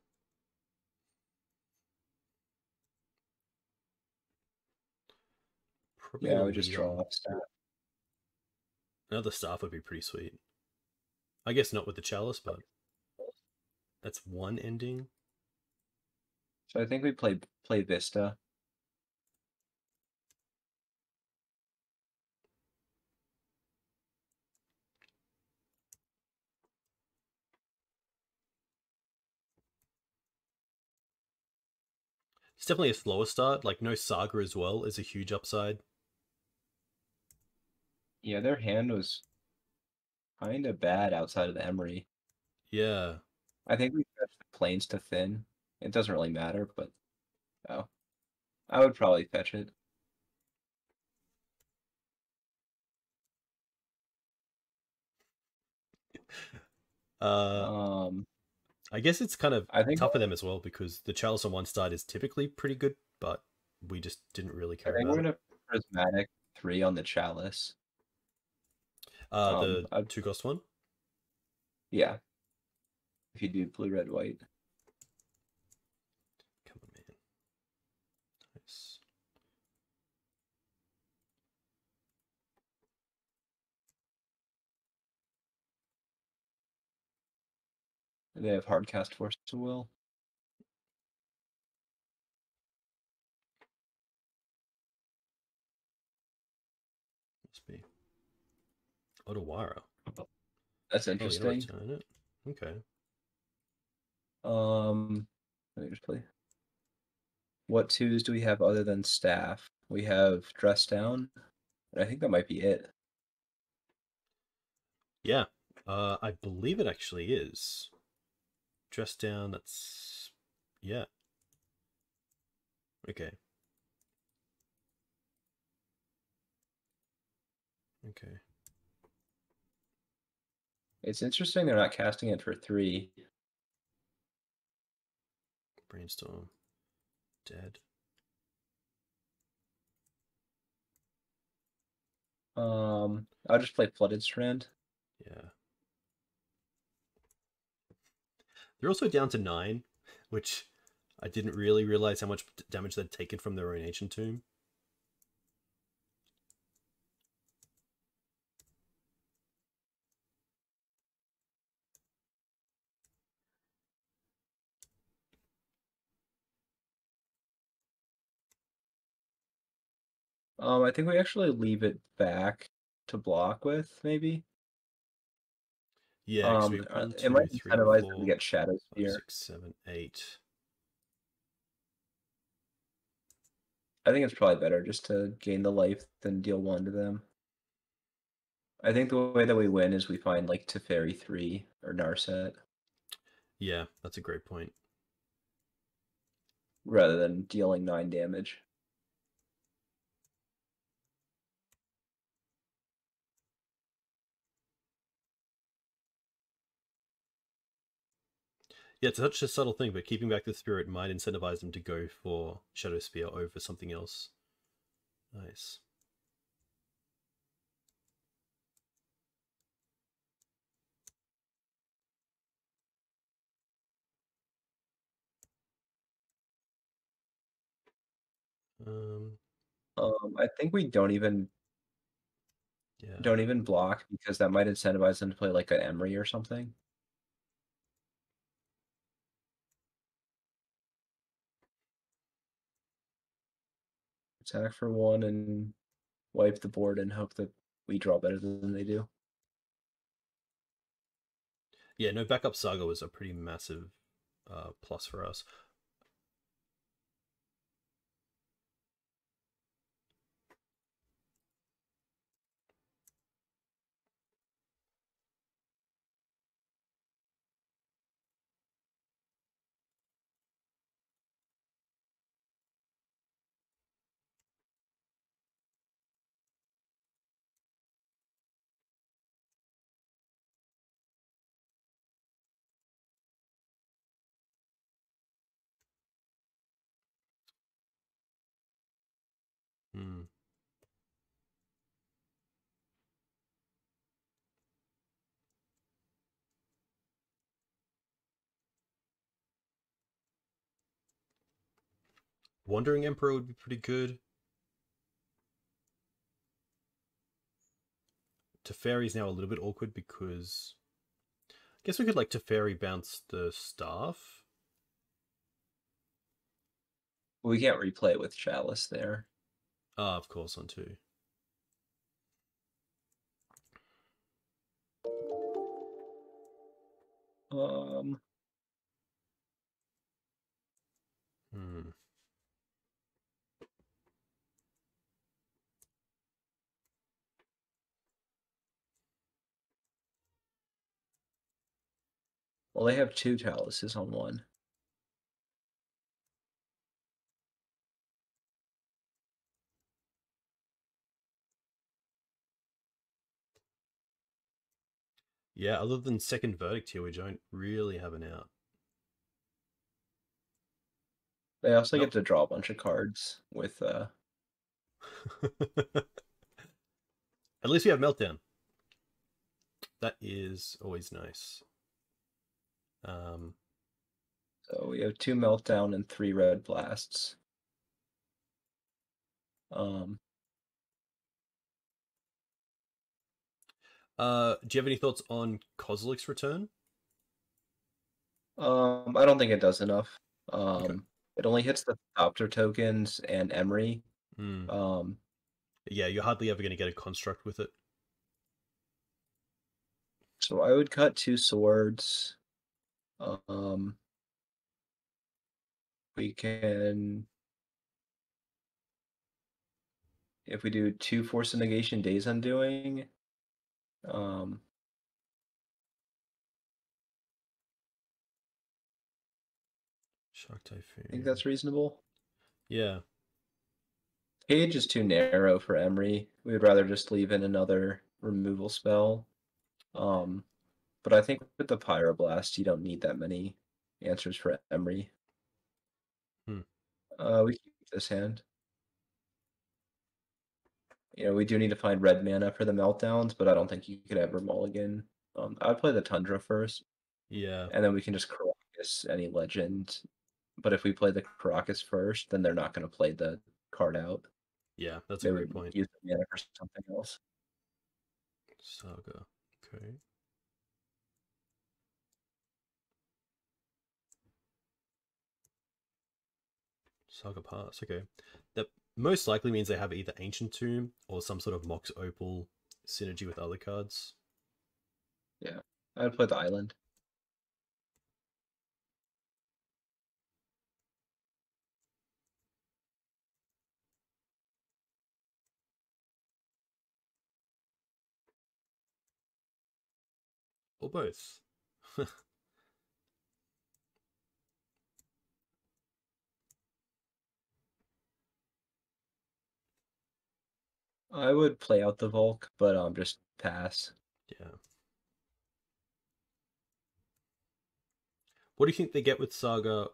Probably
Yeah, I
gonna
would just
lead
draw
on.
off Staff.
Another Staff would be pretty sweet. I guess not with the Chalice, but that's one ending.
So I think we play Vista.
It's definitely a slower start. Like no Saga as well is a huge upside.
Yeah, their hand was kind of bad outside of the Emery.
Yeah.
I think we fetched the Plains to thin. It doesn't really matter, but oh, I would probably fetch it.
Uh,
Um,
I guess it's kind of
I think
tough for them as well because the Chalice on one side is typically pretty good, but we just didn't really
I
care
think
about
we're
it.
gonna Prismatic 3 on the Chalice.
The 2-cost one.
Yeah, if you do blue, red, white.
Come on, man. Nice.
They have Hardcast Force of Will.
Must be Otawara.
That's
Oh, you're gonna
interesting.
return it. Okay.
Let me just play. What twos do we have other than Staff? We have Dress Down, and I think that might be it.
Yeah. I believe it actually is. Dress down. That's yeah. Okay. Okay.
It's interesting they're not casting it for 3.
Brainstorm. Dead.
I'll just play Flooded Strand.
Yeah. They're also down to 9, which I didn't really realize how much damage they'd taken from their own Ancient Tomb.
I think we actually leave it back to block with, maybe.
Yeah, because we 1,
It might
2, 3,
incentivize them to
4,
get Shadow
5,
Spear.
6, 7, 8.
I think it's probably better just to gain the life than deal 1 to them. I think the way that we win is we find like Teferi 3 or Narset
Yeah, that's a great point.
rather than dealing 9 damage.
Yeah, it's such a subtle thing, but keeping back the spirit might incentivize them to go for Shadow Spear over something else. Nice.
I think we don't even block because that might incentivize them to play like an Emery or something. Attack for 1 and wipe the board and hope that we draw better than they do.
Yeah, no, backup Saga was a pretty massive plus for us. Hmm. Wandering Emperor would be pretty good. Teferi's now a little bit awkward because I guess we could like Teferi bounce the staff.
We can't replay with Chalice there.
Ah, of course, on 2.
Well, they have 2 Chalices on 1.
Yeah, other than second Verdict here, we don't really have an out.
They also get to draw a bunch of cards with
At least we have Meltdown. That is always nice.
So we have 2 Meltdown and 3 Red Blasts.
Do you have any thoughts on Kozilek's return?
I don't think it does enough.
Okay.
It only hits the Thopter tokens and Emery.
Yeah, you're hardly ever going to get a construct with it.
So I would cut 2 swords. We can, if we do 2 Force of Negation, Days Undoing.
Shark Typhoon.
I think that's reasonable.
Yeah.
Cage is too narrow for Emery. We would rather just leave in another removal spell. But I think with the Pyroblast, you don't need that many answers for Emery. We keep this hand. You know, we do need to find red mana for the Meltdowns, but I don't think you could ever mulligan. I'd play the Tundra first.
Yeah.
And then we can just Caracas any legend. But if we play the Caracas first, then they're not going to play the card out.
Yeah, that's a great point.
Use the mana for something else.
Saga. Okay. Saga Pass. Okay. That most likely means they have either Ancient Tomb or some sort of Mox Opal synergy with other cards.
Yeah. I'd play the Island.
Or both.
I would play out the Volk, but just pass.
Yeah. What do you think they get with Saga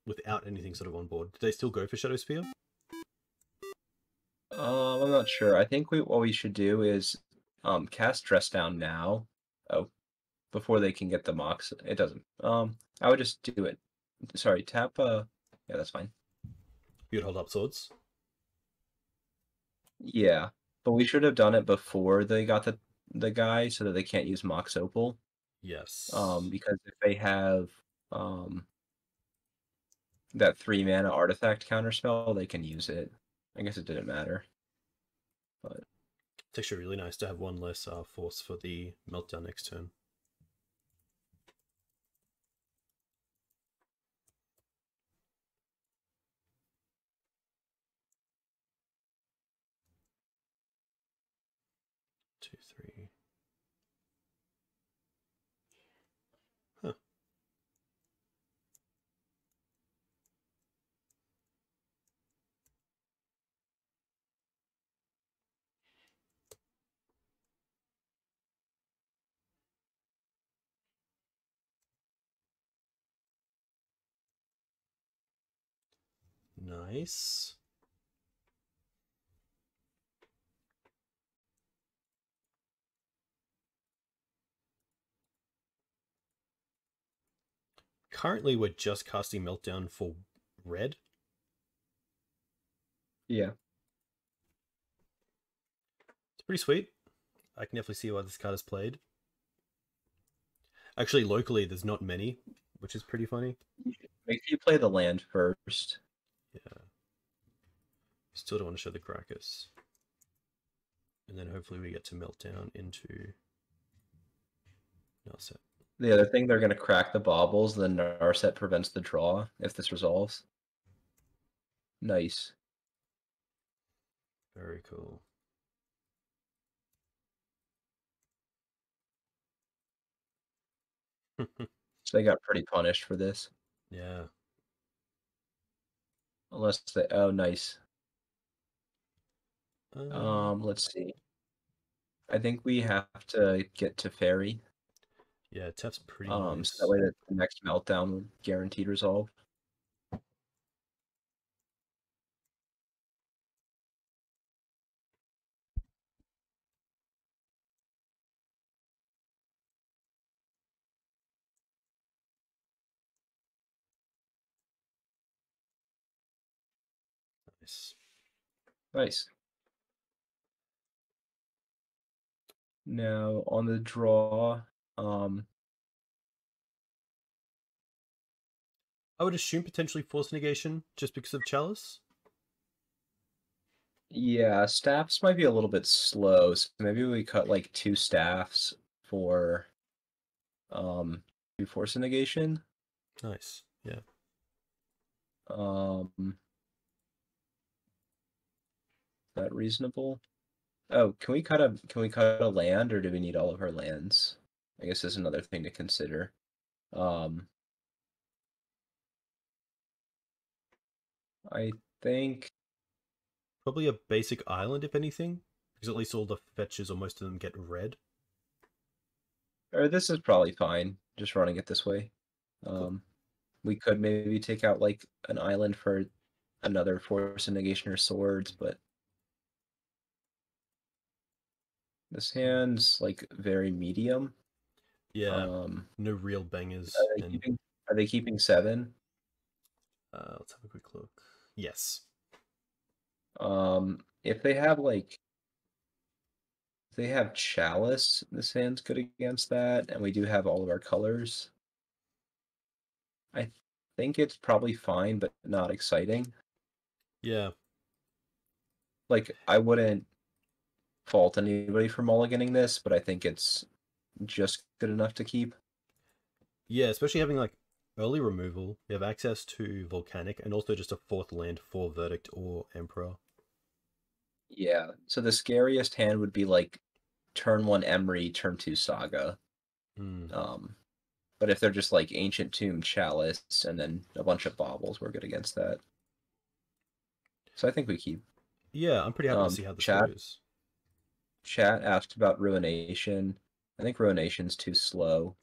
without anything sort of on board? Do they still go for Shadow Spear?
I'm not sure. I think what we should do is cast Dress Down now. Oh, before they can get the Mox. It doesn't. I would just do it. Sorry, tap. Yeah, that's fine.
You'd hold up swords.
Yeah, but we should have done it before they got the guy, so that they can't use Mox Opal.
Yes.
Because if they have that 3-mana artifact counterspell, they can use it. I guess it didn't matter. But
it's actually really nice to have one less force for the meltdown next turn. Two, three. Huh. Nice. Currently, we're just casting Meltdown for red.
yeah.
It's pretty sweet. I can definitely see why this card is played. Actually, locally, there's not many, which is pretty funny.
Make sure you play the land first.
Yeah. Still don't want to show the Krakus. And then hopefully we get to Meltdown into Narset.
The other thing, they're going to crack the baubles, then Narset prevents the draw if this resolves. Nice.
Very cool.
So they got pretty punished for this.
Yeah.
Unless they... Oh, nice. Let's see. I think we have to get to Fairy.
Yeah, tap's pretty nice.
So that way the next Meltdown will guaranteed resolve.
Nice.
Nice. Now on the draw,
I would assume potentially Force Negation just because of Chalice.
yeah, staffs might be a little bit slow, so maybe we cut like 2 staffs for 2 Force Negation.
Nice. Yeah.
Is that reasonable? Oh, can we cut a land, or do we need all of our lands? I guess there's another thing to consider. I think
Probably a basic island, if anything, because at least all the fetches or most of them get red.
or this is probably fine, just running it this way.
Cool.
We could maybe take out like an island for another Force of Negation or Swords, but this hand's like very medium.
Yeah. No real bangers.
Are they keeping 7?
Let's have a quick look. Yes.
If they have like, if they have Chalice, this hand's good against that, and we do have all of our colors. I think it's probably fine, but not exciting.
Yeah.
Like, I wouldn't fault anybody for mulliganing this, but I think it's just good enough to keep.
Yeah, especially having like early removal. You have access to Volcanic and also just a 4th land for Verdict or Emperor.
Yeah, so the scariest hand would be like turn 1 Emery, turn 2 Saga. But if they're just like Ancient Tomb, Chalice, and then a bunch of baubles, we're good against that. So I think we keep.
Yeah, I'm pretty happy to see how this goes.
Chat asked about Ruination. I think Ruination's too slow.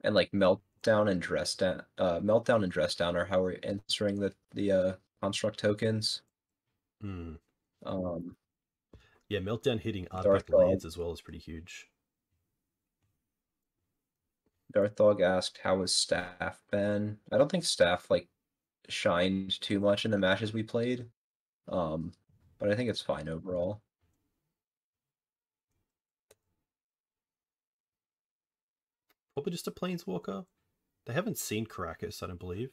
and like meltdown and dress down. Meltdown and dress down are how we're answering the construct tokens.
Hmm.
Um,
Yeah, meltdown hitting
Darth
artifact
Dog.
lands as well is pretty huge.
Darth Dog asked, "How has Staff been?" I don't think Staff like shined too much in the matches we played, but I think it's fine overall.
Probably just a planeswalker. They haven't seen Caracas, I don't believe.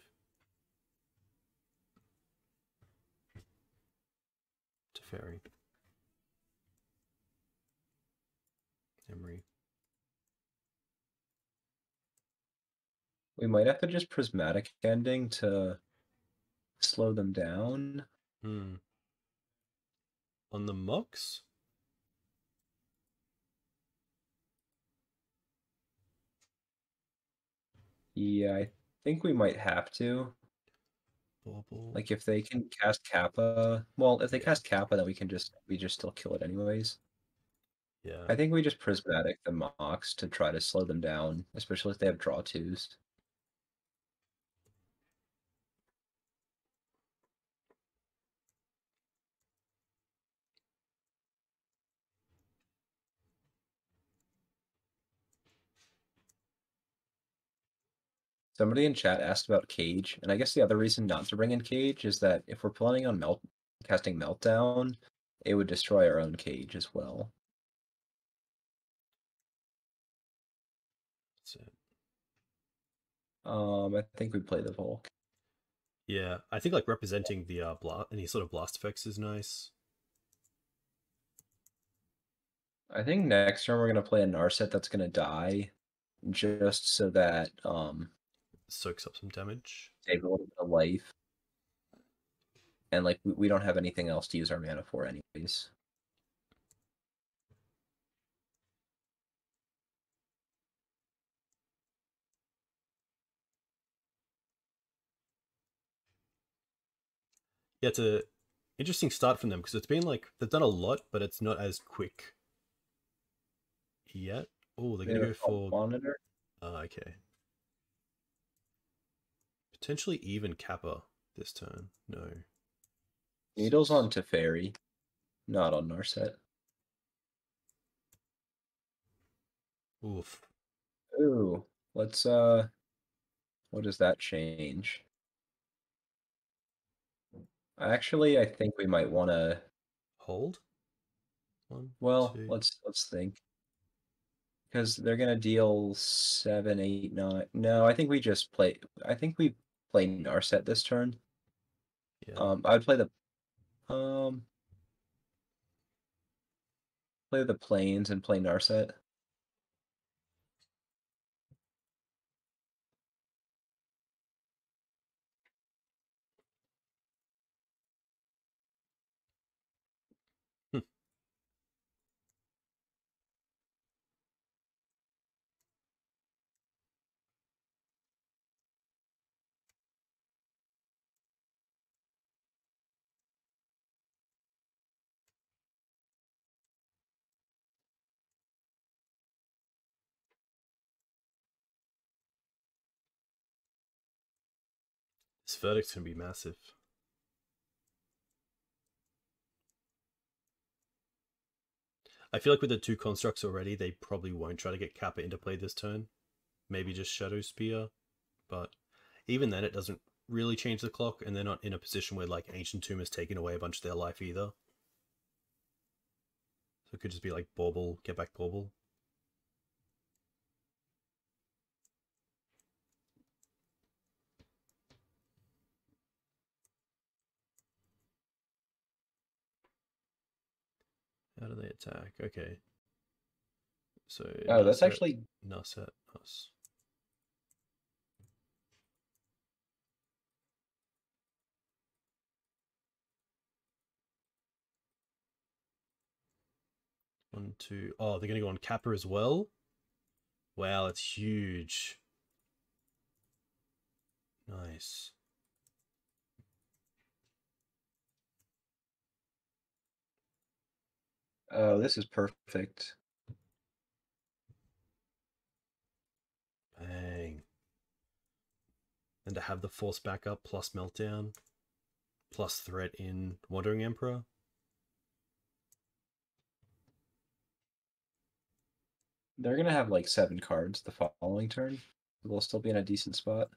Teferi. Emery.
We might have to just prismatic ending to slow them down.
Hmm. On the Mox?
Yeah, I think we might have to.
Bauble.
Like if they can cast Kappa, well, if they
Yeah.
cast Kappa, then we just still kill it anyways.
Yeah.
I think we just prismatic the Mox to try to slow them down, especially if they have draw twos. Somebody in chat asked about Cage, and I guess the other reason not to bring in Cage is that if we're planning on casting Meltdown, it would destroy our own Cage as well.
That's it.
I think we play the Volk.
Yeah, I think like representing the any sort of blast effects is nice.
I think next turn we're gonna play a Narset that's gonna die, just so that
Soaks up some damage.
save a little bit of life. And like we don't have anything else to use our mana for anyways.
Yeah, it's a interesting start from them because it's been like they've done a lot, but it's not as quick yet. Oh, they're gonna go for
Monitor.
okay. Potentially even Kappa this turn. No.
Needles on Teferi, not on Narset.
Oof.
Ooh, let's what does that change? Actually, I think we might want to.
Hold. One,
Well,
two.
let's think, because they're gonna deal 7, 8, 9. No, I think we just play. I think we play Narset this turn.
Yeah.
I would um play the planes and play Narset.
Hmm. This verdict's gonna be massive. I feel like with the two constructs already, they probably won't try to get Kappa into play this turn. Maybe just Shadow Spear, but even then, it doesn't really change the clock, and they're not in a position where like Ancient Tomb has taken away a bunch of their life either. So it could just be like Bauble, get back Bauble. How do they attack? Okay. So
Oh, that's
Narset,
actually
Narset, us. One, two. Oh, they're gonna go on Kappa as well. Wow, that's huge. Nice.
oh, this is perfect.
Bang. And to have the force backup plus meltdown plus threat in Wandering Emperor.
They're gonna have like 7 cards the following turn. We'll still be in a decent spot.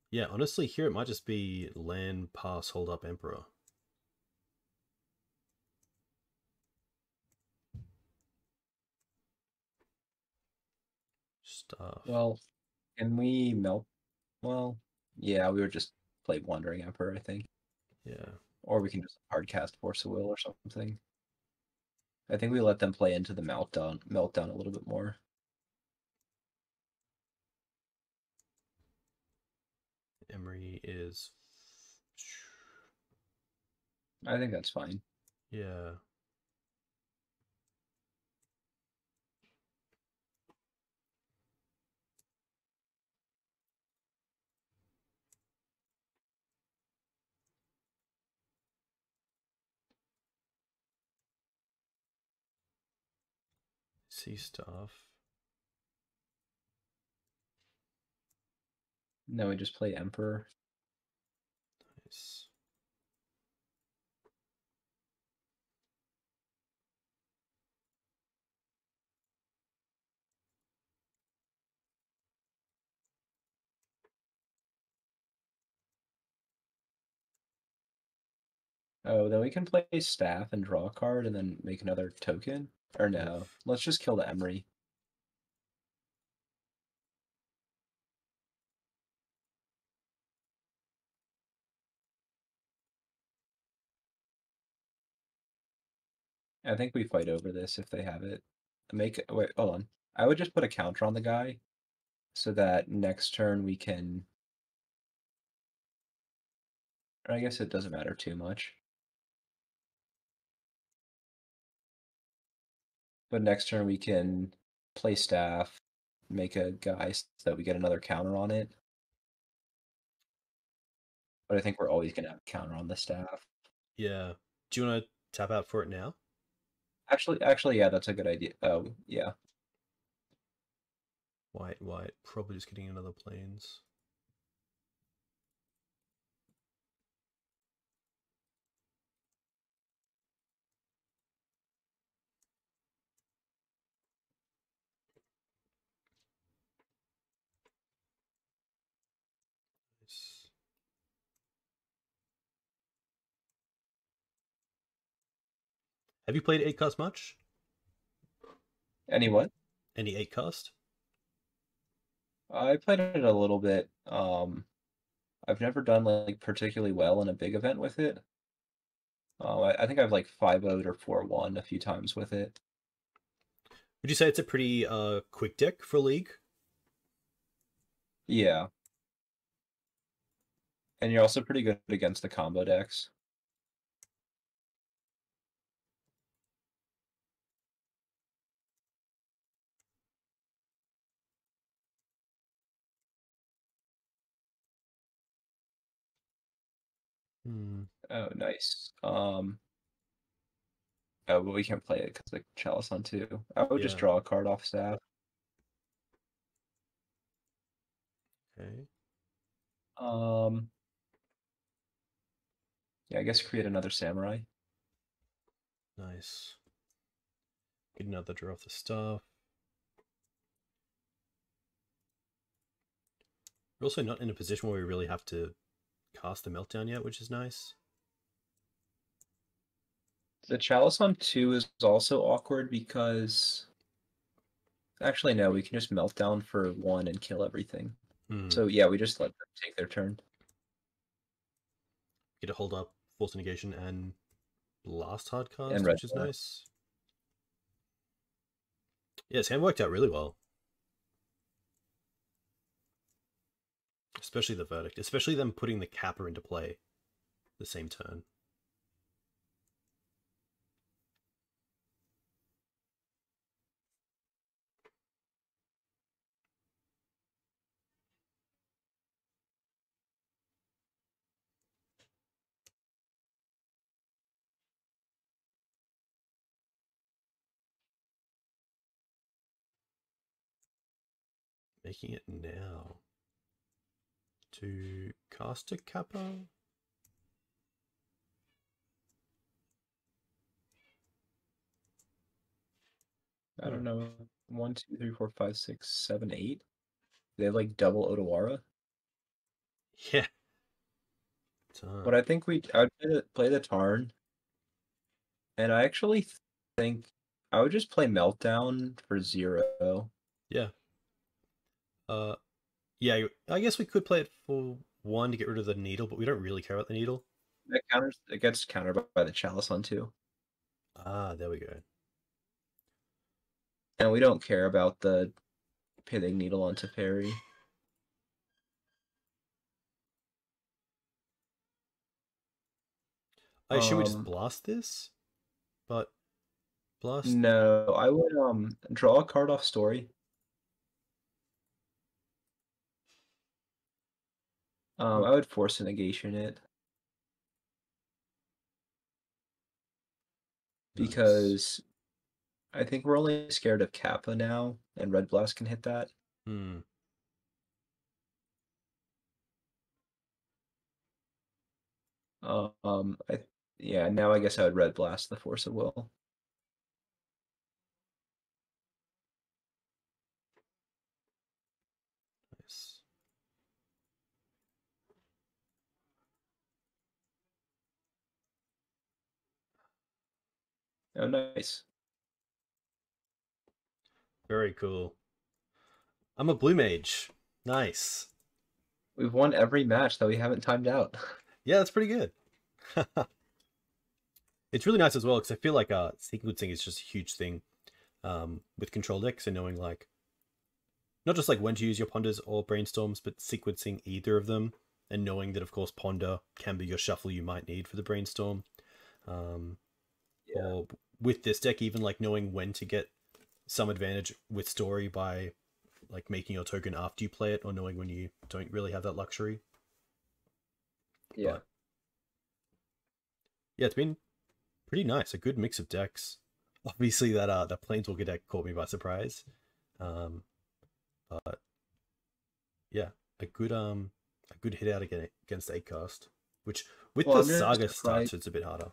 Yeah, honestly, here it might just be land, pass, hold up, Emperor. Stuff.
Well, can we melt? Well, yeah, we would just play Wandering Emperor, I think.
Yeah.
Or we can just hard cast Force of Will or something. I think we let them play into the meltdown a little bit more.
Emery is...
I think that's fine.
Yeah. See stuff.
No, we just play Emperor.
Nice.
Oh, then we can play Staff and draw a card and then make another token? Or no,
Oof.
let's just kill the Emery. I think we fight over this if they have it. Wait, hold on. I would just put a counter on the guy so that next turn we can... I guess it doesn't matter too much. But next turn we can play Staff, make a guy so that we get another counter on it. But I think we're always going to have a counter on the Staff.
Yeah. Do you want to tap out for it now?
Actually, yeah, that's a good idea. Oh, yeah.
White. Probably just getting another planes. Nice. Have you played 8-cast much?
Any what?
Any 8-cast?
I played it a little bit. I've never done like particularly well in a big event with it. I think I've like 5-0'd or 4-1 a few times with it.
Would you say it's a pretty quick deck for League?
Yeah. And you're also pretty good against the combo decks. Oh, nice. Oh, but we can't play it because the Chalice on 2. I would just
Yeah.
draw a card off Staff.
Okay.
Yeah, I guess create another Samurai.
Nice. Get another draw off the stuff. We're also not in a position where we really have to cast the meltdown yet, which is nice.
The Chalice on 2 is also awkward because... Actually, no, we can just melt down for 1 and kill everything. So yeah, we just let them take their turn.
Get a hold up, force negation, and blast hard cast,
And
which is nice. Yeah, his hand worked out really well. Especially the verdict. Especially them putting the capper into play the same turn. Making it now. To cast a Kappa?
I don't know. 1, 2, 3, 4, 5, 6, 7, 8. They have like double Otawara.
Yeah.
But I think I'd play the Tarn. And I actually think I would just play Meltdown for 0.
Yeah. Yeah, I guess we could play it for 1 to get rid of the needle, but we don't really care about the needle.
It gets countered by the Chalice on 2.
Ah, there we go.
And we don't care about the Pithing Needle on Teferi.
I assume we just blast this? But blast?
No, I would draw a card off story. I would force a negation it. Because I think we're only scared of Kappa now, and Red Blast can hit that. Yeah, now I guess I would Red Blast the Force of Will.
Nice.
Oh, nice.
Very cool. I'm a blue mage. Nice.
We've won every match that we haven't timed out.
Yeah, that's pretty good. It's really nice as well, because I feel like sequencing is just a huge thing with control decks, and knowing like not just like when to use your ponders or brainstorms, but sequencing either of them, and knowing that of course ponder can be your shuffle you might need for the brainstorm. Or with this deck, even like knowing when to get some advantage with story by like making your token after you play it, or knowing when you don't really have that luxury.
Yeah.
But, yeah, it's been pretty nice. A good mix of decks. Obviously, that Planeswalker deck caught me by surprise. But yeah, a good hit out against 8-cast, which with the Saga starts, it's a bit harder.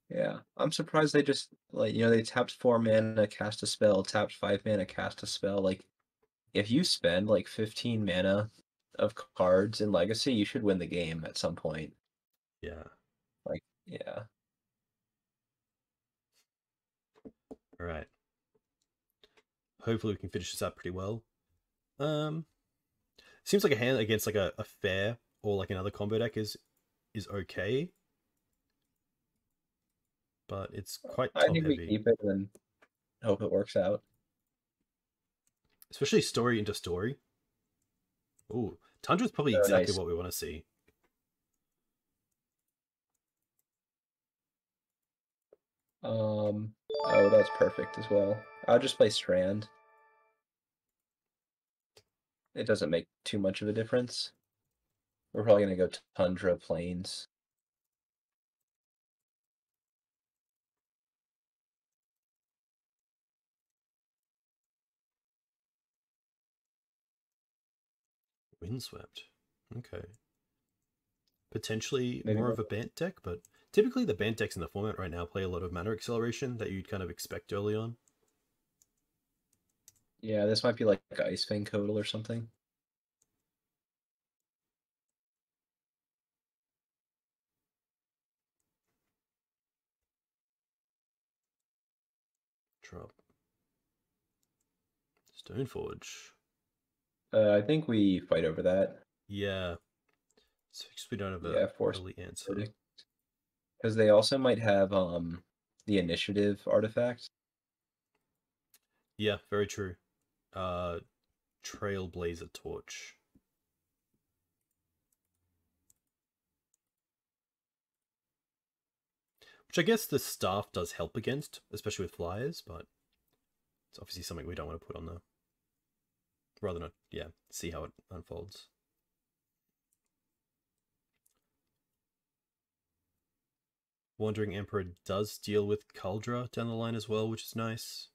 Yeah, I'm surprised they just they tapped 4 mana, cast a spell, tapped 5 mana, cast a spell. Like, if you spend like 15 mana of cards in Legacy, you should win the game at some point.
Yeah.
Like, yeah.
All right. Hopefully we can finish this up pretty well. Seems like a hand against like a fair or like another combo deck is okay, but it's quite top heavy.
I think we keep it and hope it works out.
Especially story into story. Ooh, Tundra's probably exactly what we want to see.
Oh, that's perfect as well. I'll just play Strand. It doesn't make too much of a difference. We're probably going to go Tundra Plains.
Windswept. Okay. Potentially more of a BANT deck, but typically the BANT decks in the format right now play a lot of mana acceleration that you'd kind of expect early on.
Yeah, this might be like Icefang Codal or something.
Drop. Stoneforge.
I think we fight over that.
Yeah. So we don't have a early answer.
Because they also might have the initiative artifact.
Yeah, very true. Trailblazer Torch. Which I guess the staff does help against, especially with flyers, but it's obviously something we don't want to put on there. Rather not, yeah, see how it unfolds. Wandering Emperor does deal with Kaldra down the line as well, which is nice.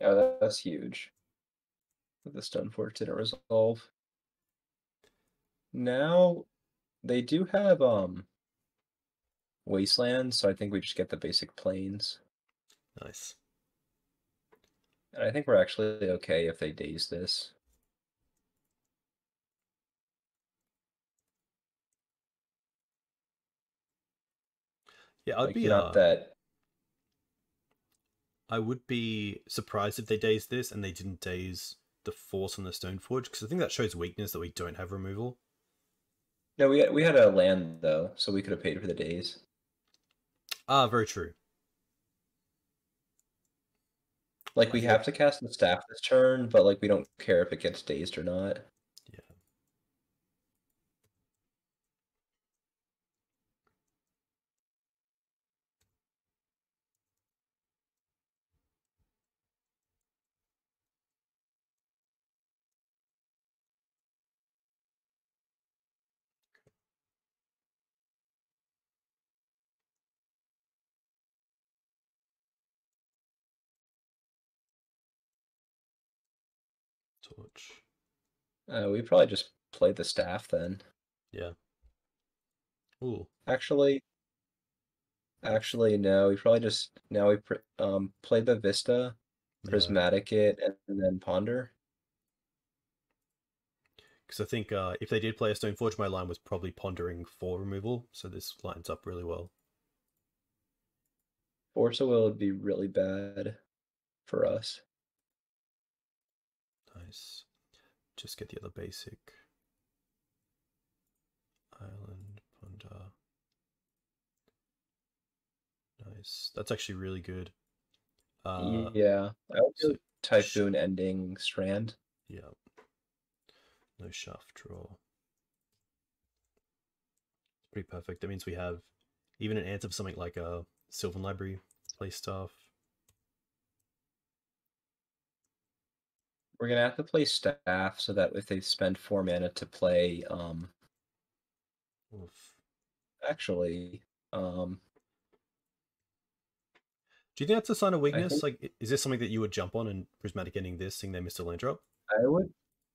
Oh, that's huge. The Stoneforge didn't resolve. Now they do have Wasteland, so I think we just get the basic plains.
Nice.
And I think we're actually okay if they daze this.
Yeah,
Like you're not that.
I would be surprised if they dazed this and they didn't daze the Force on the Stoneforge, because I think that shows weakness that we don't have removal.
No, we had a land though, so we could have paid for the daze.
Ah, very true.
Like we
Yeah.
have to cast the staff this turn, but like we don't care if it gets dazed or not.
Yeah. Torch.
We probably just played the staff then.
Yeah. Ooh.
Actually, no. We probably just now we played the Vista,
Yeah.
Prismatic it, and then Ponder.
Because I think if they did play a Stoneforge, my line was probably pondering for removal, so this lines up really well.
Force of Will would be really bad for us.
Nice. Just get the other basic. Island, Ponder. Nice. That's actually really good.
Yeah, I would
So
do Typhoon ending Strand.
yeah. No shaft draw. Pretty perfect. That means we have even an answer for something like a Sylvan Library play stuff.
We're gonna have to play staff so that if they spend 4 mana to play,
Oof.
actually,
Do you think that's a sign of
I
weakness?
think
Like, is this something that you would jump on and Prismatic ending this, seeing they missed a land drop?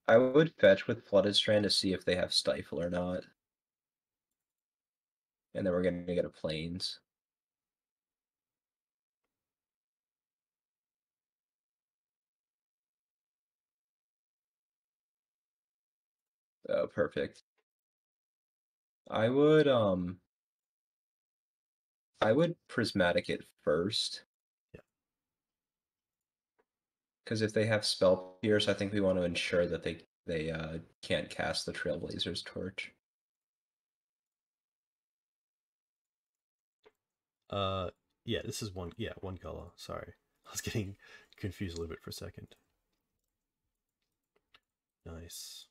I would fetch with Flooded Strand to see if they have Stifle or not, and then we're gonna get a Plains. Oh, perfect. I would Prismatic it first.
Yeah.
Because if they have Spell Pierce, I think we want to ensure that they can't cast the Trailblazer's Torch.
Yeah, this is one. Yeah, one color. Sorry, I was getting confused a little bit for a second. Nice.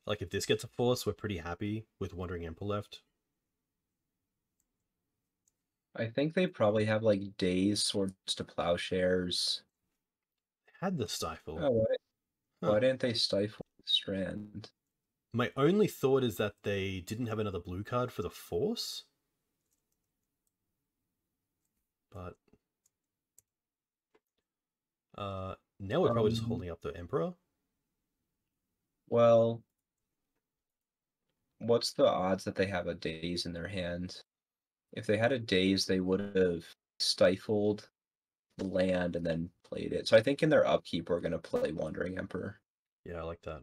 Like, if this gets a force, we're pretty happy with Wandering Emperor left.
I think they probably have like Days, Swords to Plowshares.
Had the Stifle.
Oh,
Huh.
why didn't they Stifle the Strand?
My only thought is that they didn't have another blue card for the force. But now we're probably just holding up the Emperor.
Well, what's the odds that they have a Daze in their hand? If they had a Daze, they would have stifled the land and then played it. So I think in their upkeep, we're going to play Wandering Emperor.
Yeah, I like that.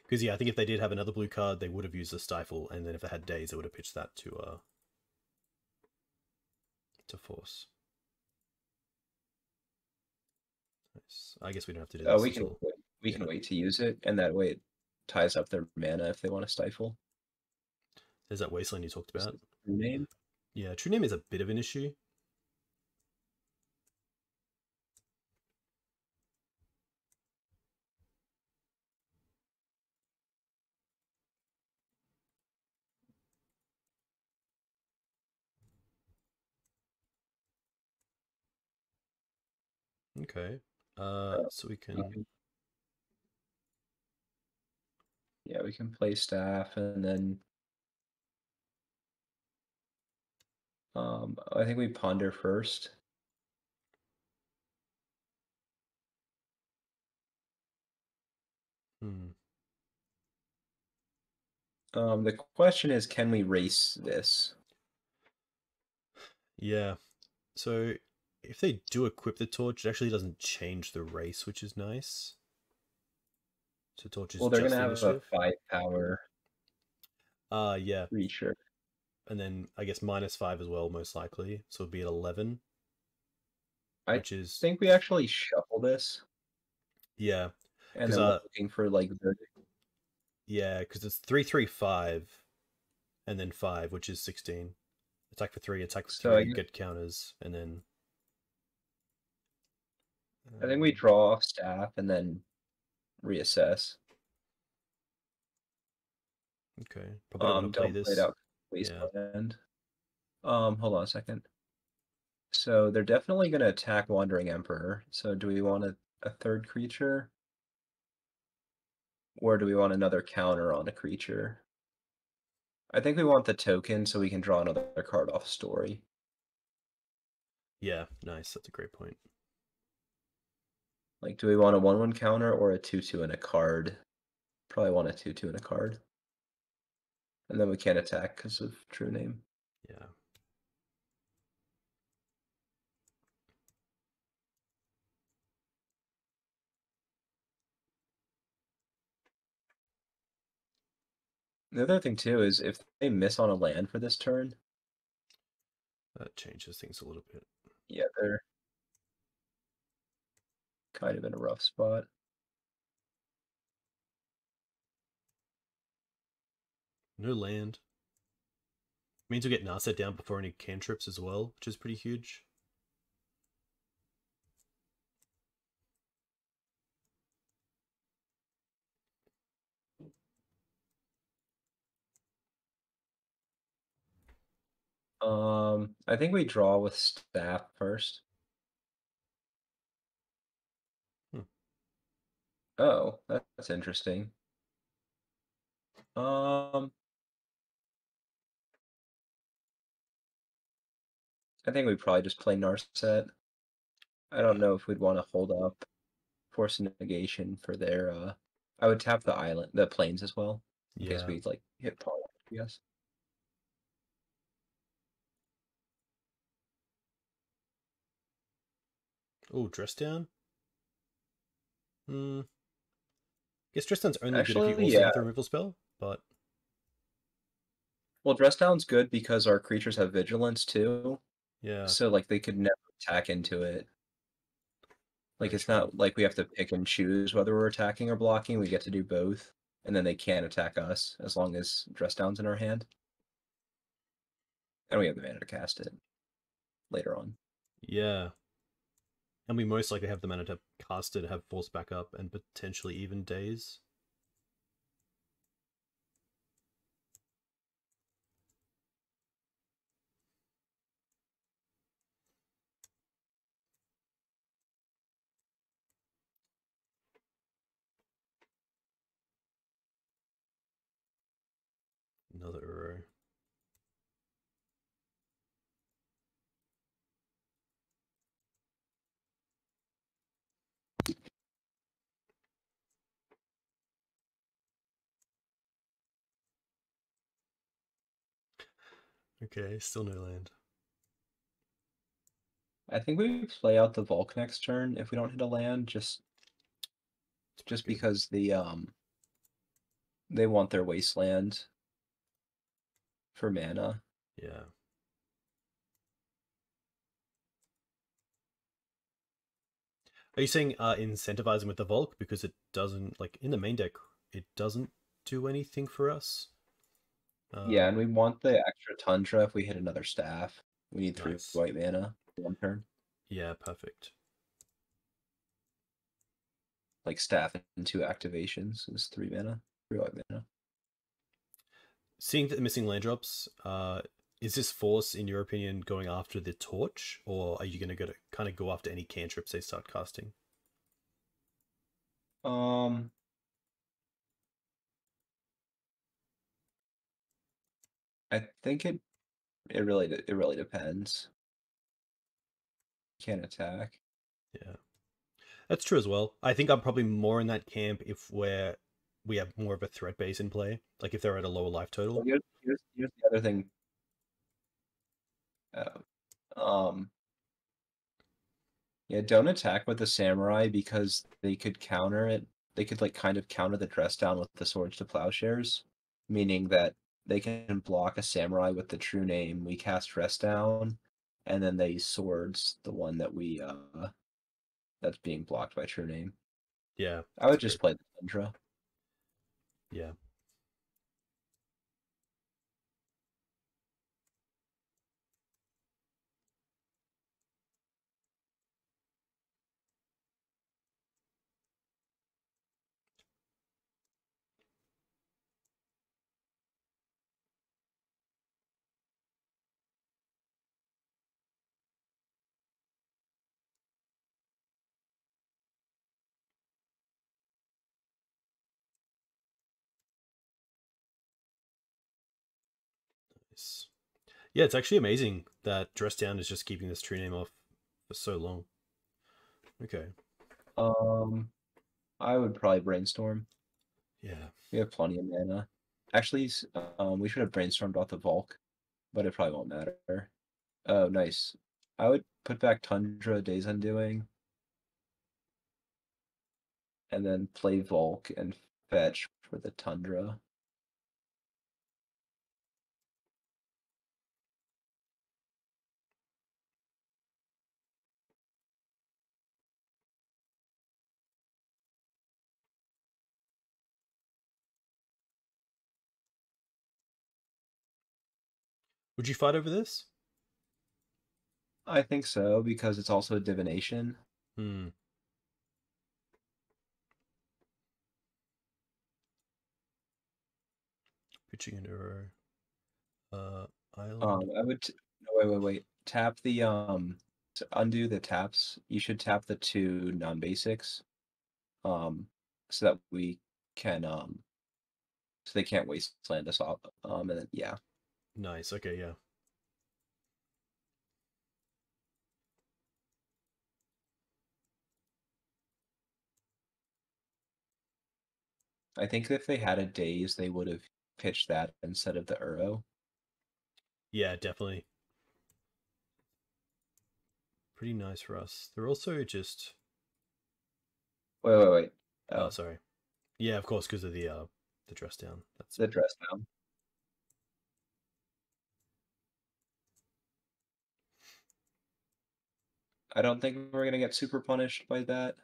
Because yeah, I think if they did have another blue card, they would have used the Stifle, and then if they had Days, they would have pitched that to force. Nice. I guess we don't have to do this until...
We can wait to use it, and that way it ties up their mana if they want to stifle.
There's that Wasteland you talked about.
True Name?
Yeah, True Name is a bit of an issue. Okay. So we can...
Yeah, we can play staff, and then I think we ponder first. The question is, can we race this?
Yeah. So if they do equip the torch, it actually doesn't change the race, which is nice. So torch is
Well, they're
just
gonna have
initiative.
a 5-power
Yeah.
creature.
And then I guess -5 as well, most likely. So it'd be at 11.
I
Which is
think we actually shuffle this.
Yeah.
And
'Cause
then we're looking for like verdict.
yeah, because it's 3/3/5 and then 5, which is 16. Attack for 3, attack for
So
3, get counters, and then
I think we draw off staff and then reassess.
Okay. Probably don't want to play
Don't play it
this.
out wasteland. Hold on a second. So they're definitely gonna attack Wandering Emperor. So do we want a third creature? Or do we want another counter on a creature? I think we want the token so we can draw another card off story.
Yeah, nice. That's a great point.
Like, do we want a 1/1 counter or a 2/2 and a card? Probably want a 2/2 and a card. And then we can't attack because of True Name.
Yeah.
The other thing too is if they miss on a land for this turn,
That changes things a little bit.
yeah, they're kind of in a rough spot.
No land. Means we'll get Narset down before any cantrips as well, which is pretty huge.
I think we draw with staff first. Oh, that's interesting. I think we probably just play Narset. I don't know if we'd want to hold up Force Negation for their I would tap the planes as well. In case we like hit Paul, I guess.
Oh, dress down? Guess dress down's only good if you
Actually,
also
yeah.
have the removal spell, but
Well, dress down's good because our creatures have vigilance too.
yeah.
So like they could never attack into it. Like
Very
it's
true.
not like we have to pick and choose whether we're attacking or blocking. We get to do both. And then they can't attack us as long as dress down's in our hand. And we have the mana to cast it later on.
Yeah. And we most likely have the mana to cast it, have force back up, and potentially even days. Another Uro. Okay, still no land.
I think we play out the Volk next turn if we don't hit a land, just because they want their wasteland for mana.
Yeah. Are you saying incentivize them with the Volk because it doesn't, like, in the main deck, it doesn't do anything for us?
Yeah, and we want the extra Tundra if we hit another staff. We need 3
Nice.
white mana for 1 turn.
Yeah, perfect.
Like staff and 2 activations is 3 mana, 3 white mana.
Seeing the missing land drops, is this force, in your opinion, going after the torch, or are you going to kind of go after any cantrips they start casting?
I think it it really depends. Can't attack.
Yeah, that's true as well. I think I'm probably more in that camp if we have more of a threat base in play, like if they're at a lower life total.
Well, here's the other thing. Um, yeah, don't attack with the samurai because they could counter it. They could like kind of counter the dress down with the swords to plowshares, meaning that they can block a samurai with the true name. We cast dress down, and then they swords the one that we that's being blocked by true name.
Yeah,
I would
true.
just play the Tundra.
Yeah. Nice. Yeah, it's actually amazing that Dress Down is just keeping this true name off for so long. Okay.
I would probably brainstorm.
Yeah.
We have plenty of mana. Actually, we should have brainstormed off the Volk, but it probably won't matter. Oh, nice. I would put back Tundra, Days Undoing, and then play Volk and fetch for the Tundra.
Would you fight over this?
I think so, because it's also a divination.
Hmm. Pitching an arrow. Island.
I would no, wait. Tap the to undo the taps. You should tap the two non-basics, so that we can so they can't wasteland us off. And then yeah,
Nice. Okay, yeah.
I think if they had a daze, they would have pitched that instead of the Uro.
Yeah, definitely. Pretty nice for us. They're also just
Wait.
oh,
Oh,
sorry. Yeah, of course, because of the Dress Down. That's
the dress down. I don't think we're gonna get super punished by that.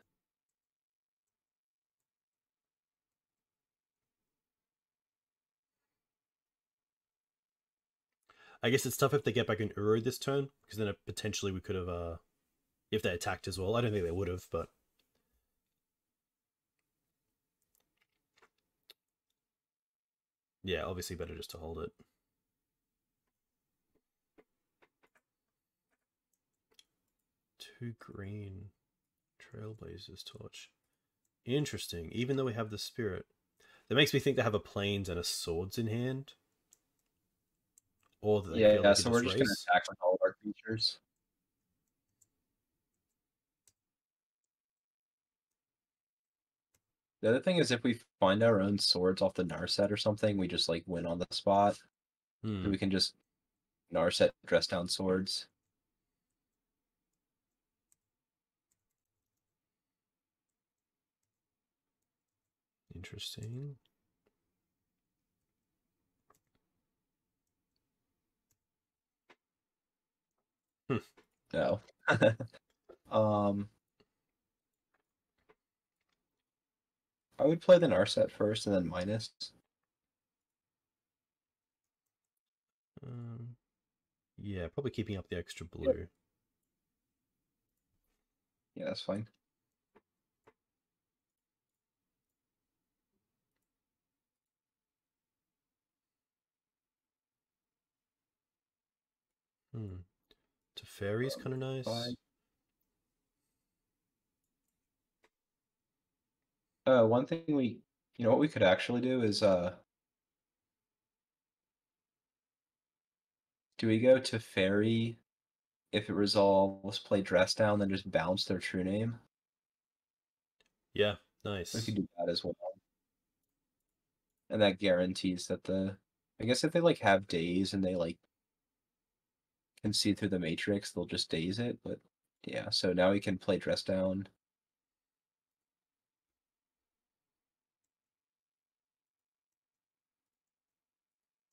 I guess it's tough if they get back an Uro this turn, because then potentially we could have if they attacked as well. I don't think they would have, but yeah, obviously better just to hold it. Two green Trailblazers torch. Interesting. Even though we have the spirit, that makes me think they have a planes and a swords in hand, or that they feel
Yeah,
they could
so we're
just
just gonna
race.
attack with all of our creatures. The other thing is if we find our own swords off the Narset or something, we just like win on the spot. So we can just Narset dress down swords.
Interesting.
No. I would play the Narset first and then minus.
Yeah, probably keeping up the extra blue.
Yeah, that's fine.
Teferi's kind of nice.
Fine. One thing what we could actually do is Do we go to Fairy if it resolves, play Dress Down, then just bounce their true name?
Yeah,
We
nice.
could do that as well. And that guarantees that I guess if they like have days and they like can see through the matrix, they'll just daze it. But yeah, so now we can play Dress Down.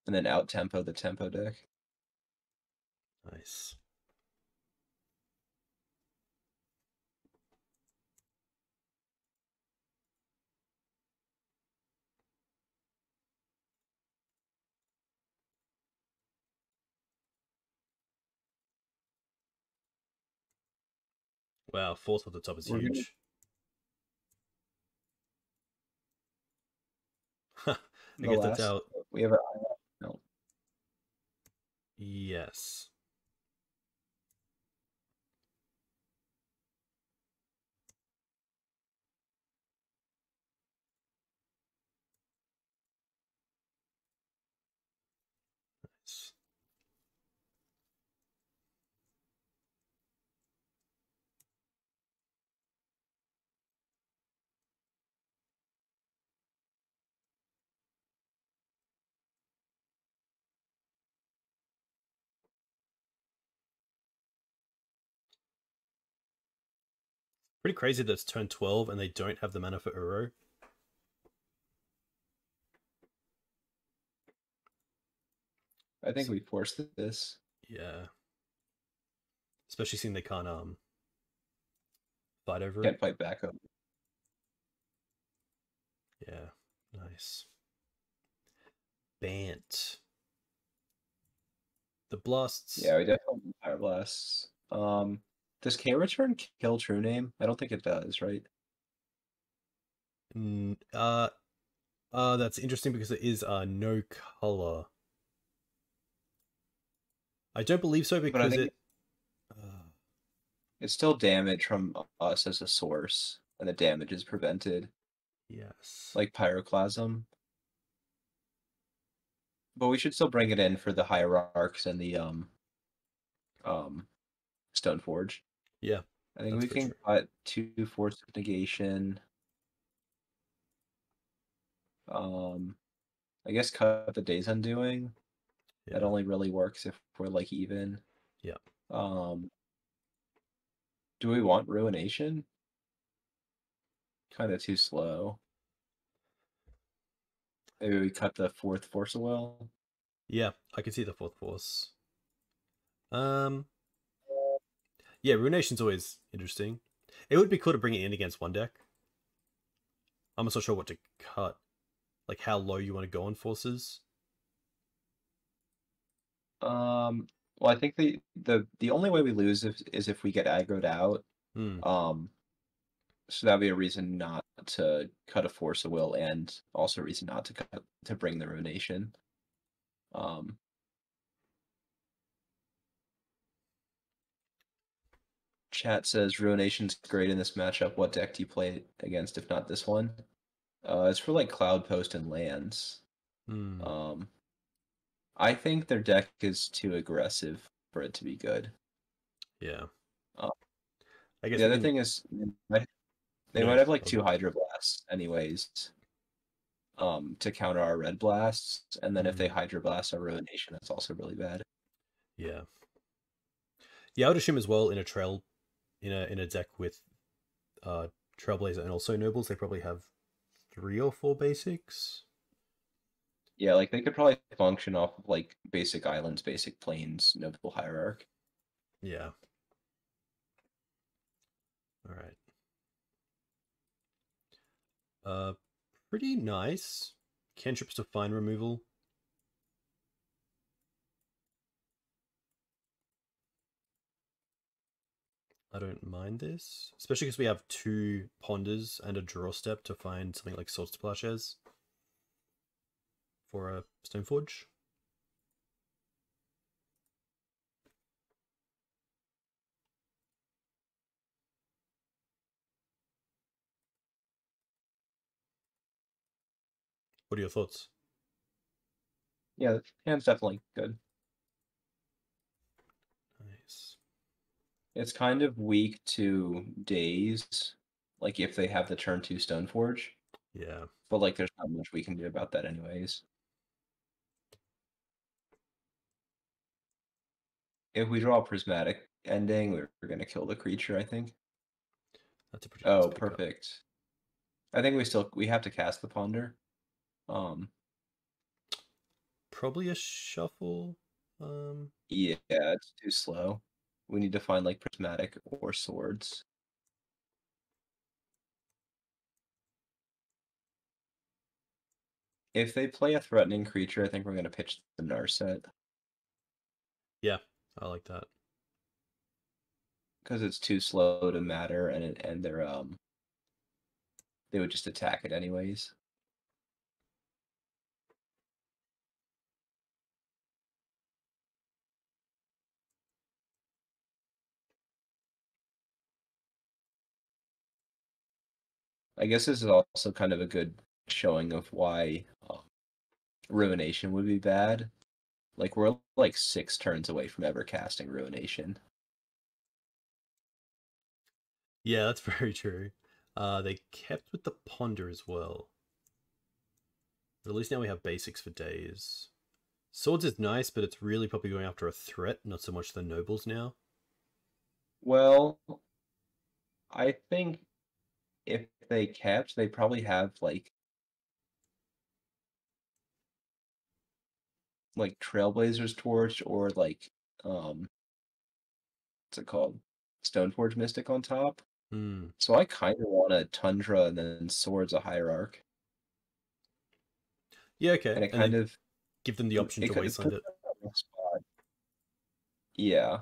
And then out tempo the tempo deck.
Nice. Wow, fourth at the top is
We're gonna
huge. I
the
guess that's
last
out.
we have a no.
Yes. Nice. Pretty crazy that it's turn 12 and they don't have the mana for Uro.
I think we forced this.
Yeah. Especially seeing they can't fight over it.
Can't fight back up.
Yeah. Nice. BANT. The blasts.
Yeah, we definitely need Fire Blasts. Does K return kill true name? I don't think it does, right?
That's interesting because it is no color. I don't believe so
But I
because
think it's still damage from us as a source, and the damage is prevented,
yes.
like Pyroclasm. But we should still bring it in for the Hierarchs and the Stoneforge.
Yeah.
I think
That's
we
for
can
sure.
cut 2 Force of Negation. I guess cut the Days Undoing.
Yeah.
That only really works if we're like even.
Yeah.
Do we want Ruination? Kind of too slow. Maybe we cut the 4th Force of Will.
Yeah, I can see the fourth force. Yeah, Ruination's always interesting. It would be cool to bring it in against one deck. I'm not so sure what to cut. Like how low you want to go on forces.
Well, I think the only way we lose is if we get aggroed out.
Hmm.
So that'd be a reason not to cut a Force of Will, and also a reason not to bring the Ruination. Chat says Ruination's great in this matchup. What deck do you play against if not this one? It's for like Cloud Post and lands.
Hmm.
I think their deck is too aggressive for it to be good.
Yeah.
Uh,
I guess
the
we
other
can.
thing is they
No,
might have like
go
2
on.
Hydro Blasts anyways. To counter our red blasts, and then if they
Hmm.
Hydro Blast our Ruination, that's also really bad.
Yeah. Yeah, I would assume as well in a trail, in a deck with Trailblazer and also Nobles, they probably have 3 or 4 basics.
Yeah, like they could probably function off of like basic islands, basic plains, Noble Hierarch.
Yeah. All right. Pretty nice. Cantrips to fine removal. I don't mind this, especially because we have 2 ponders and a draw step to find something like Sword Splashes for a Stoneforge. What are your thoughts?
Yeah, the hand's definitely good. It's kind of weak to days, like if they have the turn 2 Stoneforge.
Yeah.
But like there's not much we can do about that anyways. If we draw a prismatic ending, we're gonna kill the creature, I think.
That's a pretty nice
Oh,
pickup.
perfect. I think we have to cast the ponder. Um
Probably a shuffle.
yeah, it's too slow. We need to find like prismatic or swords. If they play a threatening creature, I think we're gonna pitch the Narset.
Yeah, I like that.
Because it's too slow to matter and they're they would just attack it anyways. I guess this is also kind of a good showing of why Ruination would be bad. Like we're like 6 turns away from ever casting Ruination.
Yeah, that's very true. They kept with the ponder as well. But at least now we have basics for days. Swords is nice, but it's really probably going after a threat, not so much the nobles now.
Well, I think if they kept, they probably have like Trailblazer's Torch or like what's it called? Stoneforge Mystic on top.
Hmm.
So I kind of want a Tundra and then Swords a Hierarch.
Yeah, okay.
And it
And
kind
then
of
give them the option to
it
wasteland
puts
it.
them in a rough spot. Yeah.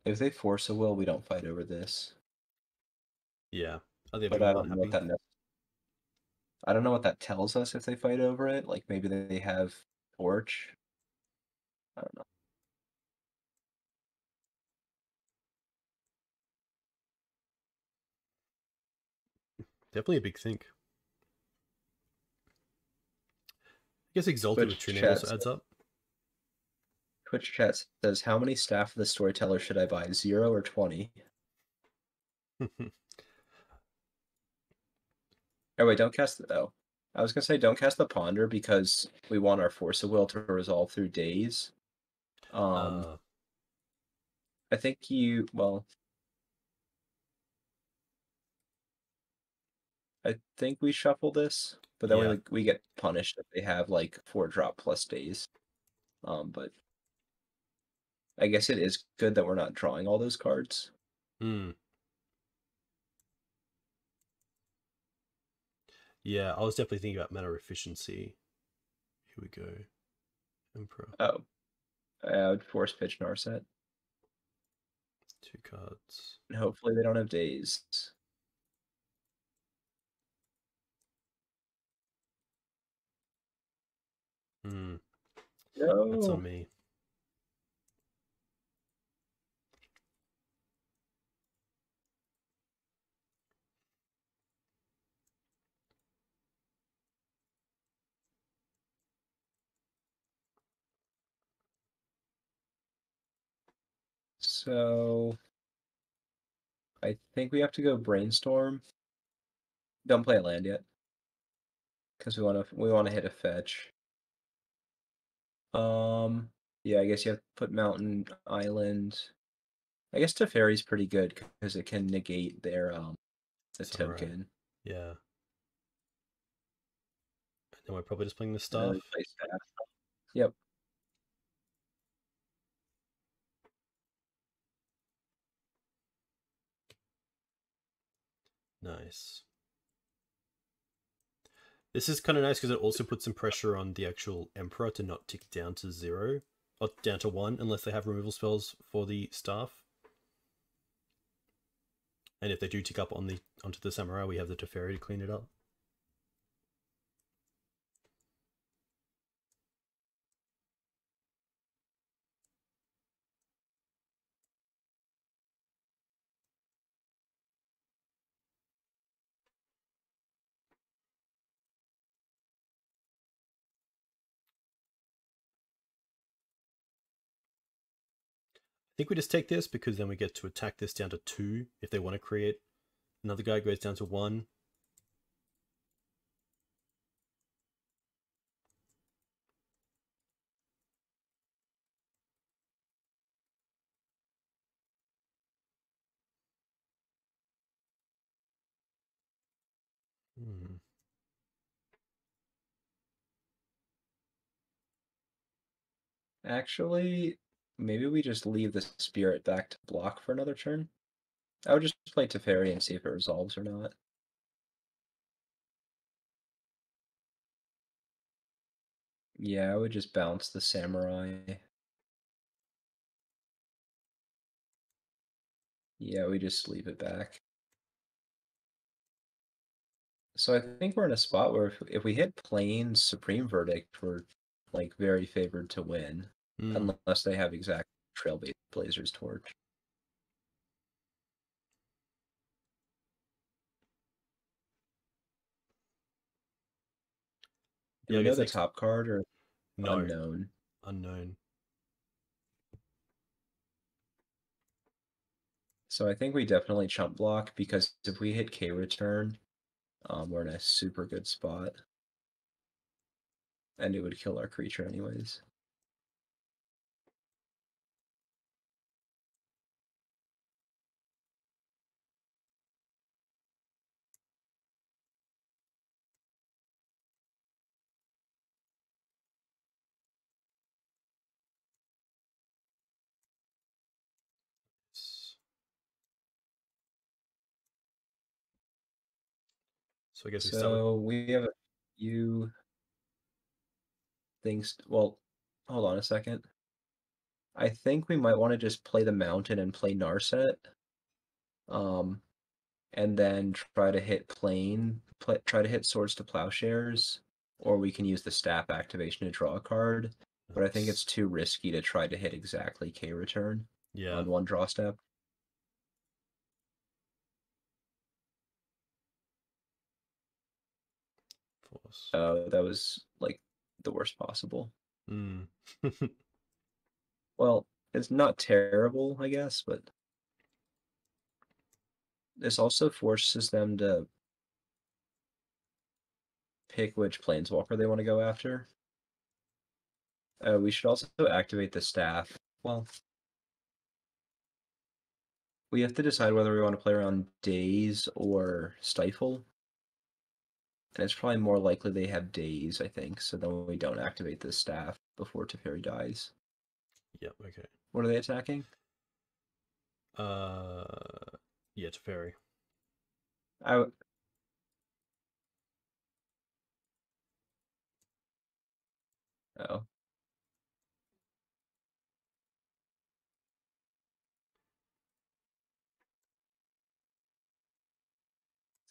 If they force a will, we don't fight over this.
Yeah. Are they
But
everyone
I
not
don't know what
happy?
I don't know what that tells us if they fight over it. Like maybe they have Torch. I don't know.
Definitely a big think. I guess Exalted with
Twitch
True Name
chat
also adds up.
Twitch chat says, how many Staff of the Storyteller should I buy? 0 or 20? Oh wait, don't cast the I was gonna say don't cast the Ponder because we want our Force of Will to resolve through days.
uh,
I think I think we shuffle this, but then
yeah.
we get punished if they have like 4-drop plus days. But I guess it is good that we're not drawing all those cards.
Hmm. Yeah, I was definitely thinking about mana efficiency. Here we go. Emperor.
Oh, I would force pitch Narset.
2 cards.
And hopefully they don't have days.
Hmm. That's
No.
on me.
So I think we have to go brainstorm. Don't play a land yet. Because we wanna hit a fetch. Yeah, I guess you have to put mountain, island. I guess Teferi's pretty good because it can negate their the
Samurai.
token.
Yeah. And then we're probably just playing the
And then
staff.
we play staff. Yep.
Nice. This is kind of nice because it also puts some pressure on the actual Emperor to not tick down to 0 or down to 1 unless they have removal spells for the staff. And if they do tick up onto the Samurai, we have the Teferi to clean it up. think we just take this because then we get to attack this down to 2 if they want to create. Another guy goes down to 1.
Actually, maybe we just leave the spirit back to block for another turn. I would just play Teferi and see if it resolves or not. Yeah, I would just bounce the samurai. Yeah, we just leave it back. So I think we're in a spot where if we hit Plains Supreme Verdict, we're like very favored to win, unless they have exact Trailblazer Blazer's Torch. Do we know the top card or
no.
unknown?
Unknown.
So I think we definitely chump block because if we hit K return, we're in a super good spot. And it would kill our creature anyways.
So I guess we
start with... we have a few things. Well, hold on a second. I think we might want to just play the mountain and play Narset. And then try to hit try to hit Swords to Plowshares, or we can use the staff activation to draw a card. But I think it's too risky to try to hit exactly K return on one draw step. That was like the worst possible. Well, it's not terrible, I guess, but this also forces them to pick which Planeswalker they want to go after. We should also activate the staff. Well, we have to decide whether we want to play around Daze or Stifle. And it's probably more likely they have Daze, I think, so then we don't activate the staff before Teferi dies.
Yep, okay.
What are they attacking?
Yeah, Teferi.
Oh.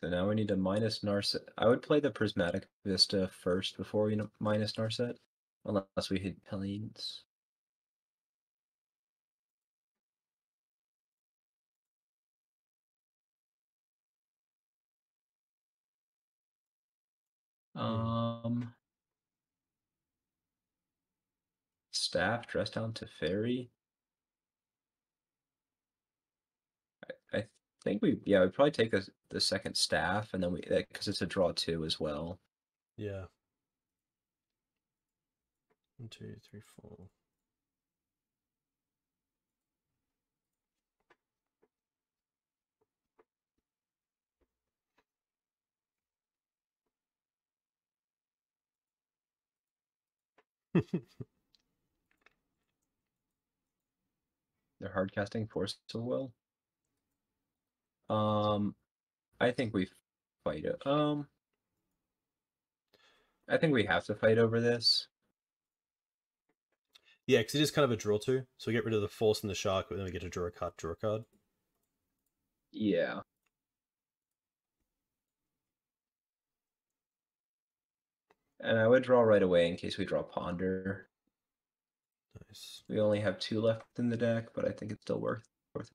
So now we need to minus Narset. I would play the Prismatic Vista first before we minus Narset, unless we hit Plains. Staff dressed down Teferi. I think we'd probably take the second staff, and then because it's a draw 2 as well.
Yeah. 1, 2, 3, 4.
They're hard casting Force of Will. I think we fight it. I think we have to fight over this.
Yeah, because it is kind of a draw 2. So we get rid of the Force and the Shark, but then we get to draw a card.
Yeah. And I would draw right away in case we draw Ponder.
Nice.
We only have 2 left in the deck, but I think it's still worth it.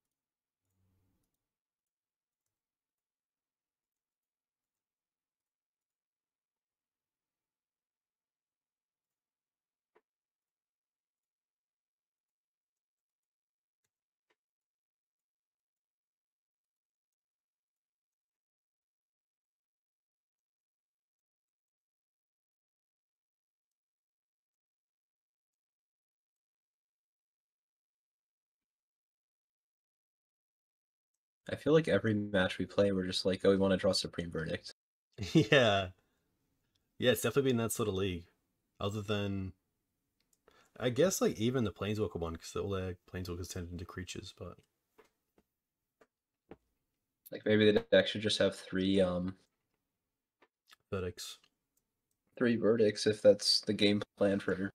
I feel like every match we play, we're just like, oh, we want to draw Supreme Verdict.
Yeah. Yeah, it's definitely been that sort of league. Other than, I guess, like, even the Planeswalker one, because all their Planeswalkers turned into creatures, but...
Like, maybe the deck should just have three
Verdicts.
verdicts if that's the game plan for,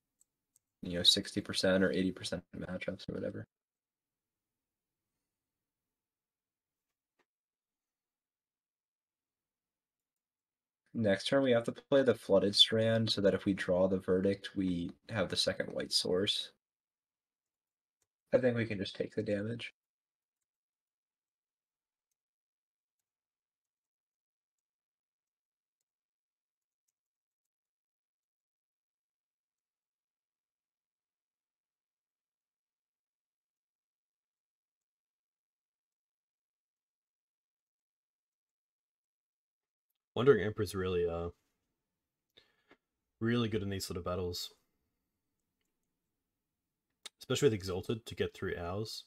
60% or 80% matchups or whatever. Next turn, we have to play the Flooded Strand so that if we draw the verdict, we have the second white source. I think we can just take the damage.
Wandering Emperor's really, really good in these sort of battles. Especially with Exalted to get through ours.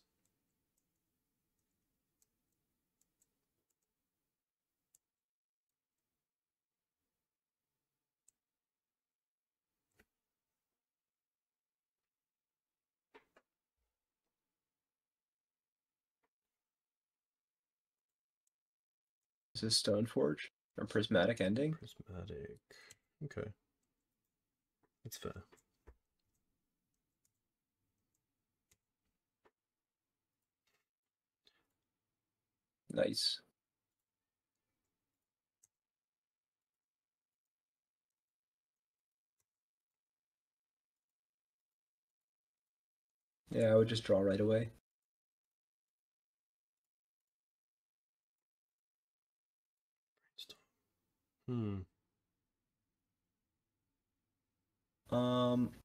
This is Stoneforge or Prismatic Ending.
Prismatic. Okay. That's fair.
Nice. Yeah, I would just draw right away.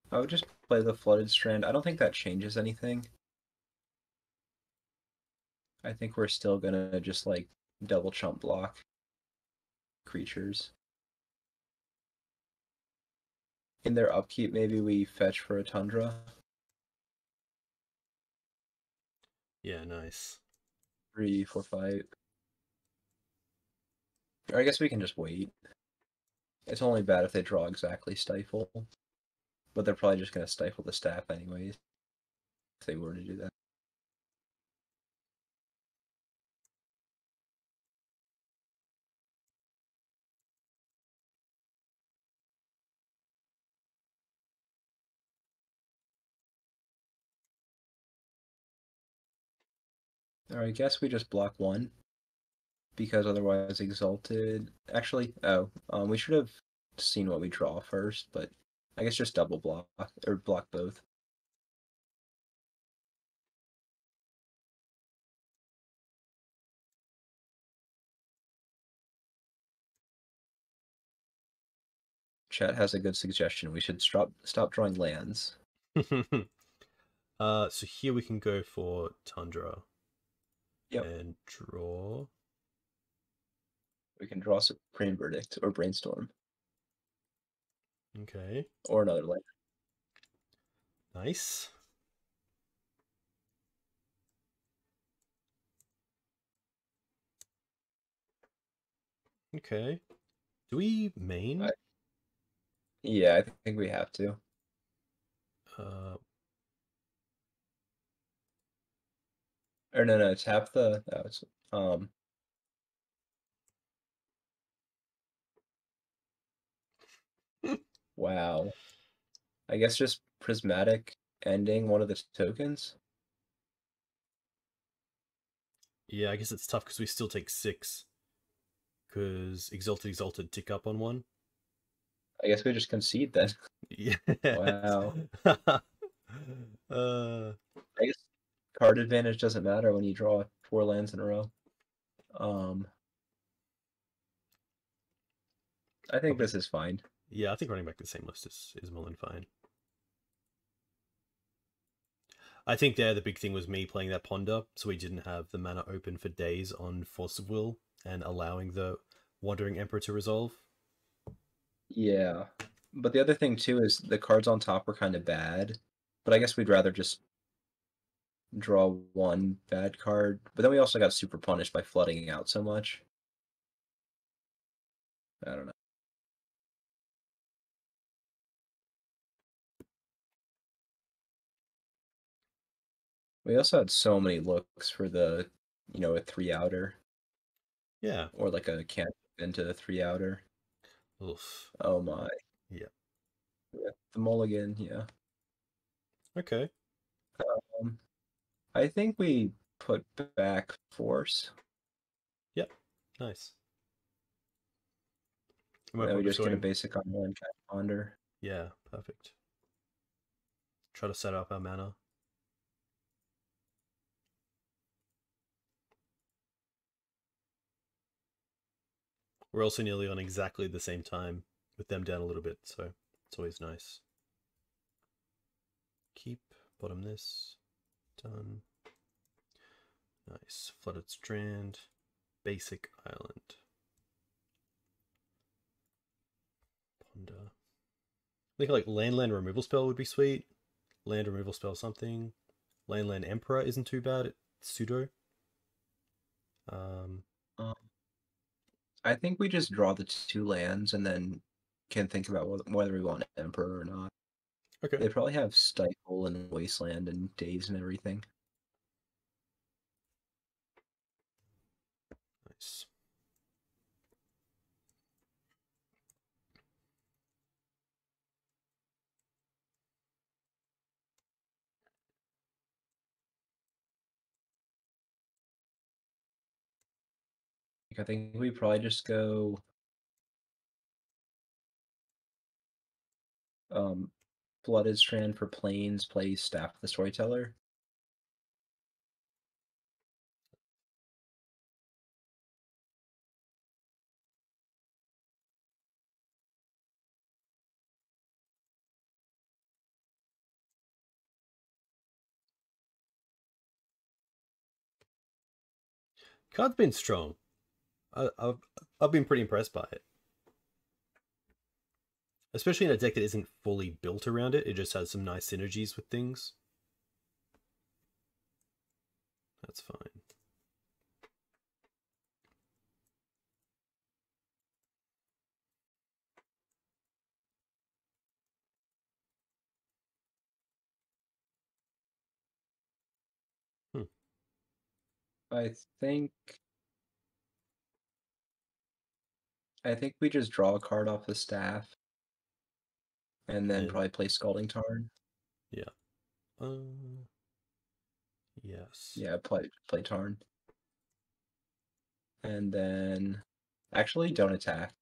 I would just play the Flooded Strand. I don't think that changes anything. I think we're still gonna just like double chump block creatures. In their upkeep, maybe we fetch for a Tundra.
Yeah, nice.
3, 4, 5. Or I guess we can just wait. It's only bad if they draw exactly Stifle. But they're probably just gonna stifle the staff anyways. If they were to do that. Or I guess we just block one. Because otherwise Exalted... Actually, we should have seen what we draw first, but I guess just double block, or block both. Chat has a good suggestion. We should stop drawing lands.
So here we can go for Tundra.
Yep.
And draw.
We can draw Supreme Verdict or Brainstorm.
Okay.
Or another land.
Nice. Okay. Do we main?
Yeah, I think we have to. Or no, tap the... Wow. I guess just Prismatic Ending one of the tokens?
Yeah, I guess it's tough because we still take 6. Because Exalted tick up on 1.
I guess we just concede then.
Yeah.
Wow.
I
guess card advantage doesn't matter when you draw 4 lands in a row. I think this is fine.
Yeah, I think running back the same list is more than fine. I think there the big thing was me playing that Ponder, so we didn't have the mana open for days on Force of Will and allowing the Wandering Emperor to resolve.
Yeah. But the other thing too is the cards on top were kind of bad. But I guess we'd rather just draw one bad card, but then we also got super punished by flooding out so much. I don't know. We also had so many looks for the, a 3-outer.
Yeah.
Or like a can't into a 3-outer.
Oof.
Oh my.
Yeah.
The mulligan, yeah.
Okay.
I think we put back force.
Yep. Nice.
And then we just get a basic on one cat ponder.
Yeah, perfect. Try to set up our mana. We're also nearly on exactly the same time with them down a little bit, so it's always nice. Keep, bottom this, done. Nice. Flooded Strand, basic island. Ponder. I think like land removal spell would be sweet. Land removal spell something. Land Emperor isn't too bad. It's pseudo.
I think we just draw the 2 lands and then can think about whether we want Emperor or not.
Okay.
They probably have Stifle and Wasteland and Daze and everything.
Nice.
I think we probably just go Flooded Strand for Plains, play Staff the Storyteller.
Card's been strong. I've been pretty impressed by it. Especially in a deck that isn't fully built around it. It just has some nice synergies with things. That's fine.
I think we just draw a card off the staff and then probably play Scalding Tarn.
Yeah. Yes.
Yeah, play Tarn. And then actually don't attack.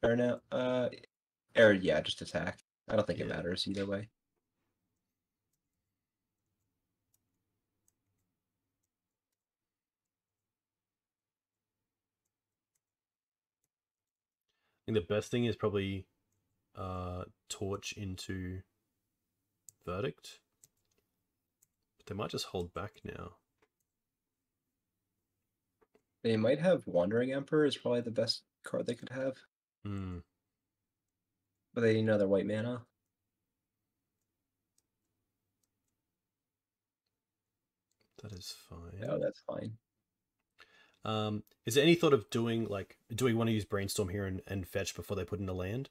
Or no, or yeah, just attack. I don't think it matters either way.
I think the best thing is probably torch into Verdict. But they might just hold back now.
They might have Wandering Emperor is probably the best card they could have.
Hmm.
But they need another white mana.
That is fine.
No, that's fine.
Is there any thought of doing like, do we want to use Brainstorm here and fetch before they put in a land?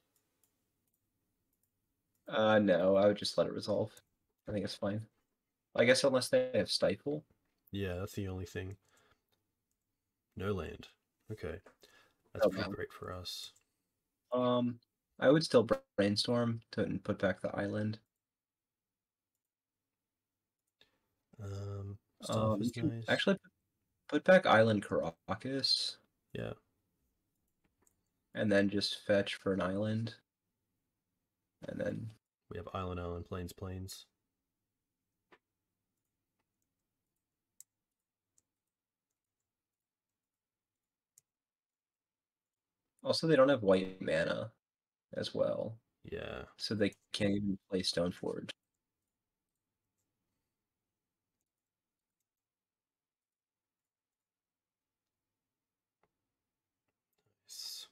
No, I would just let it resolve. I think it's fine. I guess unless they have Stifle.
Yeah, that's the only thing. No land. Okay. That's pretty great for us.
I would still Brainstorm to put back the island.
Stuff is nice.
Actually, put back Island Caracas.
Yeah.
And then just fetch for an island. And then
we have Island, Plains.
Also, they don't have white mana as well.
Yeah.
So they can't even play Stoneforge.
Nice.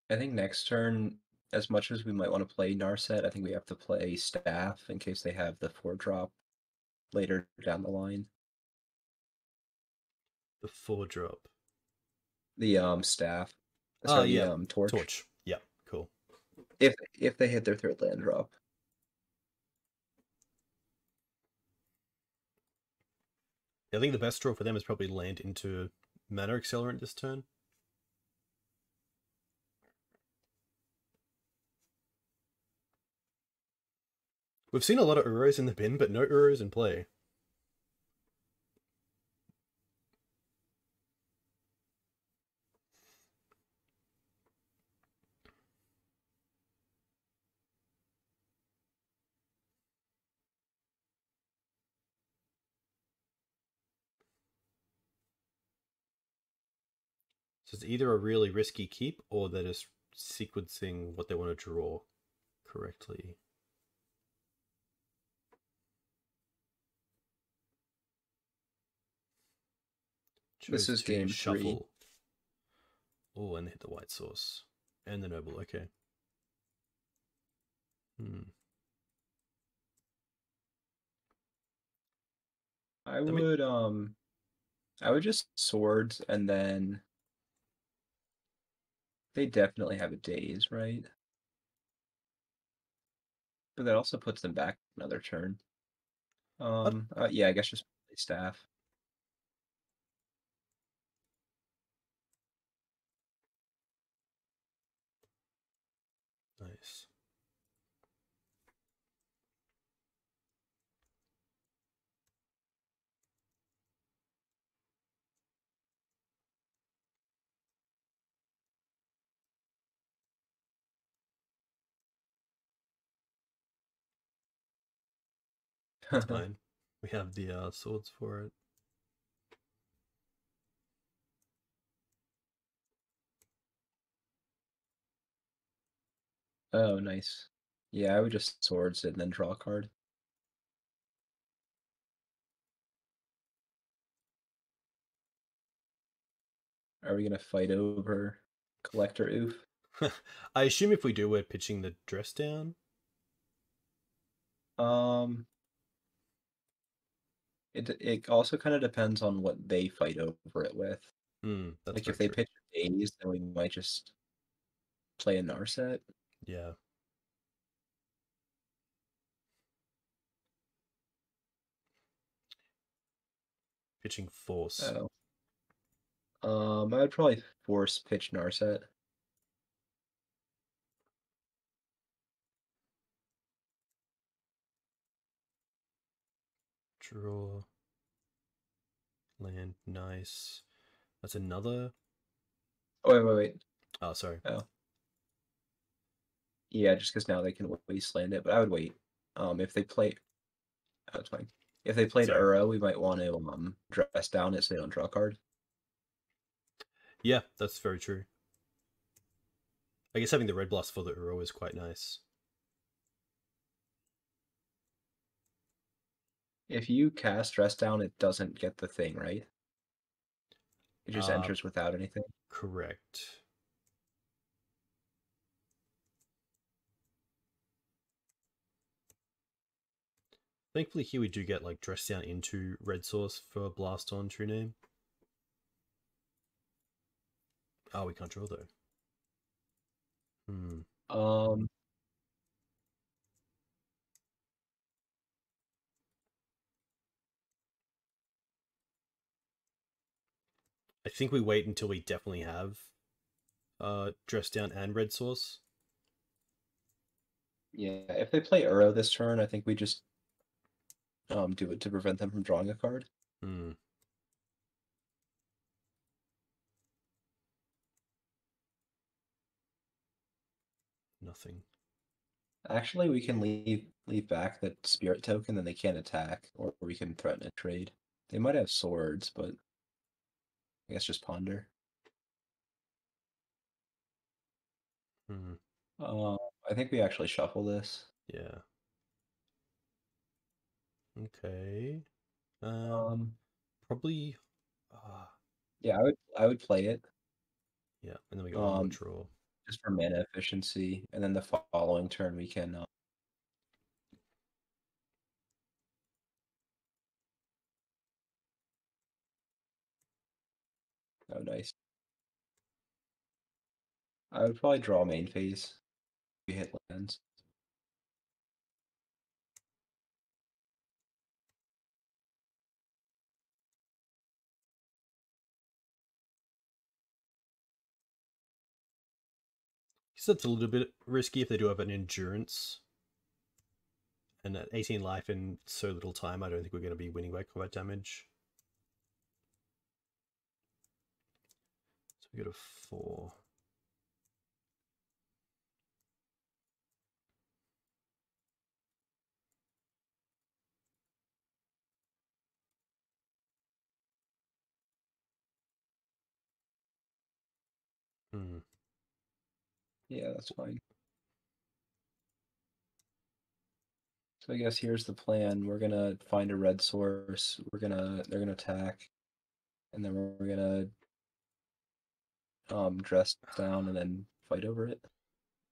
I think next turn, as much as we might want to play Narset, I think we have to play Staff in case they have the 4-drop later down the line.
The 4-drop.
The Staff.
Oh
Sorry,
yeah,
the Torch.
Torch. Yeah, cool.
If they hit their 3rd land drop.
I think the best draw for them is probably land into Mana Accelerant this turn. We've seen a lot of Uros in the bin, but no Uros in play. So it's either a really risky keep or they're just sequencing what they want to draw correctly.
This is game 3.
Oh, and they hit the white source. And the noble, okay.
I would just swords and then they definitely have a daze, right? But that also puts them back another turn. Yeah, I guess just play Staff.
Nice. That's fine. We have the swords for it.
Oh, nice. Yeah, I would just swords it and then draw a card. Are we gonna fight over Collector Oof?
I assume if we do, we're pitching the dress down.
It also kind of depends on what they fight over it with.
That's
like if they pitch days, then we might just play a Narset.
Yeah. Pitching force.
Oh. I would probably force pitch Narset.
Draw. Land, nice. That's another.
Oh, wait.
Oh, sorry.
Oh. Yeah, just because now they can wasteland it, but I would wait. If they play, oh, it's fine. If they played Uro, we might want to dress down it so they don't draw a card.
Yeah, that's very true. I guess having the red blast for the Uro is quite nice.
If you cast dress down, it doesn't get the thing, right? It just enters without anything.
Correct. Thankfully here we do get like dress down into red source for blast on true name. Oh, we can't draw though. I think we wait until we definitely have dress down and red source.
Yeah, if they play Uro this turn, I think we just do it to prevent them from drawing a card.
Nothing.
Actually, we can leave back that spirit token, then they can't attack, or we can threaten a trade. They might have swords, but I guess just ponder. I think we actually shuffle this.
Yeah. Okay. Probably.
Yeah, I would play it.
Yeah, and then we got one more draw.
just for mana efficiency, and then the following turn we can. Oh, nice. I would probably draw main phase. We hit lands.
So it's a little bit risky if they do have an endurance. And at 18 life in so little time, I don't think we're going to be winning by combat damage. So we go to 4.
Yeah, that's fine. So I guess here's the plan. We're gonna find a red source. They're gonna attack, and then we're gonna dress down and then fight over it.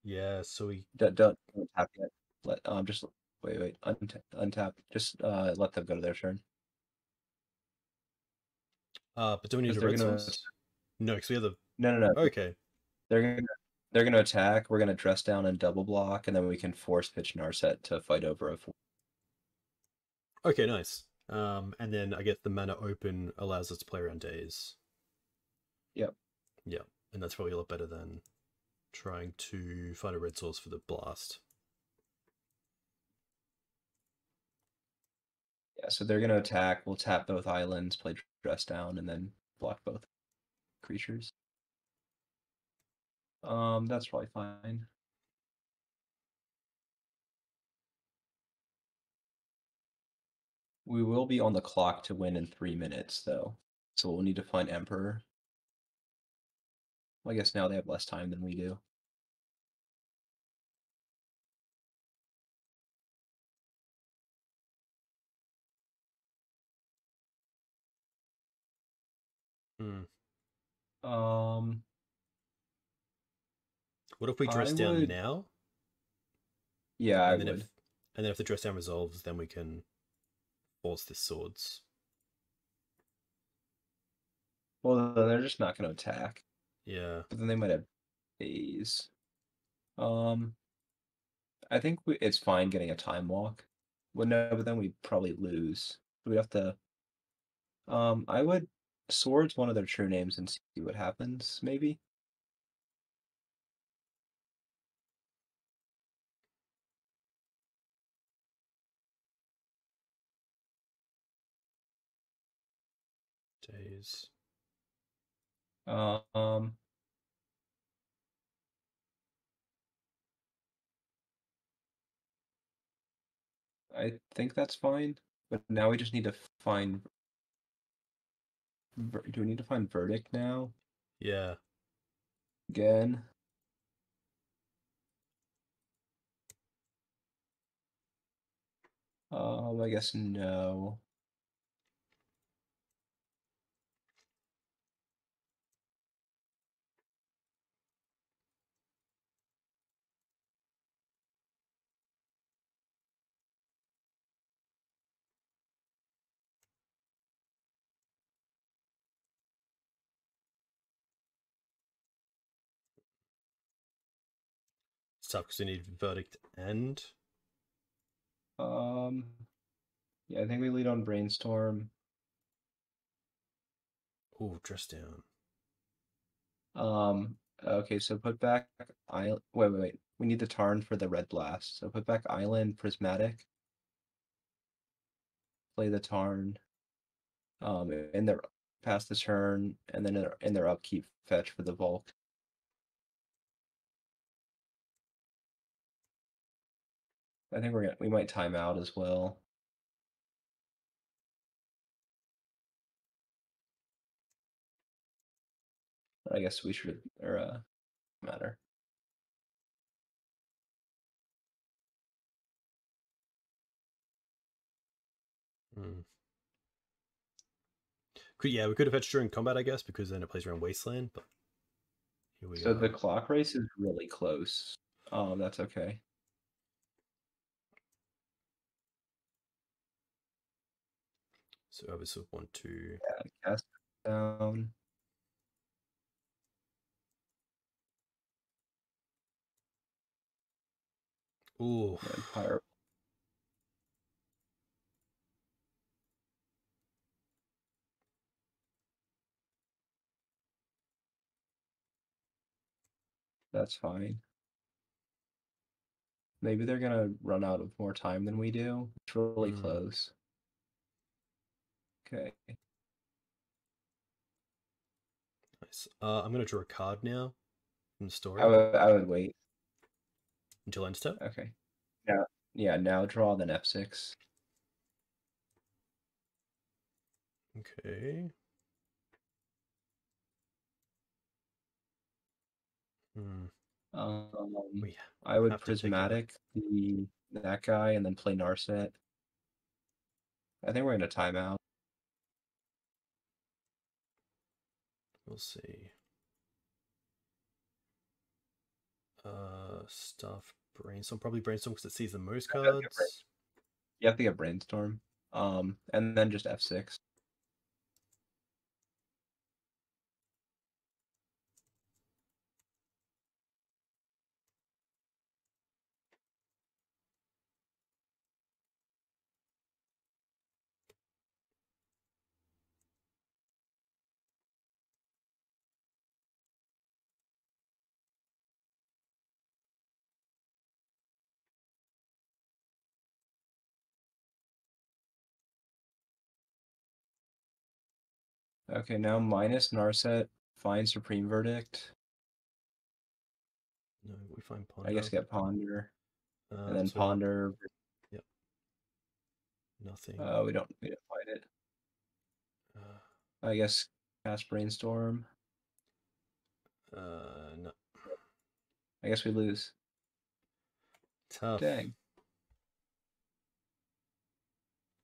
Yeah, so we
Don't tap yet. Let just wait untap. Just let them go to their turn.
but do we need a
Because they're
red
gonna
source? No, because we have the
no.
okay.
They're gonna attack. We're gonna dress down and double block, and then we can force pitch Narset to fight over a 4.
Okay, nice. And then I guess the mana open allows us to play around days.
Yep.
Yeah, and that's probably a lot better than trying to find a red source for the blast.
Yeah, so they're gonna attack. We'll tap both islands, play dress down, and then block both creatures. That's probably fine. We will be on the clock to win in 3 minutes, though. So we'll need to find Emperor. Well, I guess now they have less time than we do.
What if we dress down now?
Yeah, I
would.
And
then if the dress down resolves, then we can force this swords.
Well, they're just not going to attack.
Yeah.
But then they might have days. I think it's fine getting a time walk. Well, no, but then we'd probably lose. We'd have to. I would swords one of their true names and see what happens. Maybe.
Days.
I think that's fine, but now we just need to find. Do we need to find verdict now?
Yeah.
Again. I guess no.
It's tough because we need verdict and.
Yeah, I think we lead on brainstorm.
Oh, dress down.
Okay, so put back island. Wait. We need the Tarn for the red blast. So put back island prismatic. Play the Tarn. In their pass the turn, and then in their upkeep fetch for the Volk. I think we might time out as well. I guess we should matter.
We could have fetched during combat, I guess, because then it plays around Wasteland, but Here we
So the
are.
clock race is really close. That's okay.
So obviously 1, 2.
Yeah, cast down.
Ooh.
And fire. That's fine. Maybe they're gonna run out of more time than we do. It's really close. Okay.
Nice. I'm gonna draw a card now from the story.
I would wait
Until end step.
Okay. Now, yeah, now draw then F6.
Okay.
I would
have to take
prismatic that guy and then play Narset. I think we're in a timeout.
We'll see. Stuff. Brainstorm. Probably Brainstorm because it sees the most cards.
You have to get Brainstorm. And then just F6. Okay, now minus Narset, find Supreme Verdict.
No, we find Ponder.
I guess get Ponder. And then
so
Ponder.
Yep. Nothing.
We don't find it. I guess cast Brainstorm.
No.
I guess we lose.
Tough.
Dang.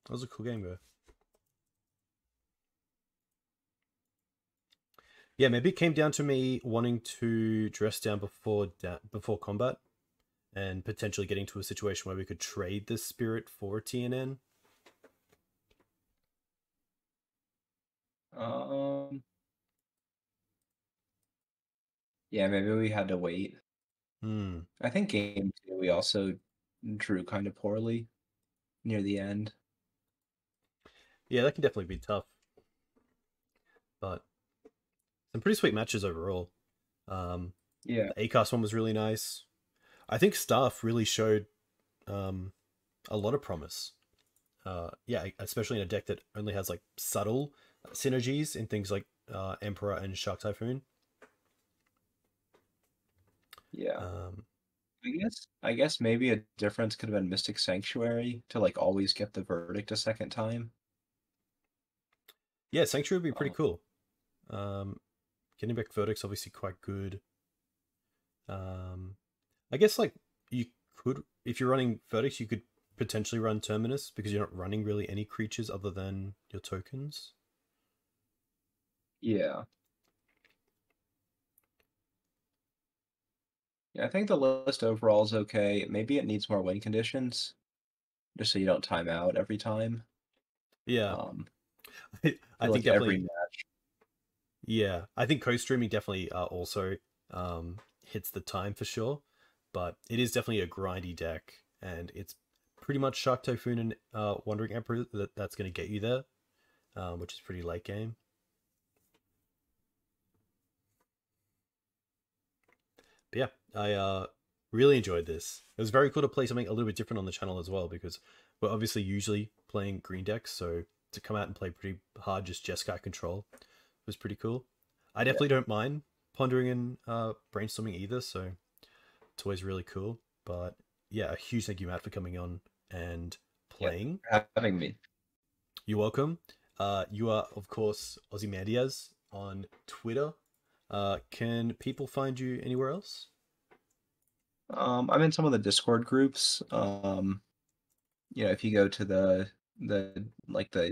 That was a cool game, though. Yeah, maybe it came down to me wanting to dress down before combat, and potentially getting to a situation where we could trade this spirit for TNN.
Yeah, maybe we had to wait. I think game 2 we also drew kind of poorly near the end.
Yeah, that can definitely be tough. But some pretty sweet matches overall.
Yeah.
The Acast one was really nice. I think Staff really showed a lot of promise. Yeah, especially in a deck that only has like subtle synergies in things like Emperor and Shark Typhoon.
Yeah. I guess maybe a difference could have been Mystic Sanctuary to like always get the verdict a second time.
Yeah, Sanctuary would be pretty cool. Getting back verdict's obviously quite good. I guess like you could, if you're running verdicts, you could potentially run Terminus because you're not running really any creatures other than your tokens.
Yeah. Yeah, I think the list overall is okay. Maybe it needs more win conditions, just so you don't time out every time.
Yeah. I think
like
definitely
every match.
Yeah, I think co-streaming definitely also hits the time for sure, but it is definitely a grindy deck, and it's pretty much Shark Typhoon and Wandering Emperor that's going to get you there, which is pretty late game. But yeah, I really enjoyed this. It was very cool to play something a little bit different on the channel as well, because we're obviously usually playing green decks, so to come out and play pretty hard just Jeskai Control was pretty cool. I definitely don't mind pondering and brainstorming either, so it's always really cool. But yeah, a huge thank you, Matt, for coming on and playing.
Yeah, having me.
You're welcome. You are, of course, Ozymandias on Twitter. Can people find you anywhere else?
I'm in some of the Discord groups. If you go to the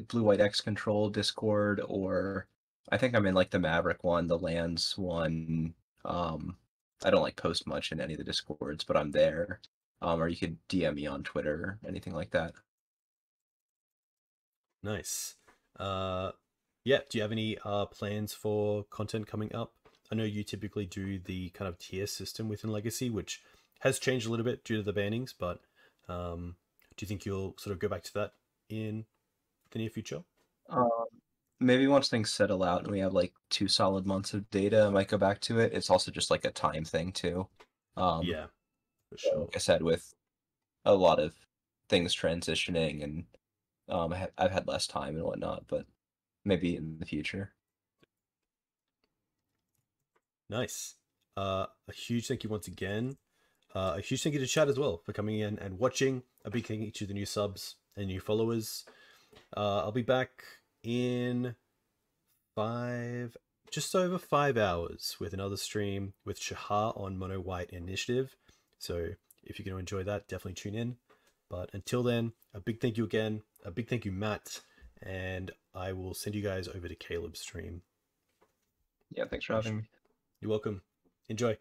Blue White X Control Discord, or I think I'm in like the Maverick one, the Lands one, I don't like post much in any of the Discords, but I'm there. Or you could DM me on Twitter, anything like that.
Nice. Yeah, do you have any plans for content coming up? I know you typically do the kind of tier system within Legacy, which has changed a little bit due to the bannings, but do you think you'll sort of go back to that in the near future?
Maybe once things settle out and we have like 2 solid months of data, I might go back to it. It's also just like a time thing too.
Yeah, for sure.
Like I said, with a lot of things transitioning and I've had less time and whatnot, but maybe in the future.
Nice. A huge thank you once again. A huge thank you to chat as well for coming in and watching. A big thank you to the new subs and new followers. I'll be back in just over 5 hours with another stream with Shahar on Mono White Initiative. So if you're going to enjoy that, definitely tune in. But until then, a big thank you again. A big thank you, Matt. And I will send you guys over to Caleb's stream.
Yeah, thanks for having me.
You're welcome. Enjoy.